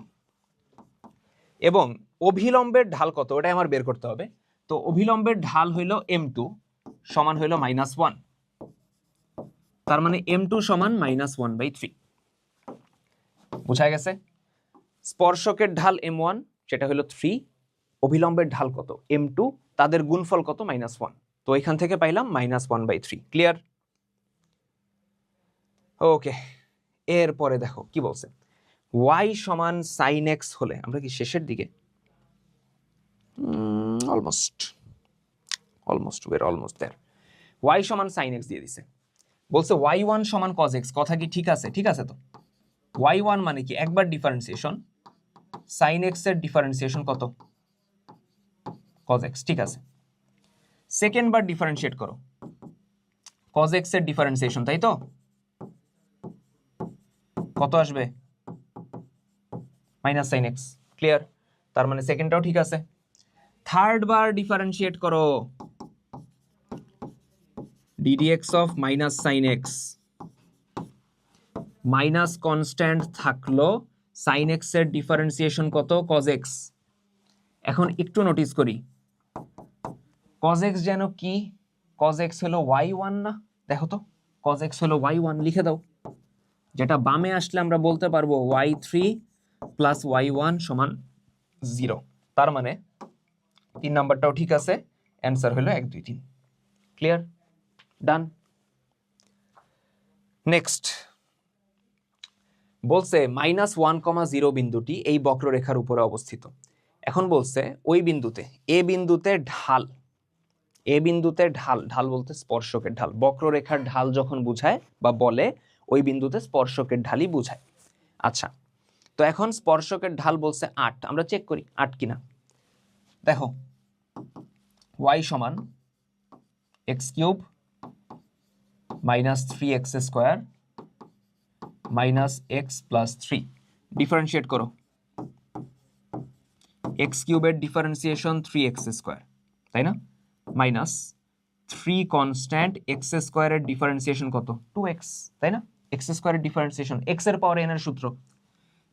এবং অভিলম্বের ঢাল কত ওটা আমার বের করতে হবে। তো অভিলম্বের ঢাল হইল m2 সমান হইল -1। তার মানে m2 সমান -1/3। বুঝা গেছে? স্পর্শকের ঢাল m1, সেটা হলো 3, অভিলম্বের ঢাল কত? m2, তাদের গুণফল কত? -1। তো এখান থেকে পাইলাম -1/3। ক্লিয়ার? ওকে, এরপরে দেখো কি বলছে, y সমান sin x হলে, আমরা কি শেষের দিকে? Almost there. y সমান sin x দিয়ে দিছে, বলছে y1 সমান cos x। কথা কি ঠিক আছে? ঠিক আছে। তো y1 মানে কি? একবার ডিফারেন্সিয়েশন, sin x এর ডিফারেন্সিয়েশন কত? cos x, ঠিক আছে। সেকেন্ড বার ডিফারেন্সিয়েট করো, cos x এর ডিফারেন্সিয়েশন, তাই তো? কত আসবে? -sin x। ক্লিয়ার? তার মানে সেকেন্ডটাও ঠিক আছে। থার্ড বার ডিফারেন্সিয়েট করো, ddx of minus sine x, minus constant থাকলো, সাইন এক্স এর ডিফারেন্সিয়েশন কত, কজ এক্স। এখন একটু নোটিস করি, কজ এক্স যেন কি, কজ এক্স হলো y1 না, দেখো তো কজ এক্স হলো y1, লিখে দাও। যেটা বামে আসলে আমরা বলতে পারবো y3 প্লাস y1 সমান 0। তার মানে 3 নাম্বারটাও ঠিক আছে, অ্যান্সার হলো 1 2 3। ক্লিয়ার, ডান। নেক্সট বলছে -1,0 বিন্দুটি এই বক্ররেখার উপরে অবস্থিত। এখন বলছে ওই বিন্দুতে, এ বিন্দুতে ঢাল, এ বিন্দুতে ঢাল, ঢাল বলতে স্পর্শকের ঢাল, বক্ররেখার ঢাল যখন বুঝায় বা বলে ওই বিন্দুতে স্পর্শকের ঢালই বুঝায়। আচ্ছা, তো এখন স্পর্শকের ঢাল বলছে 8, আমরা চেক করি 8 কিনা। দেখো y সমান x³ minus 3x² minus x plus 3, differentiate করো। x³ এর ডিফারেন্সিয়েশন 3x², তাই না, মাইনাস 3 কনস্ট্যান্ট x² এর ডিফারেন্সিয়েশন কত, 2x, তাই না, x² এর ডিফারেন্সিয়েশন x এর পাওয়ার n এর সূত্র,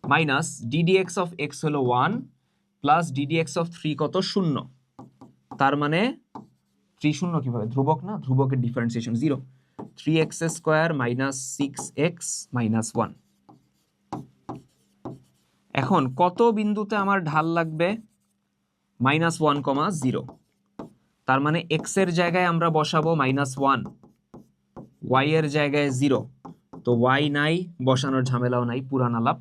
মাইনাস ddx অফ x হলো 1 প্লাস ddx অফ 3 কত, 0। তার মানে 3 0 কিভাবে, ধ্রুবক না, ধ্রুবকের differentiation 0, 3x² minus 6x minus 1। এখন কত বিন্দুতে আমার ঢাল লাগবে, -1,0। তার মানে x এর জায়গায় আমরা বসাবো -1, y এর জায়গায় 0, তো y নাই, বসানোর ঝামেলাও নাই, পুরান আলাপ।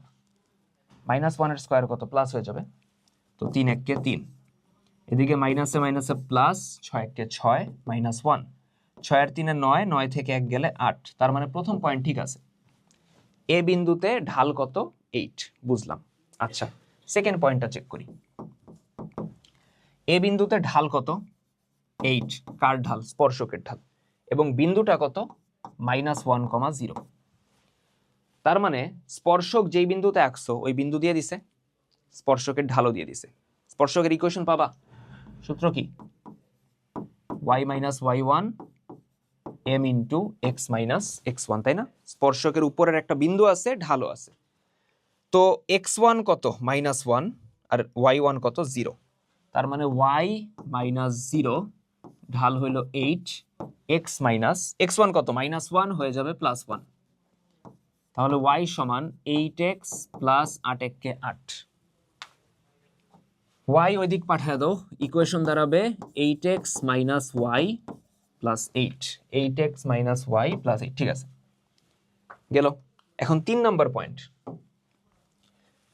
-1 এর স্কয়ার কত, প্লাস হয়ে যাবে, তো 3 1 কে 3, এদিকে মাইনাসে মাইনাসে প্লাস, 6 1 কে 6 -1, 6 আর 3 এ 9, 9 থেকে 1 গেলে 8। তার মানে প্রথম পয়েন্ট ঠিক আছে, এ বিন্দুতে ঢাল কত, 8, বুঝলাম। আচ্ছা, সেকেন্ড পয়েন্টটা চেক করি, এ বিন্দুতে ঢাল কত, 8, কার ঢাল, স্পর্শকের ঢাল, এবং বিন্দুটা কত, -1,0। তার মানে স্পর্শক যেই বিন্দুতে আঁকছো ওই বিন্দু দিয়ে দিছে, স্পর্শকের ঢালও দিয়ে দিছে। স্পর্শকের ইকুয়েশন পাবা, সূত্র কি, y minus y1 m into x minus x1, তাই না, স্পর্শকের উপরের একটা বিন্দু আছে, ঢালও আছে। তো x1 কত, -1, আর y1 কত, 0। তার মানে y মাইনাস 0 ঢাল হইল 8, x মাইনাস x1 কত, -1 হয়ে যাবে +1, তাহলে y সমান 8x প্লাস 8 1 কে 8। y ওই দিক পাঠায় দাও, ইকুয়েশন দাঁড়াবে 8x minus y plus 8, 8x minus y plus 8, ঠিক আছে, গেল। এখন 3 নম্বর পয়েন্ট,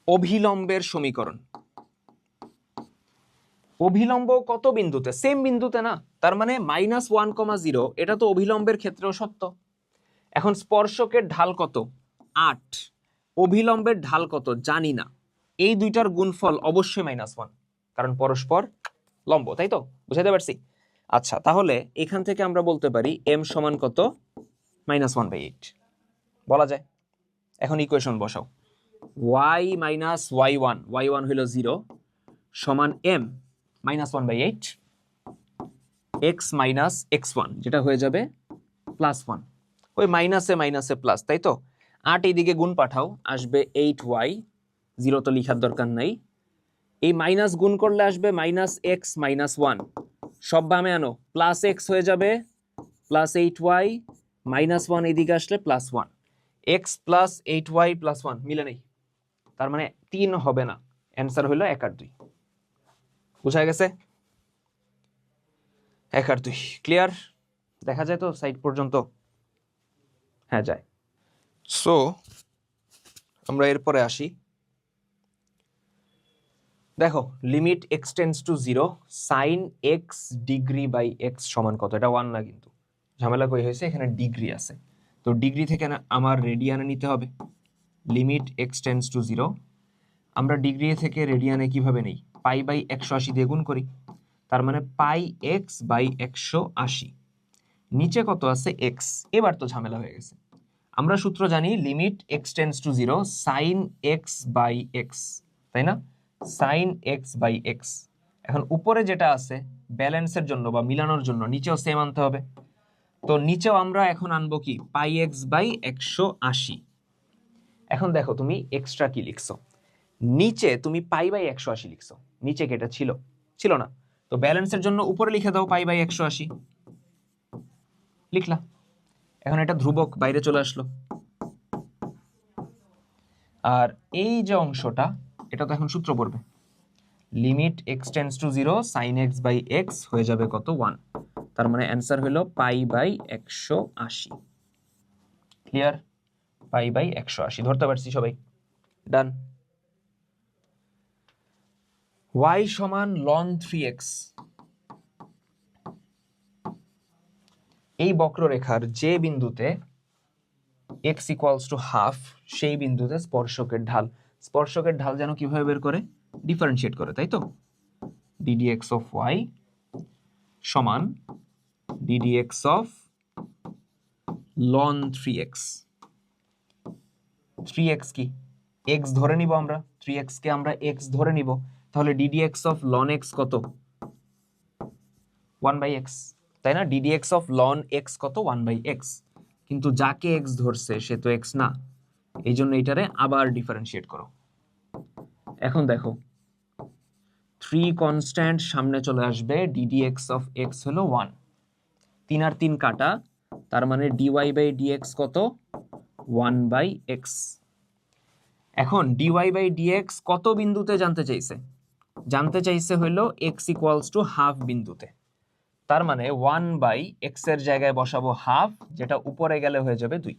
অভিলম্বের সমীকরণ। অভিলম্ব কত বিন্দুতে, সেম বিন্দুতে না, তার মানে -1,0, এটা তো অভিলম্বের ক্ষেত্রেও সত্য। এখন স্পর্শকের ঢাল কত, 8, অভিলম্বের ঢাল কত জানি না, এই দুইটার গুণফল অবশ্যই -1, কারণ পরস্পর লম্ব, তাই তো, বুঝাইতে পারছি। আচ্ছা, তাহলে এখান থেকে আমরা বলতে পারি m সমান কত, -1/8 বলা যায়। এখন ইকুয়েশন বসাও, y মাইনাস y1, y1 হইল 0, সমান m -1/8 x মাইনাস x1, যেটা হয়ে যাবে +1, ওই মাইনাসে মাইনাসে প্লাস, তাই তো। 8 এইদিকে গুণ পাঠাও, আসবে 8y, 0 তো লিখার দরকার নাই, এই মাইনাস গুণ করলে আসবে -x -1, সব বামে আনো, +x হয়ে যাবে +8y, -1 এইদিকে আসলে +1, x প্লাস 8y প্লাস 1 মিলে নেই, তার মানে 3 হবে না, অ্যান্সার হলো 1 আর 2, বুঝা গেছে, 1 আর 2, ক্লিয়ার, দেখা যায় তো সাইড পর্যন্ত, হ্যাঁ যায়। সো আমরা এরপরে আসি, দেখো limit x tends to 0, sin x degree by x সমান কত, এটা 1 না, কিন্তু ঝামেলা কই হয়েছে, এখানে ডিগ্রি আছে, তো ডিগ্রি থেকে না আমার রেডিয়ানে নিতে হবে। লিমিট x টেন্ডস টু 0, আমরা ডিগ্রি থেকে রেডিয়ানে কিভাবে নেই, পাই বাই 180 দিয়ে গুণ করি, তার মানে পাই x বাই 180, নিচে কত আছে x, এবার তো ঝামেলা হয়ে গেছে। আমরা সূত্র জানি limit x tends to 0 sin x by x, তাই না, sin x বাই x। এখন উপরে যেটা আছে ব্যালেন্সের জন্য বা মিলানোর জন্য নিচেও সেম আনতে হবে। তো নিচেও আমরা এখন আনবো কি পাই এক্স বাই 180। এখন দেখো তুমি এক্সট্রা কি লিখছো, নিচে তুমি পাই বাই 180 লিখছো, নিচে কি এটা ছিল? ছিল না। তো ব্যালেন্সের জন্য উপরে লিখে দাও পাই বাই 180, লিখলা। এখন এটা ধ্রুবক বাইরে চলে আসলো। আর এই যে অংশটা, এটা তো এখন সূত্র পড়বে, limit x tends to 0 sine x by x হয়ে যাবে কত 1। তার মানে অ্যান্সার হলো pi by 180। Clear? Pi by 180 ধরতে পারছি সবাই? ডান। y সমান ln 3x, এই বক্ররেখার যে বিন্দুতে x ইকুয়ালস টু হাফ, সেই বিন্দুতে স্পর্শকের ঢাল। স্পর্শকের ঢাল যেন কিভাবে বের করে? ডিফারেন্সিয়েট করে, তাই তো? ddx অফ y সমান ddx of ln 3x। 3x কি? x ধরে নিব আমরা, 3x কে আমরা x ধরে নিব, তাহলে ddx অফ ln x কত? 1/x, তাই না? ddx অফ ln x কত? 1/x। কিন্তু যাকে x ধরছে সে তো x না, এই জন্য এটারে আবার ডিফারেন্সিয়েট করো। এখন দেখো 3 কনস্ট্যান্ট সামনে চলে আসবে, ddx অফ x হলো 1, 3 আর 3 কাটা, তার মানে dy বাই dx কত? 1/x। এখন dy বাই dx কত বিন্দুতে জানতে চাইছে? জানতে চাইছে হইলো x ইকুয়ালস টু হাফ বিন্দুতে। তার মানে 1/x এর জায়গায় বসাবো হাফ, যেটা উপরে গেলে হয়ে যাবে 2,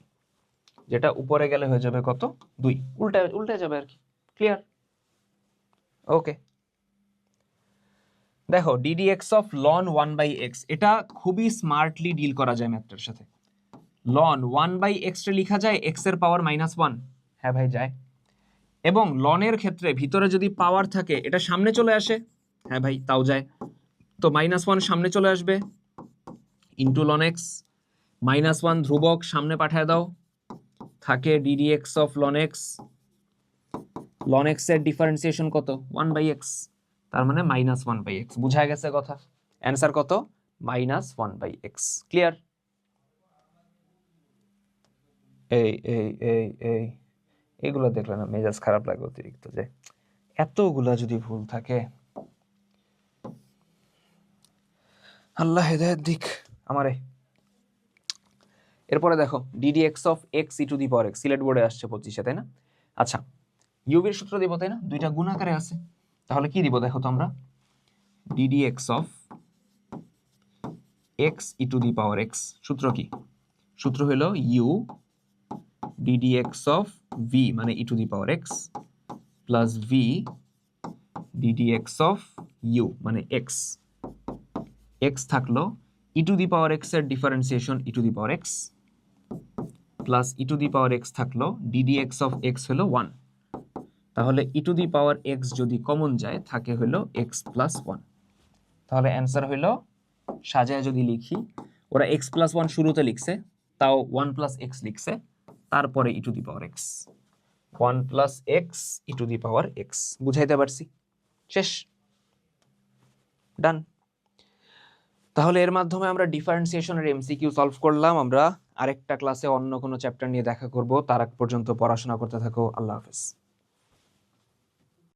যেটা উপরে গেলে হয়ে যাবে কত? 2, উল্টে যাবে আর কি। ক্লিয়ার? ওকে। দেখো ddx অফ ln 1/x, এটা খুবই স্মার্টলি ডিল করা যায় ম্যাথটার সাথে। ln 1/x টা লেখা যায় x এর পাওয়ার -1। হ্যাঁ ভাই যায়। এবং ln এর ক্ষেত্রে ভিতরে যদি পাওয়ার থাকে এটা সামনে চলে আসে। হ্যাঁ ভাই তাও যায়। তো -1 সামনে চলে আসবে, ইন্টু ln x, -1 ধ্রুবক সামনে পাঠায় দাও, থাকে ddx of ln x। ln x এর ডিফারেন্সিয়েশন কত? 1/x, তার মানে -1/x। বুঝা গেছে কথা? অ্যান্সার কত? -1/x। ক্লিয়ার? এই এগুলো দেখলে না মেজাজ খারাপ লাগে অতিরিক্ত, যে এতগুলা যদি ভুল থাকে। আল্লাহ হেদায়েত দিক আমারে। এরপরে দেখো ddx of x e two the power x, Sylhet বোর্ডে আসছে 25-এ, তাই না? আচ্ছা, ইউভির সূত্র দিব, তাই না? দুইটা গুণ আকারে আছে, তাহলে কি দিব দেখো তো আমরা? ddx of x e two the power x, সূত্র কি? সূত্র হলো u ddx অফ v মানে e two the power x plus v ddx of u মানে x। x থাকলো e two the power x এর differentiation e two the power x plus e two the power x থাকলো ddx of x হলো 1, তাহলে e two the power x যদি common যায় থাকে হলো x প্লাস 1। তাহলে অ্যান্সার হলো, সাজায় যদি লিখি, ওরা x প্লাস 1 শুরুতে লিখছে, তাও 1 প্লাস x লিখছে, তারপরে e two the power x, 1 plus x e two the power x। বুঝাইতে পারছি? শেষ? ডান। তাহলে এর মাধ্যমে আমরা ডিফারেন্সিয়েশনের এমসিকিউ সলভ করলাম। আমরা আরেকটা ক্লাসে অন্য কোনো চ্যাপ্টার নিয়ে দেখা করব। তার আগ পর্যন্ত পড়াশোনা করতে থাকো। আল্লাহ হাফেজ।